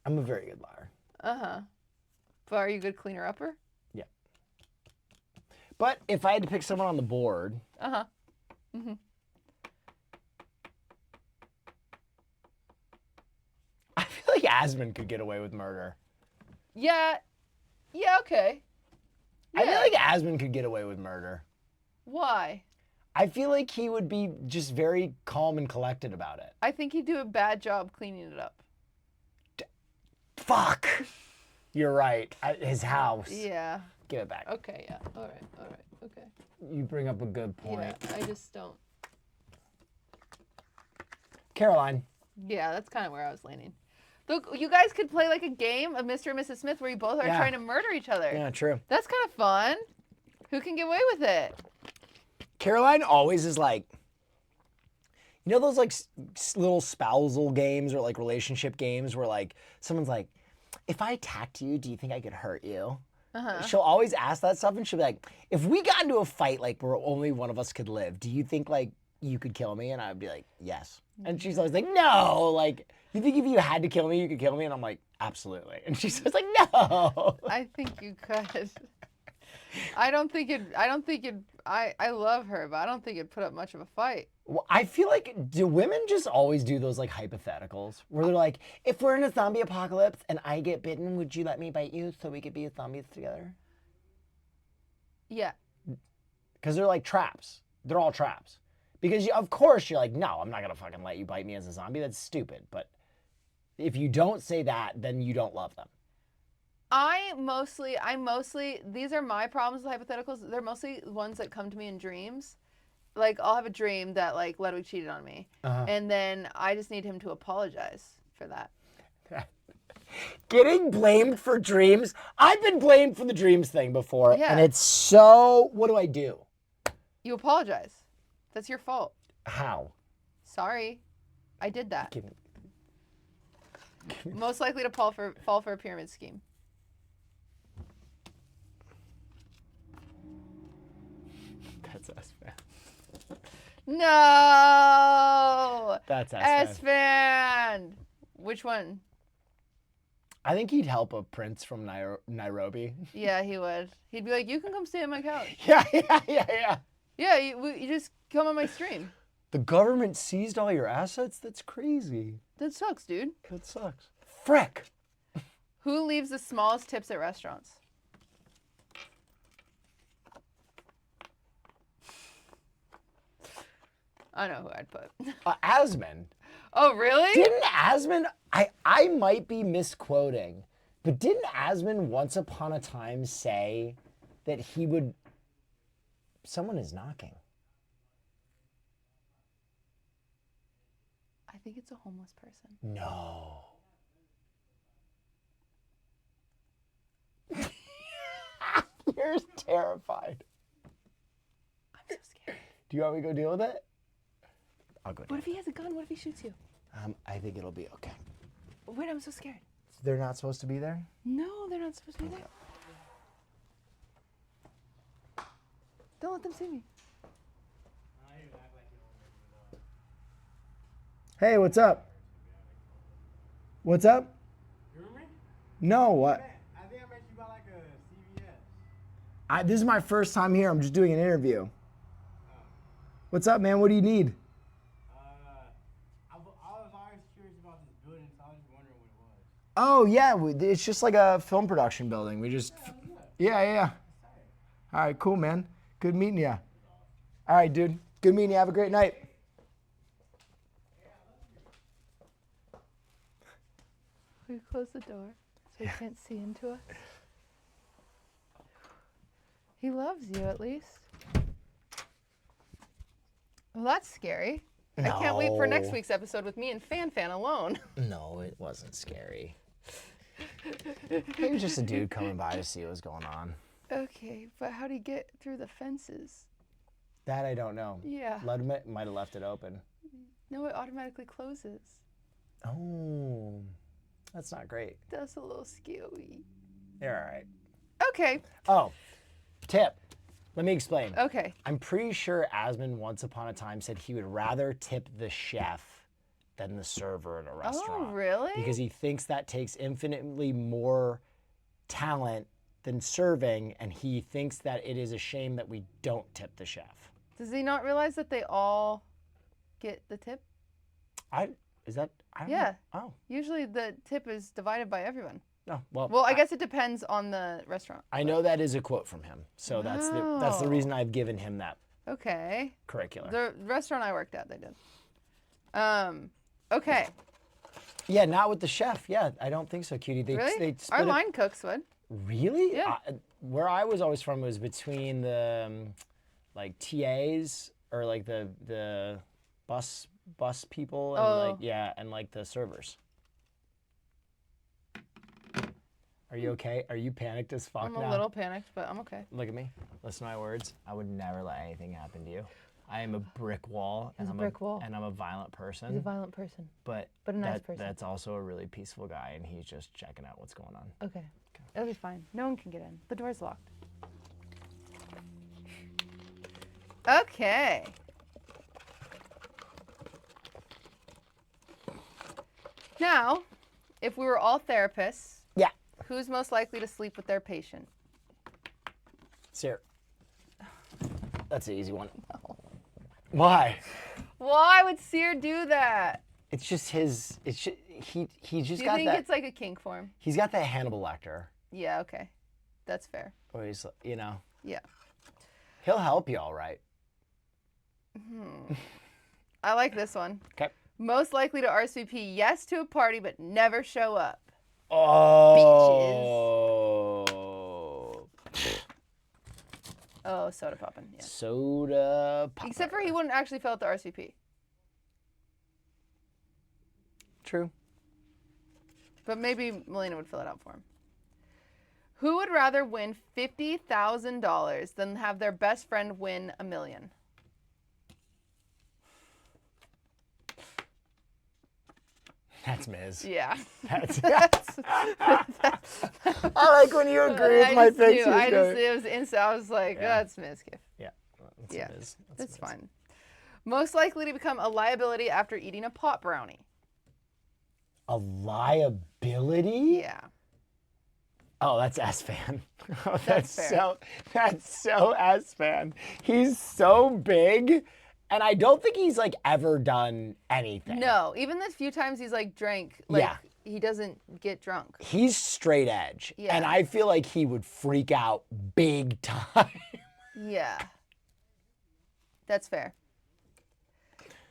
I'm a very good liar. But are you a good cleaner upper? Yeah. But if I had to pick someone on the board. Mm-hmm. I feel like Asmund could get away with murder. Yeah. Yeah, okay. I feel like Asmund could get away with murder. Why? I feel like he would be just very calm and collected about it. I think he'd do a bad job cleaning it up. Fuck. You're right. At his house. Yeah. Give it back. Okay, yeah. All right, okay. You bring up a good point. Yeah, I just don't. Caroline. Yeah, that's kind of where I was leaning. Look, you guys could play like a game of Mr. and Mrs. Smith where you both are trying to murder each other. Yeah, true. That's kind of fun. Who can get away with it? Caroline always is like, you know those like little spousal games or like relationship games where like someone's like, if I attacked you, do you think I could hurt you? She'll always ask that stuff and she'll be like, if we got into a fight like where only one of us could live, do you think like you could kill me? And I'd be like, yes. And she's always like, no, like, you think if you had to kill me, you could kill me? And I'm like, absolutely. And she's always like, no. I think you could. I love her, but I don't think it'd put up much of a fight. Well, I feel like, do women just always do those like hypotheticals where they're like, if we're in a zombie apocalypse and I get bitten, would you let me bite you so we could be zombies together? Yeah. Because they're like traps. They're all traps. Because of course you're like, no, I'm not going to fucking let you bite me as a zombie. That's stupid. But if you don't say that, then you don't love them. I mostly, these are my problems with hypotheticals. They're mostly ones that come to me in dreams. Like, I'll have a dream that, like, Ludwig cheated on me. And then I just need him to apologize for that. Getting blamed for dreams. I've been blamed for the dreams thing before. Yeah. And it's so, what do I do? You apologize. That's your fault. How? Sorry. I did that. Most likely to fall for a pyramid scheme. That's S-Fan. No! That's S-Fan. S-Fan! Which one? I think he'd help a prince from Nairobi. Yeah, he would. He'd be like, you can come stay on my couch. Yeah. Yeah, you just come on my stream. The government seized all your assets? That's crazy. That sucks, dude. That sucks. Frick. Who leaves the smallest tips at restaurants? I know who I'd put. Asmund. Oh, really? Didn't Asmund, I might be misquoting, but didn't Asmund once upon a time say that he would, someone is knocking. I think it's a homeless person. No. You're terrified. I'm so scared. Do you want me to go deal with it? I'll go. What if he has a gun? What if he shoots you? I think it'll be okay. Wait, I'm so scared. They're not supposed to be there? No, they're not supposed to be there. Don't let them see me. Hey, what's up? What's up? You remember me? No, what? I think I met you by like a CVS. This is my first time here. I'm just doing an interview. What's up, man? What do you need? I was always curious about this building, so I was just wondering what it was. Oh, yeah. It's just like a film production building. We just... Yeah. All right, cool, man. Good meeting you. All right, dude. Good meeting you. Have a great night. We close the door so he can't see into us. He loves you, at least. Well, that's scary. I can't wait for next week's episode with me and Fan alone. No, it wasn't scary. It was just a dude coming by to see what was going on. Okay, but how'd he get through the fences? That I don't know. Yeah. Might have left it open. No, it automatically closes. Oh, that's not great. That's a little scary. You're all right. Okay. Oh, tip. Let me explain. Okay. I'm pretty sure Asmund once upon a time said he would rather tip the chef than the server in a restaurant. Oh, really? Because he thinks that takes infinitely more talent than serving, and he thinks that it is a shame that we don't tip the chef. Does he not realize that they all get the tip? I don't Yeah. know. Oh. Usually the tip is divided by everyone. No. Well, I guess it depends on the restaurant. I know that is a quote from him, so that's the reason I've given him that Okay. curriculum. The restaurant I worked at, they did. Okay. Yeah, not with the chef. Yeah, I don't think so, Cutie. Really? They Our split it. line cooks would. Really? Yeah. Where I was always from was between the like TAs or like the bus bus people and Oh. like yeah, and like the servers. Are you okay? Are you panicked as fuck I'm now? a little panicked, but I'm okay. Look at me. Listen to my words. I would never let anything happen to you. I am a brick wall, and He's a brick wall. and I'm a violent person. He's a violent person. but a nice person. That's also a really peaceful guy, and he's just checking out what's going on. Okay. It'll be fine. No one can get in. The door's locked. Okay. Now, if we were all therapists, Yeah. who's most likely to sleep with their patient? Sarah. That's an easy one. No. Why? Why would Sear do that? It's just his. It's just, he just Do you got think that. it's like a kink for him? He's got that Hannibal Lecter. Yeah, okay. That's fair. Where he's, you know, Yeah. he'll help you all right. I like this one. Okay. Most likely to RSVP yes to a party but never show up. Oh. Oh, soda poppin'. Yeah. Soda pop. Except for he wouldn't actually fill out the RSVP. True. But maybe Melina would fill it out for him. Who would rather win $50,000 than have their best friend win $1 million? That's Miz. Yeah. That's I like when you agree with my pictures. It was instant. I was like, Yeah. that's Mizkif. Yeah. That's Yeah. Miz. That's fine. Most likely to become a liability after eating a pot brownie. A liability? Yeah. Oh, that's S-Fan. Oh, That's fair. that's so S-Fan. He's so big, and I don't think he's like ever done anything. No, even the few times he's like drank, like Yeah. he doesn't get drunk. He's straight edge, Yeah. and I feel like he would freak out big time. Yeah. That's fair.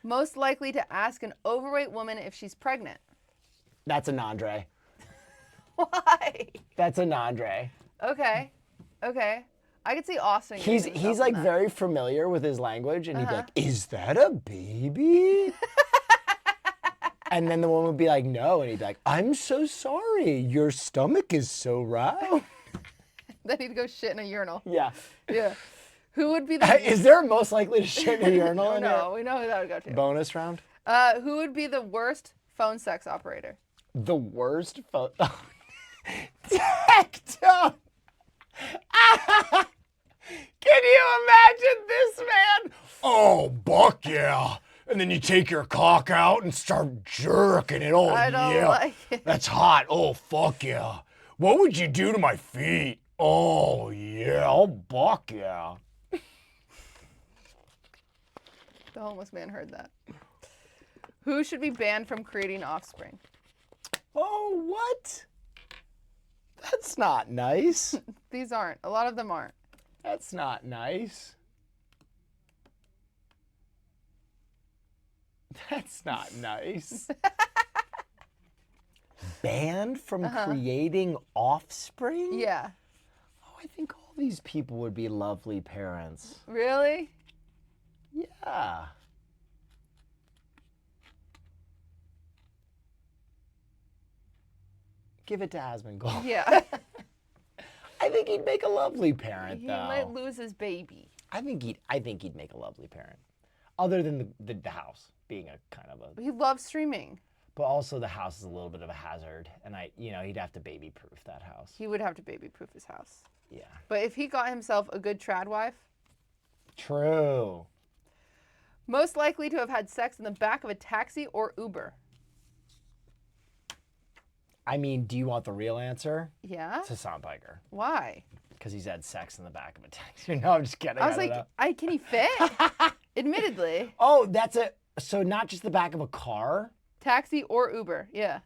Most likely to ask an overweight woman if she's pregnant. That's a Nandre. Why? That's a Nandre. Okay. Okay. I could see Austin. He's getting himself like in that. very familiar with his language, and he'd be like, "Is that a baby?" And then the woman would be like, "No," and he'd be like, "I'm so sorry. Your stomach is so round." Then he'd go shit in a urinal. Yeah. Yeah. Who would be the Is there a most likely to shit in a urinal? Oh, in no, we know who that would go here? to. Bonus round. Who would be the worst phone sex operator? The worst phone. Tectone. Can you imagine this man? Oh, buck yeah. And then you take your cock out and start jerking it. Oh, I don't yeah. like it. That's hot. Oh, fuck yeah. What would you do to my feet? Oh, yeah. Oh, buck yeah. The homeless man heard that. Who should be banned from creating offspring? Oh, what? That's not nice. These aren't. A lot of them aren't. That's not nice. That's not nice. Banned from creating offspring? Yeah. Oh, I think all these people would be lovely parents. Really? Yeah. Give it to Asmongold. Yeah. I think he'd make a lovely parent, He though. might lose his baby. I think he'd make a lovely parent. Other than the house being a kind of a, He loves streaming. but also the house is a little bit of a hazard, and he'd have to baby-proof that house. He would have to baby-proof his house. Yeah. But if he got himself a good trad wife, True. most likely to have had sex in the back of a taxi or Uber. I mean, do you want the real answer? Yeah? It's Hassan Piker, Why? because he's had sex in the back of a taxi. No, I'm just kidding. I was don't like, know. can he fit? Admittedly. Oh, so not just the back of a car? Taxi or Uber, yeah.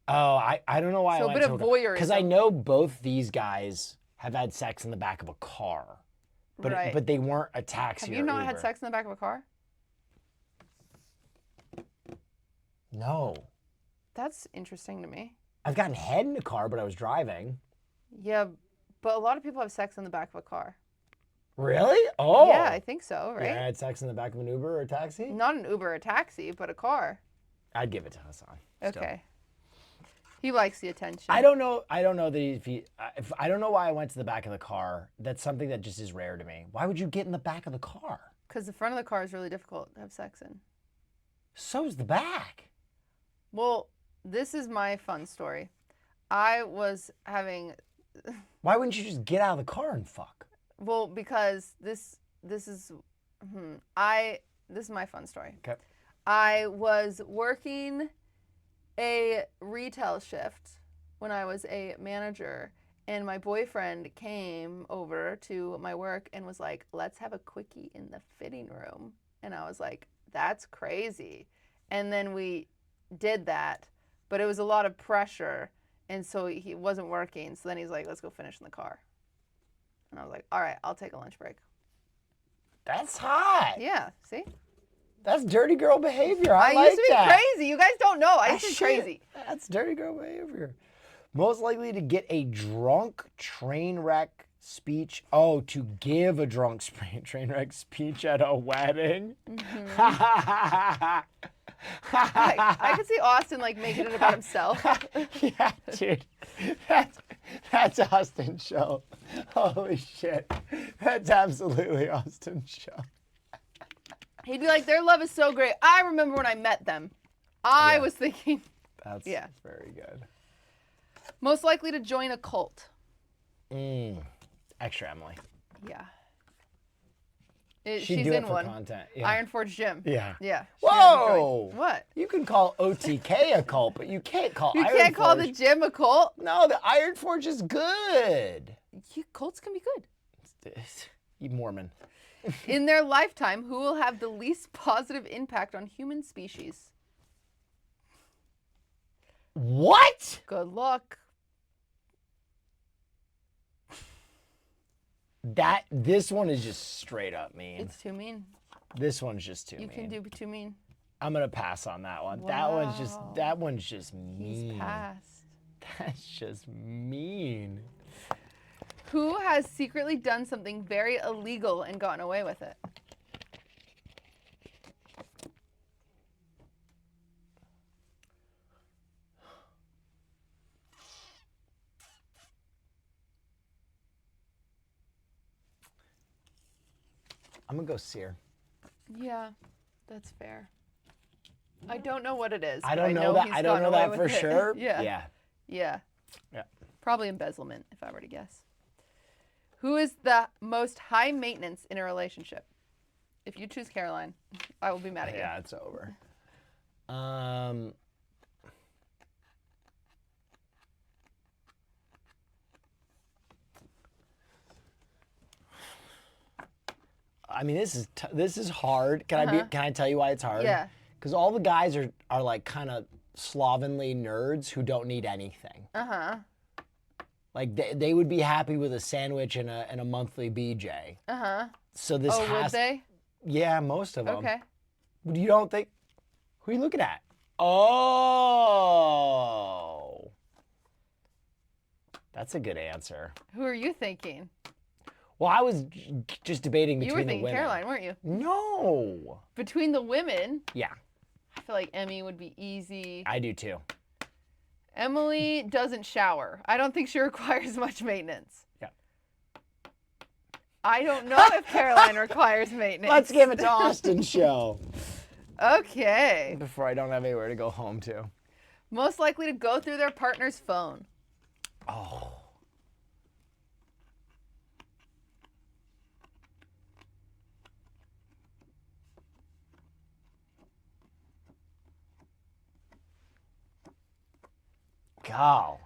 Oh, I don't know why So I a went bit of voyeurism. because I know both these guys have had sex in the back of a car, but Right. but they weren't a taxi. Have or you not Uber. had sex in the back of a car? No, That's interesting to me. I've gotten head in a car, but I was driving. Yeah, but a lot of people have sex in the back of a car. Really? Oh. Yeah, I think so, right? Yeah, I had sex in the back of an Uber or a taxi? Not an Uber or a taxi, but a car. I'd give it to Hassan. Still. Okay. He likes the attention. I don't know that if I don't know why I went to the back of the car. That's something that just is rare to me. Why would you get in the back of the car? Because the front of the car is really difficult to have sex in. So's the back. Well, this is my fun story. I was having. Why wouldn't you just get out of the car and fuck? Well, because this is my fun story. Okay. I was working a retail shift when I was a manager, and my boyfriend came over to my work and was like, let's have a quickie in the fitting room. And I was like, that's crazy. And then we did that, but it was a lot of pressure, and so he wasn't working. So then he's like, let's go finish in the car. And I was like, all right, I'll take a lunch break. That's hot. Yeah, see? That's dirty girl behavior. I like used to be that. crazy. You guys don't know. I used to be crazy. That's dirty girl behavior. Most likely to get a drunk train wreck speech. Oh, to give a drunk train wreck speech at a wedding. I could see Austin like making it about himself. Yeah, dude. That's Austin's show. Holy shit. That's absolutely Austin's show. He'd be like, their love is so great. I remember when I met them. I was thinking. That's very good. Most likely to join a cult. Extra Emily. Yeah. She'd She's do in it for one. content. Yeah. Iron Forge Gym. Yeah. Yeah. Whoa! What? You can call OTK a cult, but you can't call You Iron can't call Forge. the gym a cult. No, the Iron Forge is good. Cults can be good. You Mormon. In their lifetime, who will have the least positive impact on human species? What? Good luck. This one is just straight up mean. It's too mean. This one's just too mean. You can do too mean. I'm gonna pass on that one. Wow. That one's just mean. He's passed. That's just mean. Who has secretly done something very illegal and gotten away with it? I'm gonna go Sear. Yeah, that's fair. I don't know what it is. I but don't know that. he's I don't know gotten that away for with it. sure. Yeah. Yeah. Yeah. Yeah. Probably embezzlement, if I were to guess. Who is the most high maintenance in a relationship? If you choose Caroline, I will be mad at you. Yeah, it's over. I mean, this is hard. Can I tell you why it's hard? Yeah. Because all the guys are like kind of slovenly nerds who don't need anything. Uh-huh. Like they would be happy with a sandwich and a monthly BJ. Uh-huh. So this Oh, would they? Yeah, most of them. Okay. You don't think? Who are you looking at? Oh. That's a good answer. Who are you thinking? Well, I was just debating between You were the thinking women. Caroline, weren't you? No. Between the women, Yeah, I feel like Emmy would be easy. I do too. Emily doesn't shower. I don't think she requires much maintenance. Yeah. I don't know if Caroline requires maintenance. Let's give it to Austin's show. Okay. Before I don't have anywhere to go home to. Most likely to go through their partner's phone. Oh. Cow.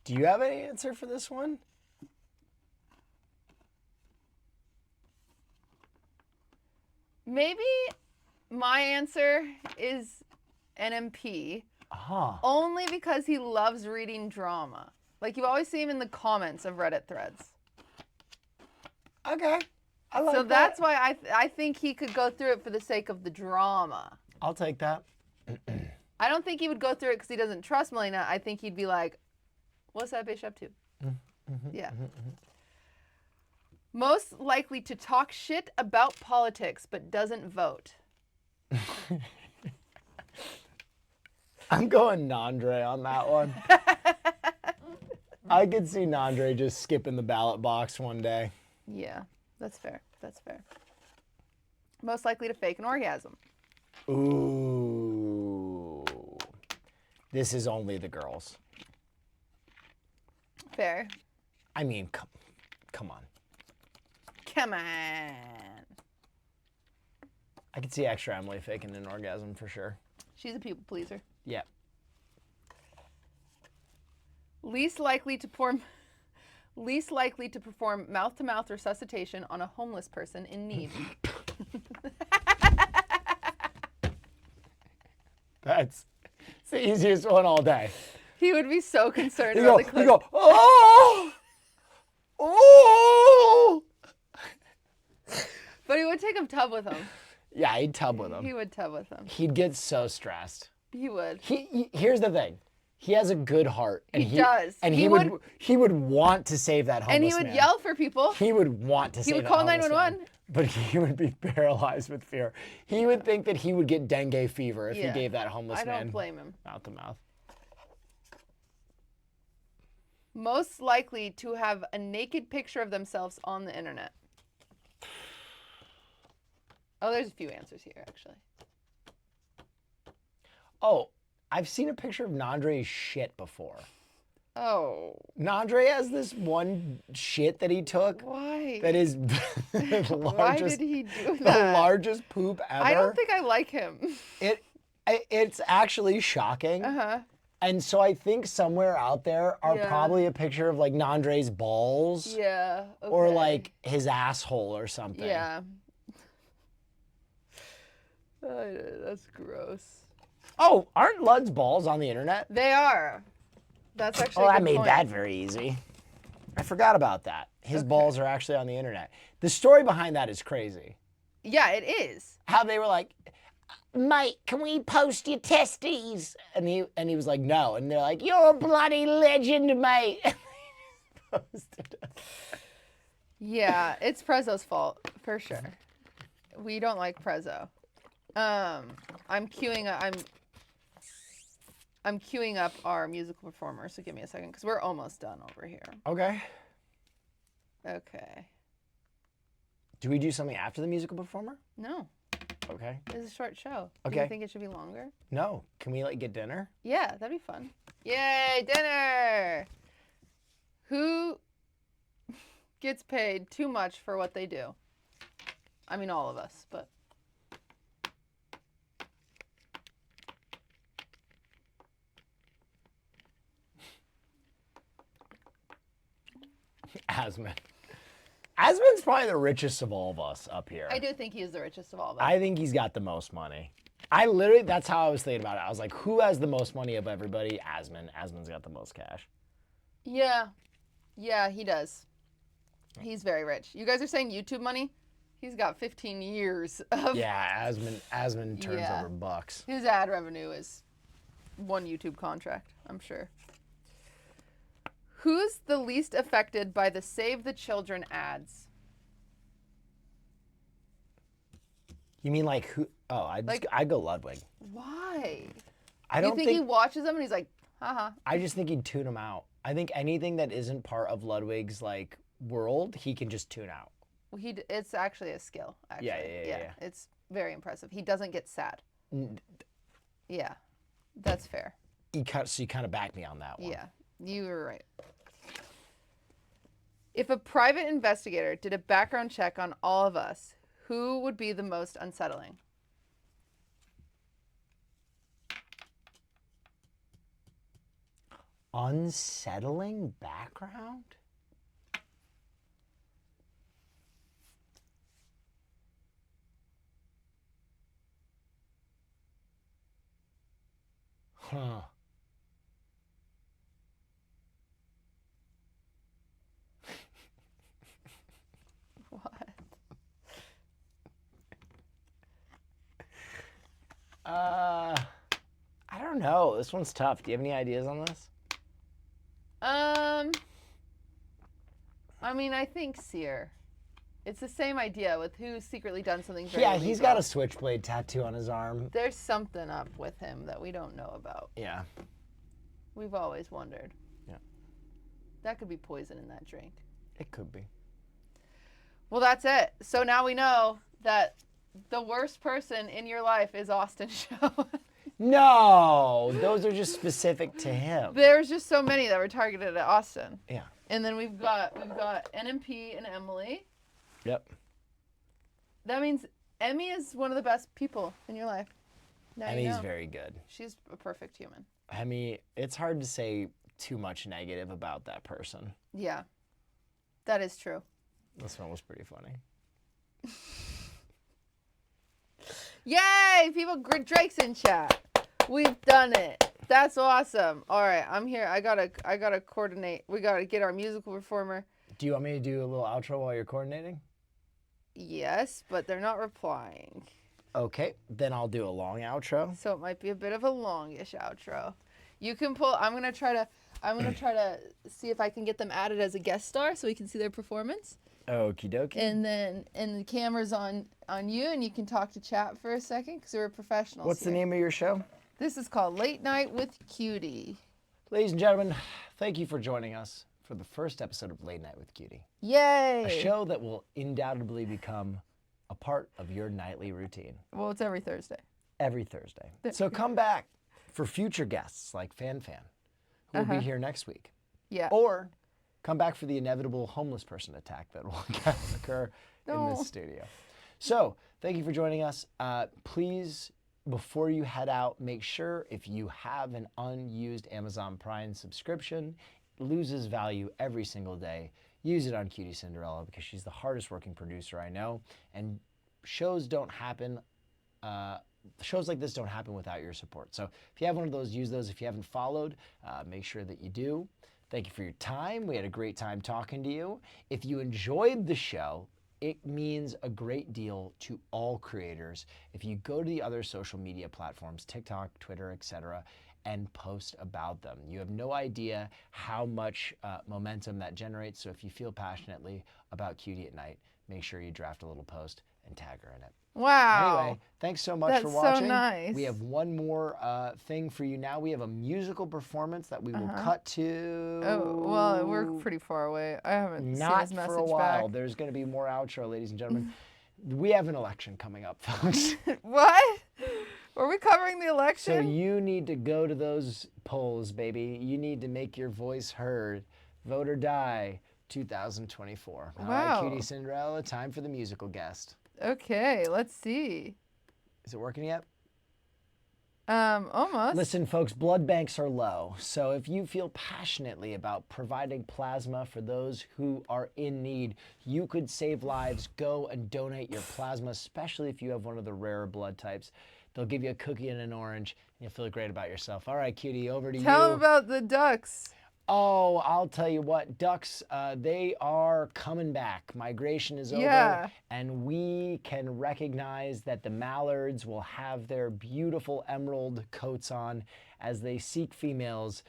Do you have any answer for this one? Maybe my answer is NMP. Uh-huh. Only because he loves reading drama. Like, you always see him in the comments of Reddit threads. Okay. I like So that. that's why I think he could go through it for the sake of the drama. I'll take that. I don't think he would go through it because he doesn't trust Melina. I think he'd be like, what's that bitch up to? Yeah. Most likely to talk shit about politics but doesn't vote. I'm going Nandre on that one. I could see Nandre just skipping the ballot box one day. Yeah, that's fair. That's fair. Most likely to fake an orgasm. Ooh. This is only the girls. Fair. I mean, come on. Come on. I could see extra Emily faking an orgasm for sure. She's a people pleaser. Yeah. Least likely to perform mouth-to-mouth resuscitation on a homeless person in need. It's the easiest one all day. He would be so concerned You about go, the clip. you go, oh! Oh! But he would take a tub with him. Yeah, he'd tub with him. He would tub with him. He'd get so stressed. He would. Here's the thing. He has a good heart. And He does. And He he would want to save that homeless And he would man. yell for people. He would want to save would that call homeless 911. man, but he would be paralyzed with fear. He would think that he would get dengue fever if Yeah. he gave that homeless I man don't blame him. mouth to mouth. Most likely to have a naked picture of themselves on the internet. Oh, there's a few answers here, actually. Oh, I've seen a picture of Nandre's shit before. Oh. Nandre has this one shit that he took. Why? That is the Why largest, did he do the that? largest poop ever. I don't think I like him. It's actually shocking. Uh-huh. And so I think somewhere out there are Yeah. probably a picture of like Nandre's balls. Yeah. Okay. Or like his asshole or something. Yeah. That's gross. Oh, aren't Lud's balls on the internet? They are. That's actually Oh, a that good made point. that very easy. I forgot about that. His balls are actually on the internet. The story behind that is crazy. Yeah, it is. How they were like, mate, can we post your testes? And he was like, no. And they're like, you're a bloody legend, mate. Posted it. Yeah, it's Prezzo's fault for sure. We don't like Prezzo. I'm queuing up our musical performer, so give me a second because we're almost done over here. Okay. Okay. Do we do something after the musical performer? No, Okay. it's a short show. Do Okay. you think it should be longer? No. Can we like get dinner? Yeah, that'd be fun. Yay, dinner! Who gets paid too much for what they do? I mean, all of us, but. Asmund. Asmund's probably the richest of all of us up here. I do think he is the richest of all of us. I think he's got the most money. I literally, that's how I was thinking about it. I was like, who has the most money of everybody? Asmund. Asmund's got the most cash. Yeah. Yeah, he does. He's very rich. You guys are saying YouTube money? He's got 15 years of... Yeah, Asmund turns Yeah. over bucks. His ad revenue is one YouTube contract, I'm sure. Who's the least affected by the Save the Children ads? You mean like who? Oh, I'd go Ludwig. Why? I don't you think he watches them and he's like, haha. I just think he'd tune them out. I think anything that isn't part of Ludwig's like world, he can just tune out. Well, it's actually a skill, actually. Yeah. It's very impressive. He doesn't get sad. Yeah, that's fair. So you kind of backed me on that one. Yeah, you were right. If a private investigator did a background check on all of us, who would be the most unsettling? Unsettling background? Huh. What? I don't know. This one's tough. Do you have any ideas on this? I mean, I think Seer. It's the same idea with who's secretly done something very Yeah, he's illegal. got a switchblade tattoo on his arm. There's something up with him that we don't know about. Yeah. We've always wondered. Yeah. That could be poison in that drink. It could be. Well, that's it. So now we know that the worst person in your life is Austin Show. No, those are just specific to him. There's just so many that were targeted at Austin. Yeah. And then we've got NMP and Emily. Yep. That means Emmy is one of the best people in your life. Now you Emmy's know. very good. She's a perfect human. Emmy, it's hard to say too much negative about that person. Yeah. That is true. This one was pretty funny. Yay! People, Drake's in chat. We've done it. That's awesome. All right, I'm here. I gotta coordinate. We gotta get our musical performer. Do you want me to do a little outro while you're coordinating? Yes, but they're not replying. Okay, then I'll do a long outro. So it might be a bit of a longish outro. You can pull. I'm gonna try to see if I can get them added as a guest star so we can see their performance. Okie dokie. And the camera's on you, and you can talk to chat for a second because we're professionals. What's the here. name of your show? This is called Late Night with Cutie. Ladies and gentlemen, thank you for joining us for the first episode of Late Night with Cutie. Yay! A show that will undoubtedly become a part of your nightly routine. Well, it's every Thursday. Every Thursday. So come back for future guests like Fan, who will be here next week. Yeah. Or come back for the inevitable homeless person attack that will occur in this studio. So thank you for joining us. Please, before you head out, make sure if you have an unused Amazon Prime subscription, it loses value every single day. Use it on QTCinderella because she's the hardest working producer I know. And shows don't happen, shows like this don't happen without your support. So if you have one of those, use those. If you haven't followed, make sure that you do. Thank you for your time. We had a great time talking to you. If you enjoyed the show, it means a great deal to all creators if you go to the other social media platforms, TikTok, Twitter, etc., and post about them. You have no idea how much momentum that generates. So if you feel passionately about Cutie at Night, make sure you draft a little post and tag her in it. Wow. Anyway, thanks so much for That's watching. so nice. We have one more thing for you now. We have a musical performance that we will cut to. Oh, well, we're pretty far away. I haven't seen Not his message for a while. back. There's going to be more outro, ladies and gentlemen. We have an election coming up, folks. What? Were we covering the So election? you need to go to those polls, baby. You need to make your voice heard. Vote or die 2024. All right, QTCinderella, time for the musical guest. Okay, let's see. Is it working yet? Almost. Listen, folks, blood banks are low. So if you feel passionately about providing plasma for those who are in need, you could save lives. Go and donate your plasma, especially if you have one of the rarer blood types. They'll give you a cookie and an orange, and you'll feel great about yourself. All right, Cutie, over to you. Tell them about the ducks. Oh, I'll tell you what, ducks, they are coming back. Migration is over, Yeah. and we can recognize that the mallards will have their beautiful emerald coats on as they seek females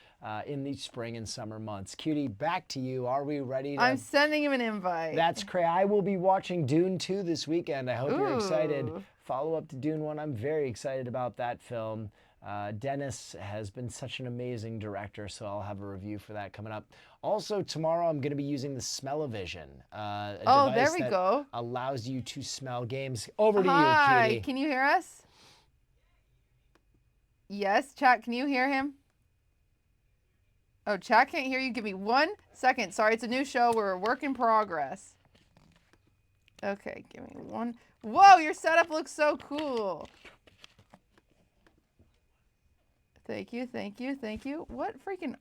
in the spring and summer months. Cutie, back to you. Are we ready to... I'm sending him an invite. That's crazy. I will be watching Dune 2 this weekend. I hope you're excited. Ooh. Follow up to Dune 1. I'm very excited about that film. Dennis has been such an amazing director, so I'll have a review for that coming up. Also, tomorrow I'm going to be using the Smell-O-Vision, a device there we that go. allows you to smell games. Over to Hi, you, Cutie. can you hear us? Yes, chat, can you hear him? Oh, chat can't hear you. Give me 1 second. Sorry, it's a new show. We're a work in progress. Okay, give me one. Whoa, your setup looks so cool. Thank you, thank you, thank you. What freaking...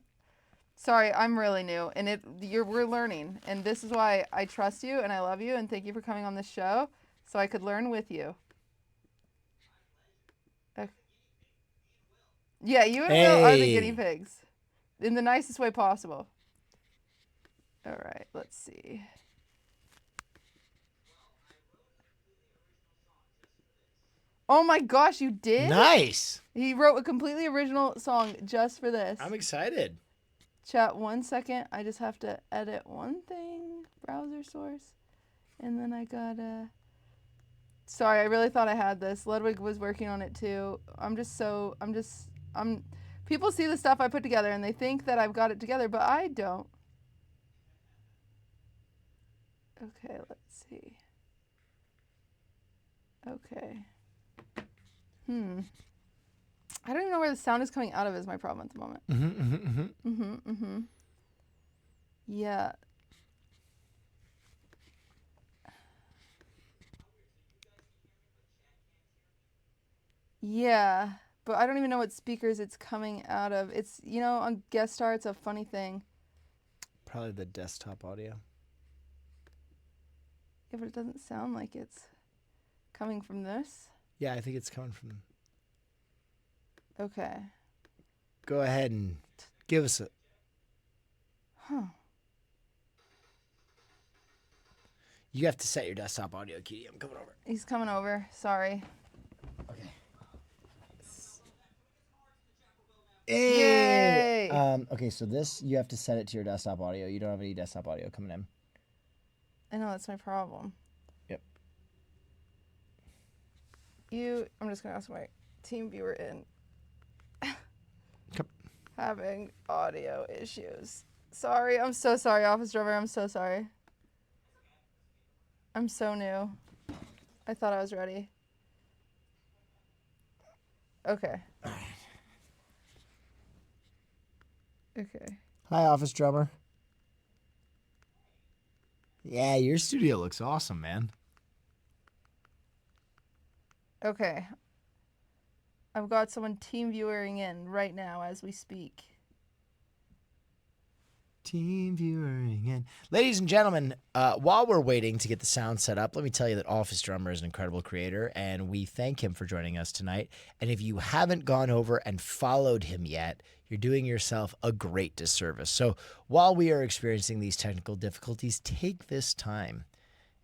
Sorry, I'm really new, and we're learning, and this is why I trust you, and I love you, and thank you for coming on this show, so I could learn with you. Okay. Yeah, you and Will are the guinea pigs, in the nicest way possible. All right, let's see. Oh my gosh, you did? Nice. He wrote a completely original song just for this. I'm excited. Chat, 1 second. I just have to edit one thing. Browser source. And then I got sorry, I really thought I had this. Ludwig was working on it too. People see the stuff I put together and they think that I've got it together, but I don't. Okay, let's see. Okay. I don't even know where the sound is coming out of is my problem at the moment. Yeah. Yeah, but I don't even know what speakers it's coming out of. It's, you know, on guest star, it's a funny thing. Probably the desktop audio. Yeah, but it doesn't sound like it's coming from this. Yeah, I think it's coming from... Okay. Go ahead and give us a... Huh. You have to set your desktop audio, Kitty. I'm coming over. He's coming over. Sorry. Okay. Yay! Okay, so this, you have to set it to your desktop audio. You don't have any desktop audio coming in. I know, that's my problem. Yep. I'm just going to ask my team viewer in. Come. Having audio issues. Sorry, I'm so sorry, Office Drummer. I'm so sorry. I'm so new. I thought I was ready. Okay. Okay. Hi, Office Drummer. Yeah, your studio looks awesome, man. Okay. I've got someone team viewing in right now as we speak. Team viewing in. Ladies and gentlemen, while we're waiting to get the sound set up, let me tell you that Office Drummer is an incredible creator, and we thank him for joining us tonight. And if you haven't gone over and followed him yet, you're doing yourself a great disservice. So while we are experiencing these technical difficulties, take this time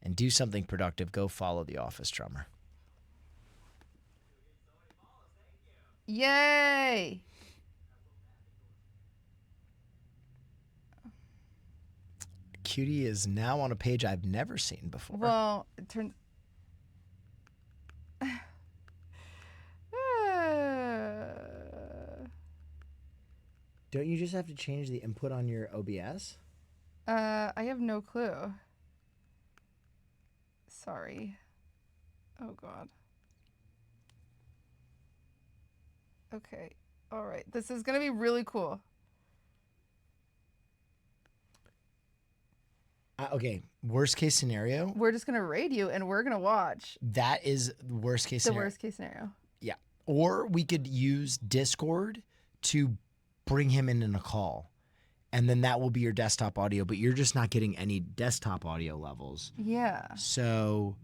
and do something productive. Go follow the Office Drummer. Yay! Cutie is now on a page I've never seen before. Well, it turns... Don't you just have to change the input on your OBS? I have no clue. Sorry. Oh, God. Okay. All right. This is going to be really cool. Okay, worst case scenario. We're just going to raid you and we're going to watch. That is the worst case The scenario. worst case scenario. Yeah. Or we could use Discord to bring him in a call. And then that will be your desktop audio, but you're just not getting any desktop audio levels. Yeah. So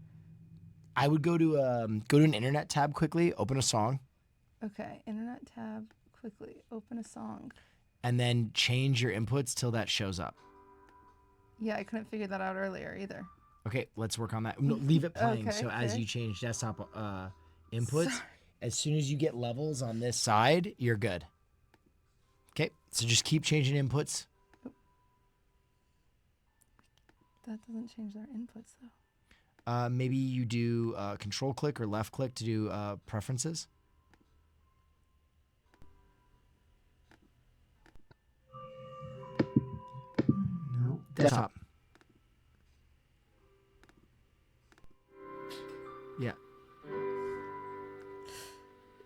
I would go to an internet tab quickly, open a song, Okay. Internet tab. Quickly. Open a song. and then change your inputs till that shows up. Yeah, I couldn't figure that out earlier either. Okay, let's work on that. No, leave it playing. Okay, So as okay. you change desktop inputs, Sorry. as soon as you get levels on this side, you're good. Okay, so just keep changing inputs. That doesn't change our inputs, though. Maybe you do control click or left click to do preferences. No. Desktop. Yeah.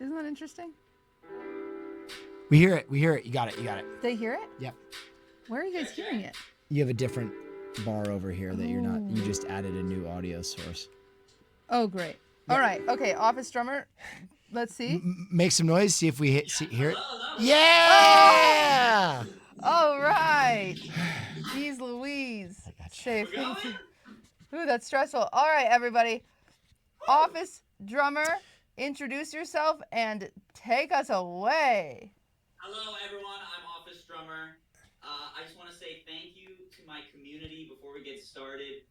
Isn't that interesting? We hear it. We hear it. You got it. You got it. They hear it? Yep. Where are you guys hearing it? You have a different bar over here that you're not. You just added a new audio source. Oh, great. All right. Okay, Office Drummer. Let's see. Make some noise. See if we hear it. Yeah. All right. Jeez Louise. I got you. Safe. Ooh, that's stressful. All right, everybody. Office Drummer, introduce yourself and take us away. Hello, everyone. I'm Office Drummer. I just want to say thank you to my community before we get started.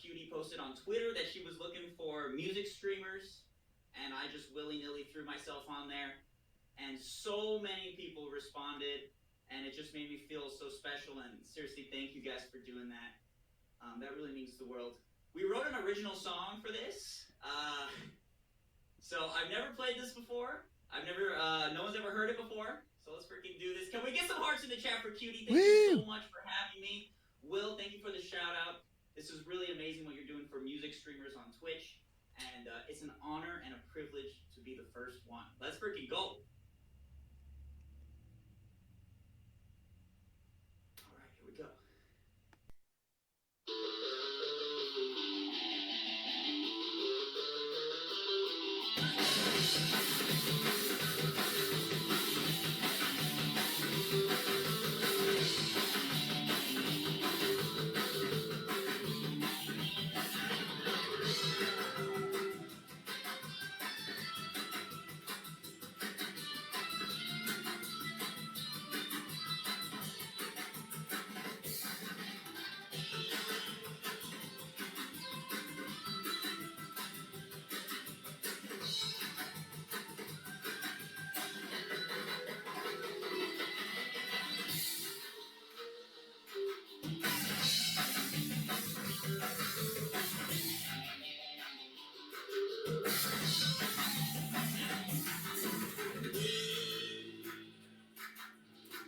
Cutie posted on Twitter that she was looking for music streamers, and I just willy-nilly threw myself on there. And so many people responded, and it just made me feel so special. And seriously, thank you guys for doing that. That really means the world. we wrote an original song for this. So I've never played this before. No one's ever heard it before. So let's freaking do this. Can we get some hearts in the chat for Cutie? Thank you so much for having me. Will, thank you for the shout out. This is really amazing what you're doing for music streamers on Twitch. And it's an honor and a privilege to be the first one. Let's freaking go. All right, here we go.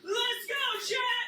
Let's go, chat!